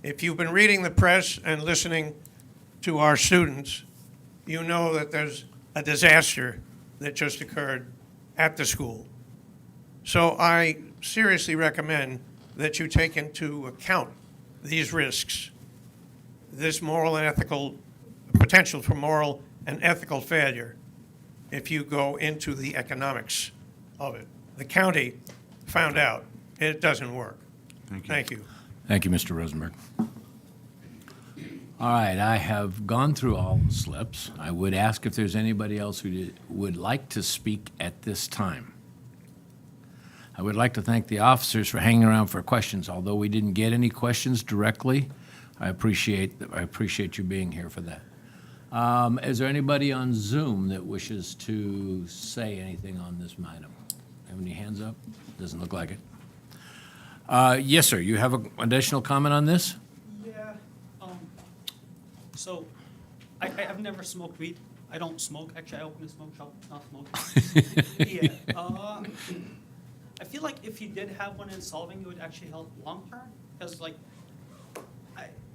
If you've been reading the press and listening to our students, you know that there's a disaster that just occurred at the school. So I seriously recommend that you take into account these risks, this moral and ethical potential for moral and ethical failure if you go into the economics of it. The county found out it doesn't work. Thank you. Thank you, Mr. Rosenberg. All right, I have gone through all the slips. I would ask if there's anybody else who would like to speak at this time. I would like to thank the officers for hanging around for questions. Although we didn't get any questions directly, I appreciate you being here for that. Is there anybody on Zoom that wishes to say anything on this item? Have any hands up? Doesn't look like it. Yes, sir. You have an additional comment on this? Yeah. So, I've never smoked weed. I don't smoke. Actually, I opened a smoke shop, not smoking. Yeah. I feel like if you did have one in Solvang, it would actually help long term. Because, like,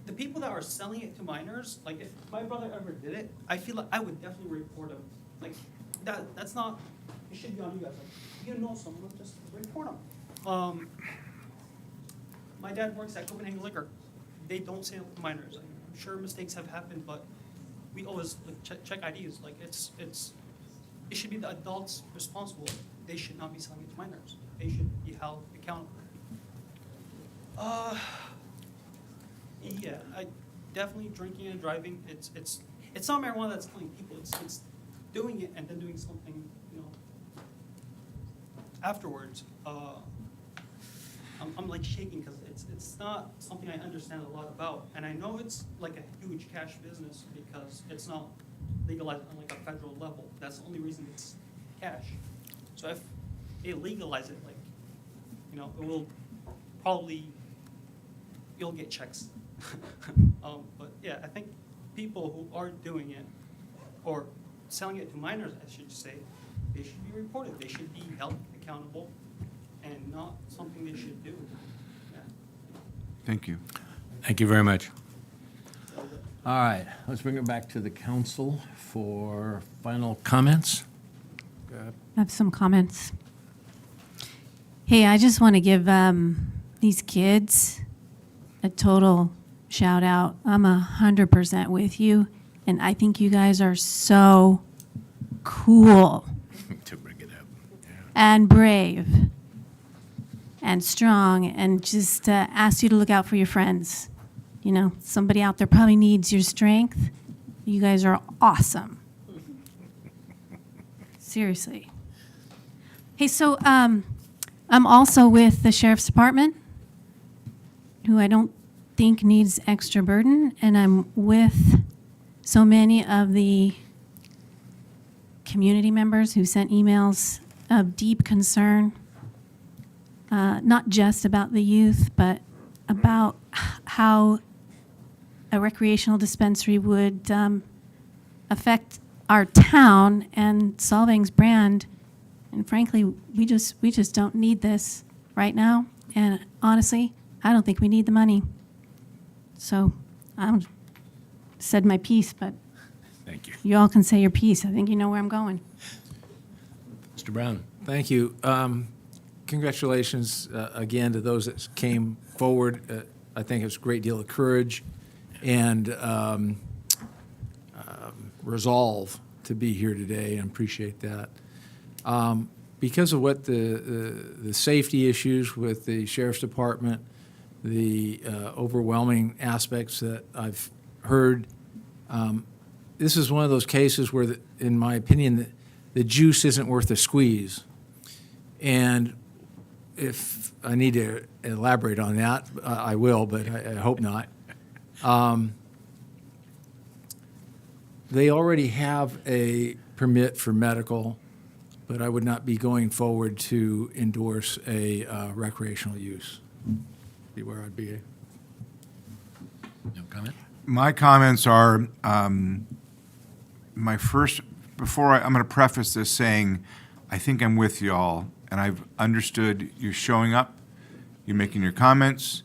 the people that are selling it to minors, like, if my brother ever did it, I feel like I would definitely report him. Like, that's not, it should be on you guys. Like, you know someone, just report them. My dad works at Copenhagen Liquor. They don't sell to minors. I'm sure mistakes have happened, but we always like, check IDs. Like it should be the adults responsible. They should not be selling it to minors. They should be held accountable. Yeah, I definitely drinking and driving. It's not marijuana that's killing people. It's doing it and then doing something, you know, afterwards. I'm like shaking because it's not something I understand a lot about, and I know it's like a huge cash business because it's not legalized on like a federal level. That's the only reason it's cash. So if they legalize it, like, you know, it will probably, you'll get checks. But yeah, I think people who are doing it or selling it to minors, I should say, they should be reported. They should be held accountable and not something they should do. Yeah. Thank you. Thank you very much. All right, let's bring it back to the council for final comments. I have some comments. Hey, I just want to give these kids a total shout out. I'm 100% with you, and I think you guys are so cool To bring it up. and brave and strong, and just ask you to look out for your friends. You know, somebody out there probably needs your strength. You guys are awesome. Seriously. Hey, so I'm also with the Sheriff's Department, who I don't think needs extra burden, and I'm with so many of the community members who sent emails of deep concern, not just about the youth, but about how a recreational dispensary would affect our town and Solvang's brand. And frankly, we just don't need this right now. And honestly, I don't think we need the money. So I said my piece, but Thank you. you all can say your piece. I think you know where I'm going. Mr. Brown. Thank you. Congratulations again to those that came forward. I think it's a great deal of courage and resolve to be here today. I appreciate that. Because of what the safety issues with the Sheriff's Department, the overwhelming aspects that I've heard, this is one of those cases where, in my opinion, the juice isn't worth the squeeze. And if I need to elaborate on that, I will, but I hope not. They already have a permit for medical, but I would not be going forward to endorse a recreational use. Be where I'd be. No comment? My comments are, I'm going to preface this saying, I think I'm with y'all, and I've understood you showing up, you're making your comments,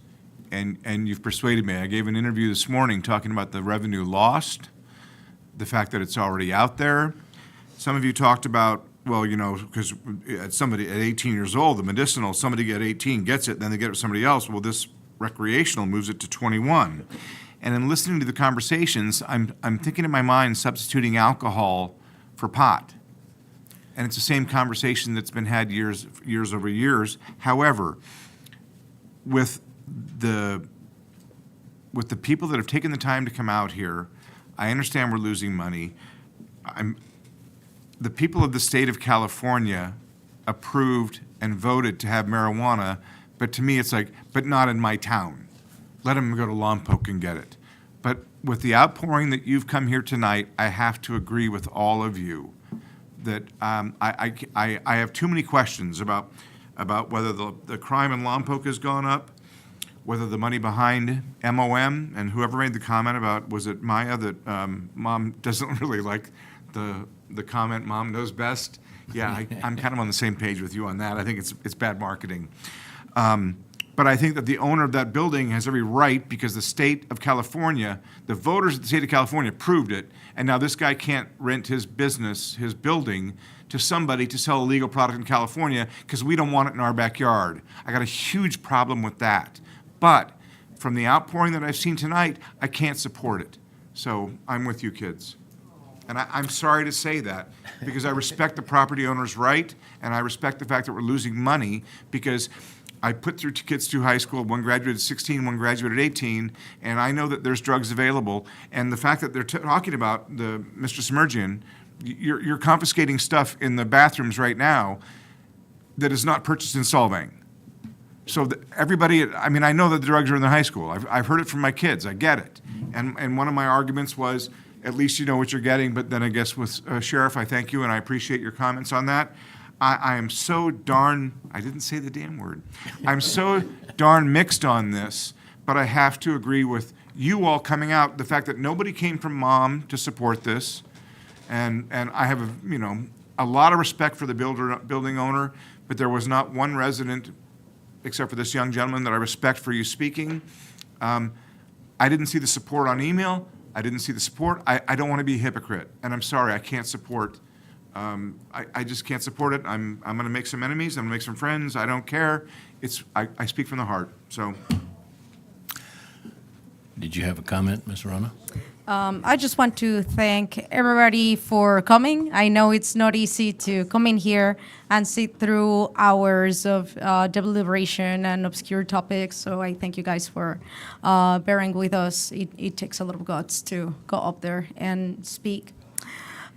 and you've persuaded me. I gave an interview this morning talking about the revenue lost, the fact that it's already out there. Some of you talked about, well, you know, because somebody at 18 years old, the medicinal, somebody at 18 gets it, then they get it with somebody else. Well, this recreational moves it to 21. And in listening to the conversations, I'm thinking in my mind substituting alcohol for pot. And it's the same conversation that's been had years over years. However, with the people that have taken the time to come out here, I understand we're losing money. The people of the state of California approved and voted to have marijuana, but to me it's like, but not in my town. Let them go to Lompoc and get it. But with the outpouring that you've come here tonight, I have to agree with all of you that I have too many questions about whether the crime in Lompoc has gone up, whether the money behind MOM, and whoever made the comment about, was it Maya, that mom doesn't really like the comment, mom knows best? Yeah, I'm kind of on the same page with you on that. I think it's bad marketing. But I think that the owner of that building has every right, because the state of California, the voters of the state of California approved it, and now this guy can't rent his business, his building, to somebody to sell a legal product in California because we don't want it in our backyard. I got a huge problem with that. But from the outpouring that I've seen tonight, I can't support it. So I'm with you kids. And I'm sorry to say that, because I respect the property owner's right, and I respect the fact that we're losing money, because I put through kids through high school, one graduated at 16, one graduated at 18, and I know that there's drugs available. And the fact that they're talking about, Mr. Submergian, you're confiscating stuff in the bathrooms right now that is not purchased in Solvang. So everybody, I mean, I know that the drugs are in the high school. I've heard it from my kids. I get it. And one of my arguments was, at least you know what you're getting. But then I guess with Sheriff, I thank you and I appreciate your comments on that. I am so darn, I didn't say the damn word. I'm so darn mixed on this, but I have to agree with you all coming out, the fact that nobody came from mom to support this. And I have, a lot of respect for the building owner, but there was not one resident, except for this young gentleman, that I respect for you speaking. I didn't see the support on email. I didn't see the support. I don't want to be a hypocrite, and I'm sorry, I can't support. I just can't support it. I'm going to make some enemies. I'm going to make some friends. I don't care. I speak from the heart. So, Did you have a comment, Ms. Rona? I just want to thank everybody for coming. I know it's not easy to come in here and sit through hours of deliberation and obscure topics. So I thank you guys for bearing with us. It takes a lot of guts to go up there and speak.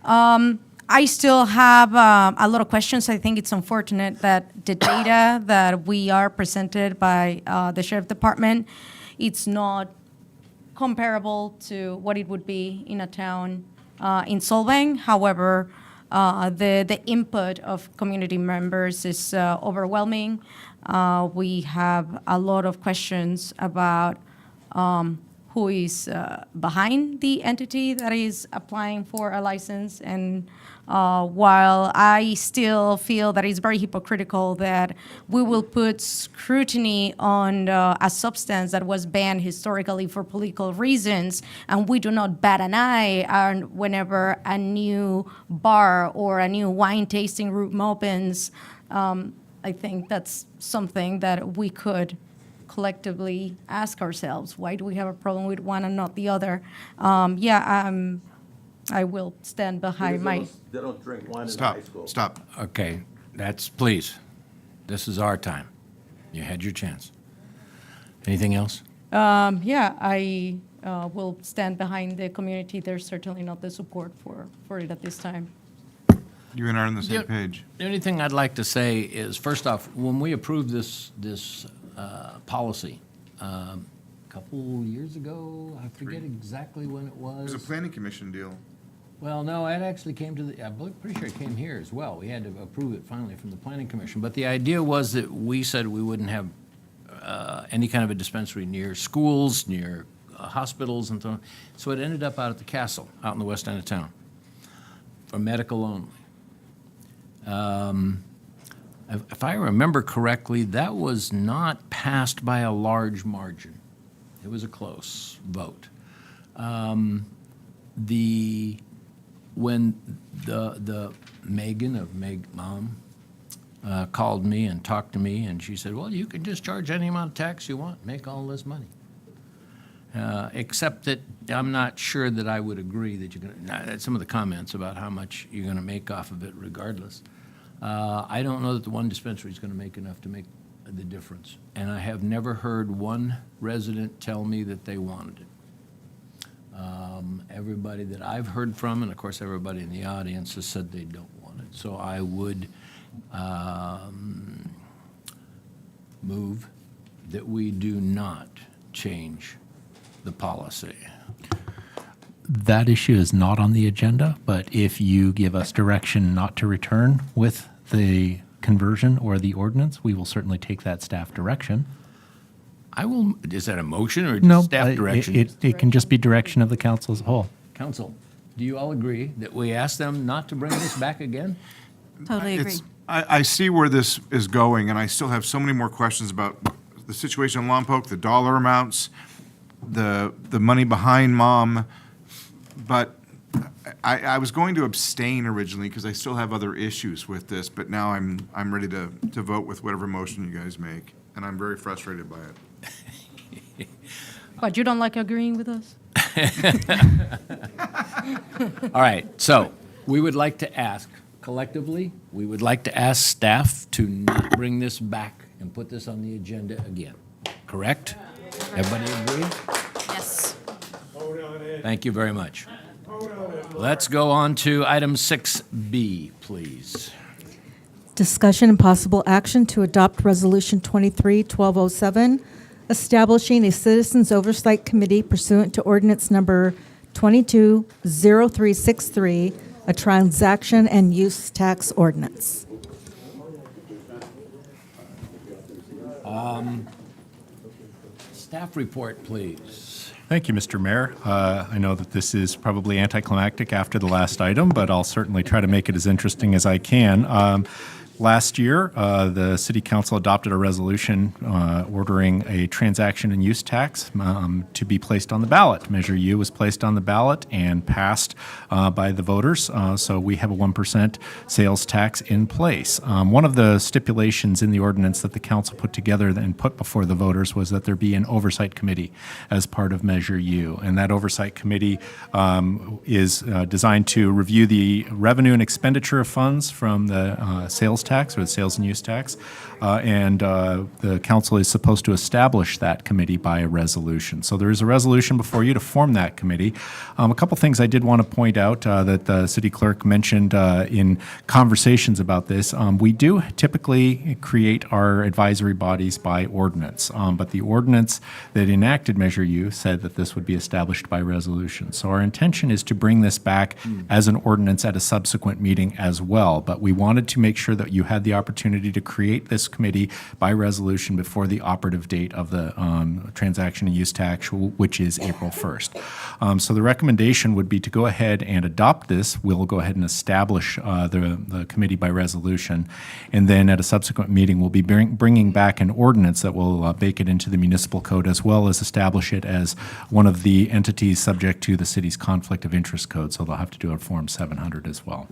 I still have a lot of questions. I think it's unfortunate that the data that we are presented by the Sheriff Department, it's not comparable to what it would be in a town in Solvang. However, the input of community members is overwhelming. We have a lot of questions about who is behind the entity that is applying for a license. And while I still feel that it's very hypocritical that we will put scrutiny on a substance that was banned historically for political reasons, and we do not bat an eye whenever a new bar or a new wine tasting room opens, I think that's something that we could collectively ask ourselves. Why do we have a problem with one and not the other? I will stand behind my... They don't drink wine in Stop, high school. stop. Okay, please, this is our time. You had your chance. Anything else? I will stand behind the community. There's certainly not the support for it at this time. You and I are on the same page. The only thing I'd like to say is, first off, when we approved this policy a couple years ago, I forget exactly when it It was. was a planning commission deal. Well, no, it actually came to I'm pretty sure it came here as well. We had to approve it finally from the planning commission. But the idea was that we said we wouldn't have any kind of a dispensary near schools, near hospitals and so on. So it ended up out at the castle, out in the west end of town, for medical only. If I remember correctly, that was not passed by a large margin. It was a close vote. When the Megan of Mom called me and talked to me, and she said, well, you can just charge any amount of tax you want, make all this money. Except that I'm not sure that I would agree that you're going to, some of the comments about how much you're going to make off of it regardless. I don't know that the one dispensary is going to make enough to make the difference. And I have never heard one resident tell me that they wanted it. Everybody that I've heard from, and of course everybody in the audience, has said they don't want it. So I would move that we do not change the policy. That issue is not on the agenda, but if you give us direction not to return with the conversion or the ordinance, we will certainly take that staff direction. Is that a motion or No, just staff direction? it can just be direction of the council as a whole. Council, do you all agree that we ask them not to bring this back again? Totally agree. I see where this is going, and I still have so many more questions about the situation in Lompoc, the dollar amounts, the money behind Mom. But I was going to abstain originally because I still have other issues with this, but now I'm ready to vote with whatever motion you guys make, and I'm very frustrated by it. But you don't like agreeing with us? All right, so we would like to ask, collectively, we would like to ask staff to not bring this back and put this on the agenda again. Correct? Everybody agree? Yes. Thank you very much. Let's go on to item 6B, please. Discussion and possible action to adopt Resolution 23-1207, establishing a Citizens Oversight Committee pursuant to Ordinance Number 220363, a transaction and use tax ordinance. Staff report, please. Thank you, Mr. Mayor. I know that this is probably anticlimactic after the last item, but I'll certainly try to make it as interesting as I can. Last year, the City Council adopted a resolution ordering a transaction and use tax to be placed on the ballot. Measure U was placed on the ballot and passed by the voters, so we have a 1% sales tax in place. One of the stipulations in the ordinance that the council put together and put before the voters was that there be an oversight committee as part of Measure U, and that oversight committee is designed to review the revenue and expenditure of funds from the sales tax or the sales and use tax, and the council is supposed to establish that committee by a resolution. So there is a resolution before you to form that committee. A couple things I did want to point out that the city clerk mentioned in conversations about this. We do typically create our advisory bodies by ordinance, but the ordinance that enacted Measure U said that this would be established by resolution. So our intention is to bring this back as an ordinance at a subsequent meeting as well, but we wanted to make sure that you had the opportunity to create this committee by resolution before the operative date of the transaction and use tax, which is April 1st. So the recommendation would be to go ahead and adopt this. We'll go ahead and establish the committee by resolution, and then at a subsequent meeting, we'll be bringing back an ordinance that will bake it into the municipal code, as well as establish it as one of the entities subject to the city's conflict of interest code, so they'll have to do a Form 700 as well.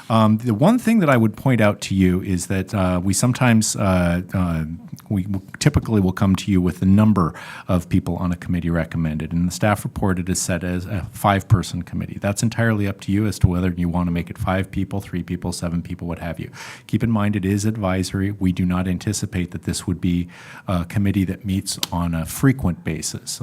The one thing that I would point out to you is that we sometimes, we typically will come to you with the number of people on a committee recommended, and the staff report it is set as a 5-person committee. That's entirely up to you as to whether you want to make it 5 people, 3 people, 7 people, what have you. Keep in mind it is advisory. We do not anticipate that this would be a committee that meets on a frequent basis.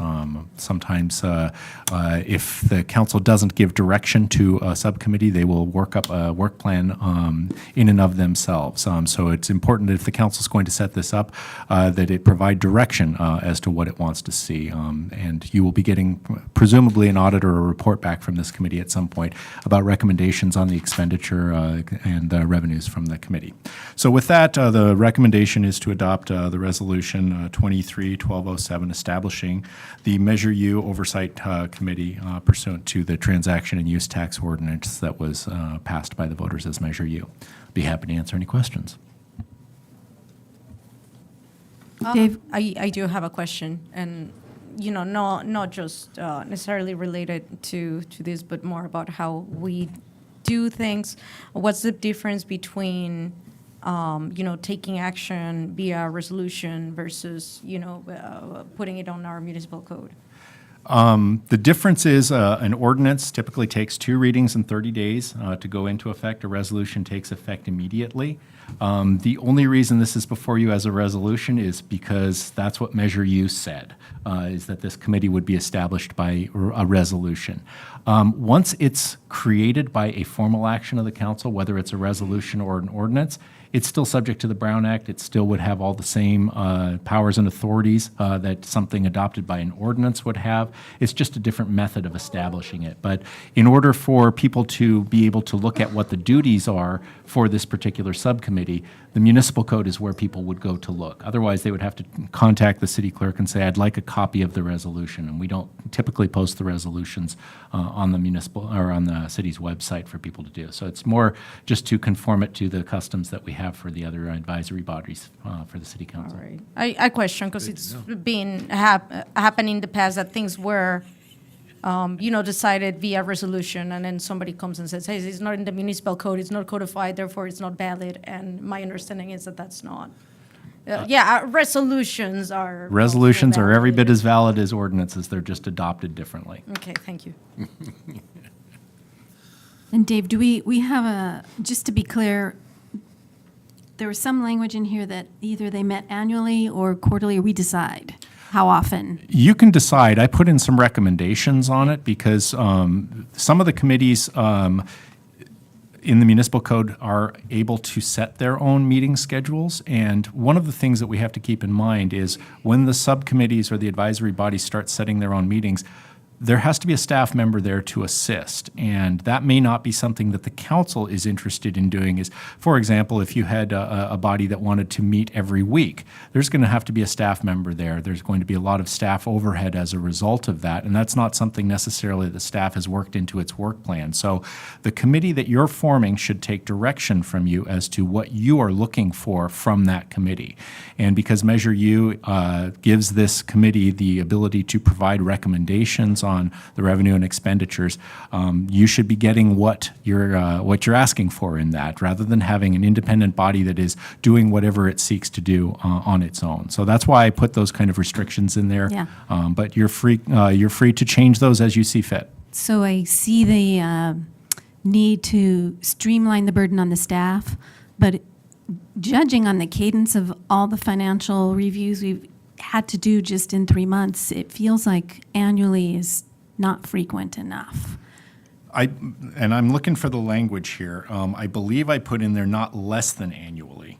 Sometimes if the council doesn't give direction to a subcommittee, they will work up a work plan in and of themselves. So it's important that if the council is going to set this up, that it provide direction as to what it wants to see. And you will be getting presumably an audit or a report back from this committee at some point about recommendations on the expenditure and revenues from the committee. So with that, the recommendation is to adopt the resolution 23-1207 establishing the Measure U Oversight Committee pursuant to the transaction and use tax ordinance that was passed by the voters as Measure U. Be happy to answer any questions. Dave? I do have a question, and not just necessarily related to this, but more about how we do things. What's the difference between taking action via resolution versus putting it on our municipal code? The difference is an ordinance typically takes 2 readings in 30 days to go into effect. A resolution takes effect immediately. The only reason this is before you as a resolution is because that's what Measure U said, is that this committee would be established by a resolution. Once it's created by a formal action of the council, whether it's a resolution or an ordinance, it's still subject to the Brown Act. It still would have all the same powers and authorities that something adopted by an ordinance would have. It's just a different method of establishing it. But in order for people to be able to look at what the duties are for this particular subcommittee, the municipal code is where people would go to look. Otherwise, they would have to contact the city clerk and say, I'd like a copy of the resolution. And we don't typically post the resolutions on the municipal or on the city's website for people to do. So it's more just to conform it to the customs that we have for the other advisory bodies for the city council. All right. I question because it's been happening in the past that things were, decided via resolution, and then somebody comes and says, hey, it's not in the municipal code, it's not codified, therefore it's not valid. And my understanding is that that's not resolutions are. Resolutions also are every bit valid. as valid as ordinances, they're just adopted differently. Okay, thank you. And Dave, do we have a, just to be clear, there was some language in here that either they met annually or quarterly, or we decide how often? You can decide. I put in some recommendations on it because some of the committees in the municipal code are able to set their own meeting schedules. And one of the things that we have to keep in mind is when the subcommittees or the advisory bodies start setting their own meetings, there has to be a staff member there to assist. And that may not be something that the council is interested in doing. Is, for example, if you had a body that wanted to meet every week, there's going to have to be a staff member there. There's going to be a lot of staff overhead as a result of that. And that's not something necessarily the staff has worked into its work plan. So the committee that you're forming should take direction from you as to what you are looking for from that committee. And because Measure U gives this committee the ability to provide recommendations on the revenue and expenditures, you should be getting what you're asking for in that, rather than having an independent body that is doing whatever it seeks to do on its own. So that's why I put those kind of restrictions in there. Yeah. But you're free to change those as you see fit. So I see the need to streamline the burden on the staff, but judging on the cadence of all the financial reviews we've had to do just in 3 months, it feels like annually is not frequent enough. And I'm looking for the language here. I believe I put in there not less than annually.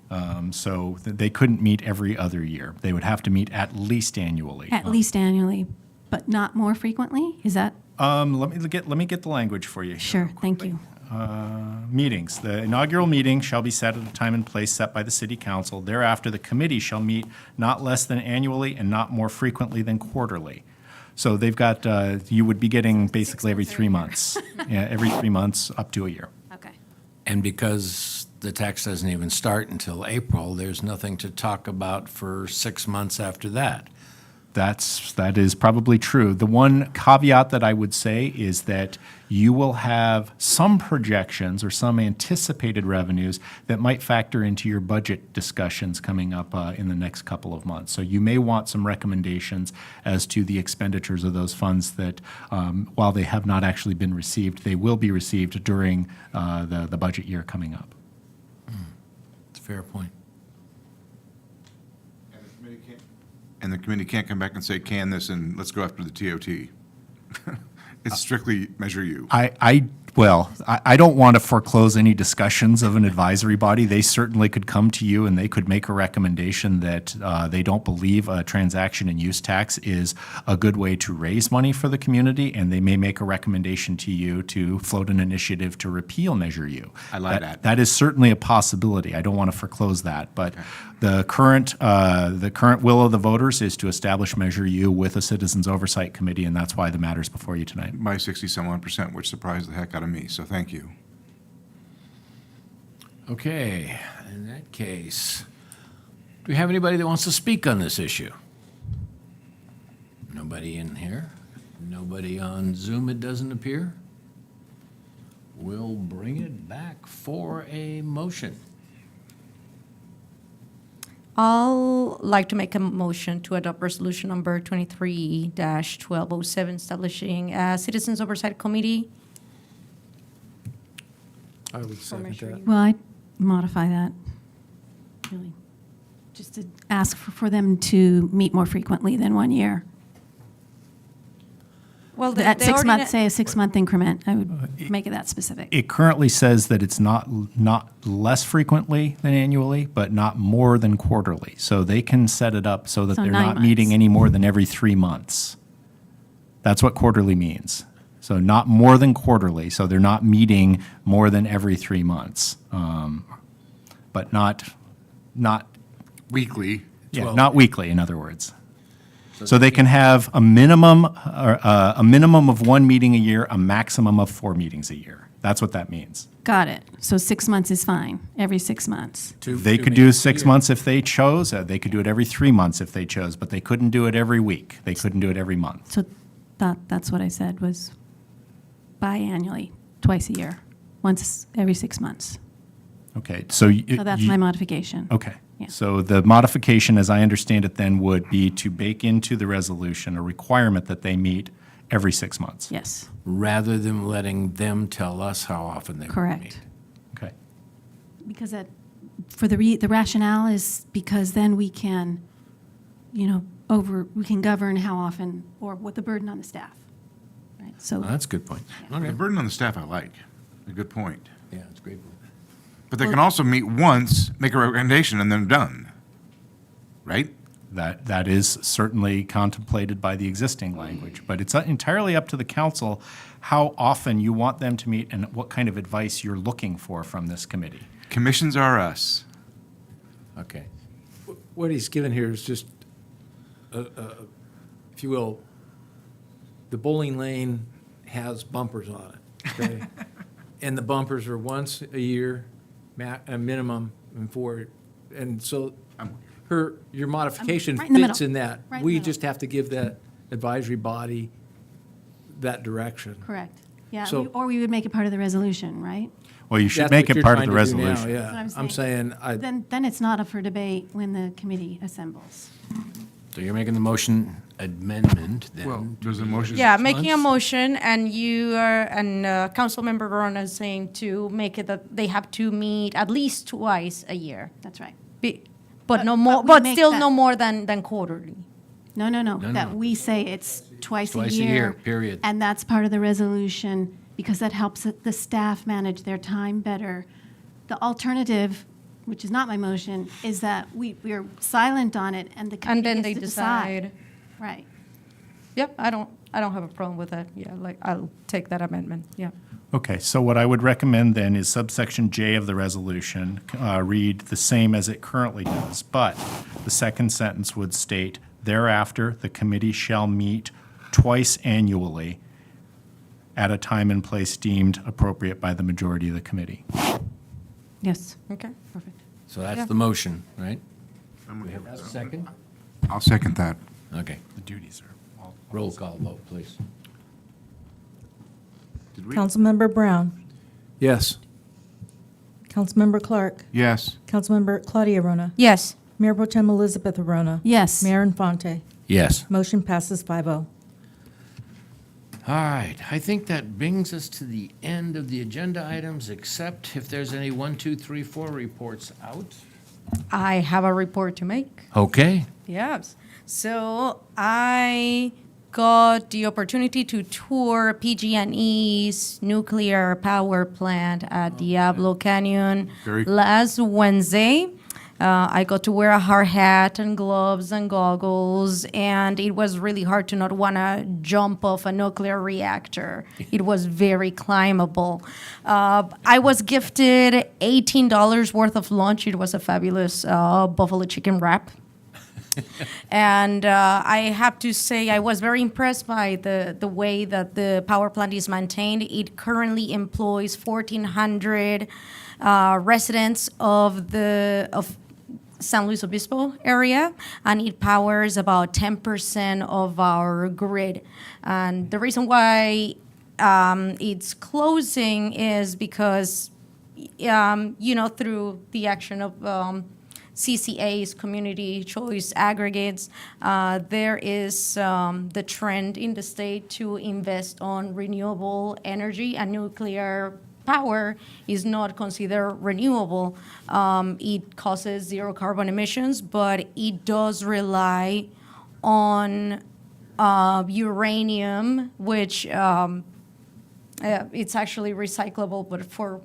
So they couldn't meet every other year. They would have to meet at least annually. At least annually, but not more frequently? Is that? Let me get the language for you. Sure, thank you. Meetings. The inaugural meeting shall be set at a time and place set by the city council. Thereafter, the committee shall meet not less than annually and not more frequently than quarterly. So they've got, you would be getting basically every 3 months. Yeah, every 3 months up to a year. Okay. And because the tax doesn't even start until April, there's nothing to talk about for 6 months after that. That is probably true. The one caveat that I would say is that you will have some projections or some anticipated revenues that might factor into your budget discussions coming up in the next couple of months. So you may want some recommendations as to the expenditures of those funds that, while they have not actually been received, they will be received during the budget year coming up. It's a fair point. And the committee can't come back and say, can this, and let's go after the TOT. It's strictly Measure U. I don't want to foreclose any discussions of an advisory body. They certainly could come to you and they could make a recommendation that they don't believe a transaction and use tax is a good way to raise money for the community, and they may make a recommendation to you to float an initiative to repeal Measure U. I like that. That is certainly a possibility. I don't want to foreclose that, but the current will of the voters is to establish Measure U with a Citizens Oversight Committee, and that's why the matter's before you tonight. By 60-some-odd%, which surprised the heck out of me, so thank you. Okay, in that case, do we have anybody that wants to speak on this issue? Nobody in here? Nobody on Zoom, it doesn't appear? We'll bring it back for a motion. I'll like to make a motion to adopt resolution number 23-1207, establishing a Citizens Oversight Committee. I would second that. Well, I'd modify that, really, just to ask for them to meet more frequently than 1 year. Well, At 6 months, say a 6 month increment, I would make it that specific. It currently says that it's not less frequently than annually, but not more than quarterly. So they can set it up so that So they're 9 not meeting months. any more than every 3 months. That's what quarterly means. So not more than quarterly, so they're not meeting more than every 3 months. But not Weekly. not weekly, in other words. So they can have a minimum of 1 meeting a year, a maximum of 4 meetings a year. That's what that means. Got it. So 6 months is fine, every 6 months. They could do 6 months if they chose. They could do it every 3 months if they chose, but they couldn't do it every week. They couldn't do it every month. So that's what I said was biannually, twice a year, once every 6 months. Okay, so So that's my modification. Okay, So the modification, as I understand it then, would be to bake into the resolution a requirement that they meet every 6 months. Yes, Rather than letting them tell us how often they want to correct. meet. Okay. Because that, for the rationale is because then we can, we can govern how often or what the burden on the staff. Right, so. Well, that's a good point. The burden on the staff I like. A good point. Yeah, it's a great point. But they can also meet once, make a recommendation, and then done. Right? That is certainly contemplated by the existing language, but it's entirely up to the council how often you want them to meet and what kind of advice you're looking for from this committee. Commissions are us. Okay. What he's given here is just, if you will, the bowling lane has bumpers on it, okay? And the bumpers are once a year, a minimum, and so your modification Right in the fits middle. in that. Right in the We middle. just have to give that advisory body that direction. Correct. Yeah, So- or we would make it part of the resolution, right? Well, you should That's make what it you're part of trying the to do now, resolution. That's what Yeah, I'm I'm saying, Then it's not up for debate when the committee assembles. So you're making the motion amendment then? Well, does the motion? Yeah, making a months? motion, and you are, and Councilmember Verona is saying to make it that they have to meet at least twice a year. That's right. But no but more, we but make still that- no more than quarterly. No, no. that we say it's twice a year. Period. And that's part of the resolution, because that helps the staff manage their time better. The alternative, which is not my motion, is that we're silent on it and the And committee then gets they to decide. Right. Yep, I don't have a problem with that. Yeah, like, I'll take that amendment, yeah. Okay, so what I would recommend then is subsection J of the resolution read the same as it currently does, but the second sentence would state, thereafter, the committee shall meet twice annually at a time and place deemed appropriate by the majority of the committee. Yes. Okay. Perfect. So that's Yeah. the motion, right? We have a second? I'll second that. Okay. The duties are all. Roll call vote, please. Did we? Councilmember Brown. yes. Councilmember Clark. Yes. Councilmember Claudia Arona. Yes. Mayor Pro Tem Elizabeth Arona. Yes. Mayor Infante. Yes. Motion passes 5-0. All right, I think that brings us to the end of the agenda items, except if there's any 1, 2, 3, 4 reports out. I have a report to make. Okay. Yes. So I got the opportunity to tour PG&E's nuclear power plant at Diablo Canyon Very cool. last Wednesday. I got to wear a hard hat and gloves and goggles, and it was really hard to not want to jump off a nuclear reactor. It was very climbable. I was gifted $18 worth of lunch. It was a fabulous buffalo chicken wrap. And I have to say, I was very impressed by the way that the power plant is maintained. It currently employs 1,400 residents of San Luis Obispo area, and it powers about 10% of our grid. And the reason why it's closing is because, through the action of CCA's, community choice aggregates, there is the trend in the state to invest on renewable energy, and nuclear power is not considered renewable. It causes zero carbon emissions, but it does rely on uranium, which it's actually recyclable, but for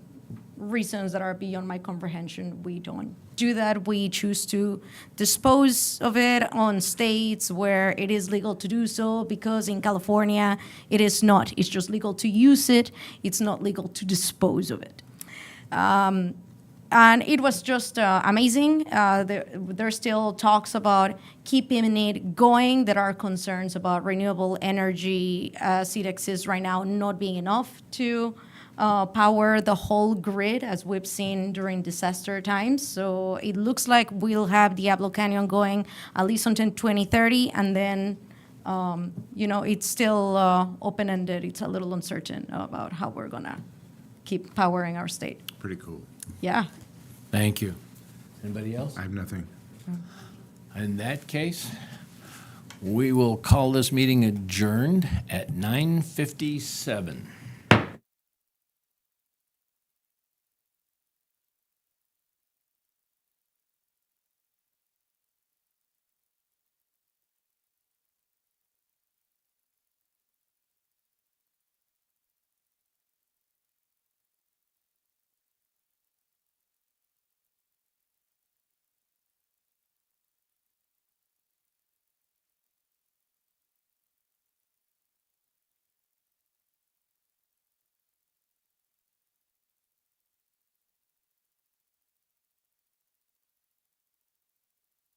reasons that are beyond my comprehension, we don't do that. We choose to dispose of it on states where it is legal to do so, because in California it is not. It's just legal to use it. It's not legal to dispose of it. And it was just amazing. There's still talks about keeping it going. There are concerns about renewable energy as it exists right now not being enough to power the whole grid, as we've seen during disaster times. So it looks like we'll have Diablo Canyon going at least until 2030, and then, it's still open-ended. It's a little uncertain about how we're gonna keep powering our state. Pretty cool. Yeah. Thank you. Anybody else? I have nothing. In that case, we will call this meeting adjourned at 9:57.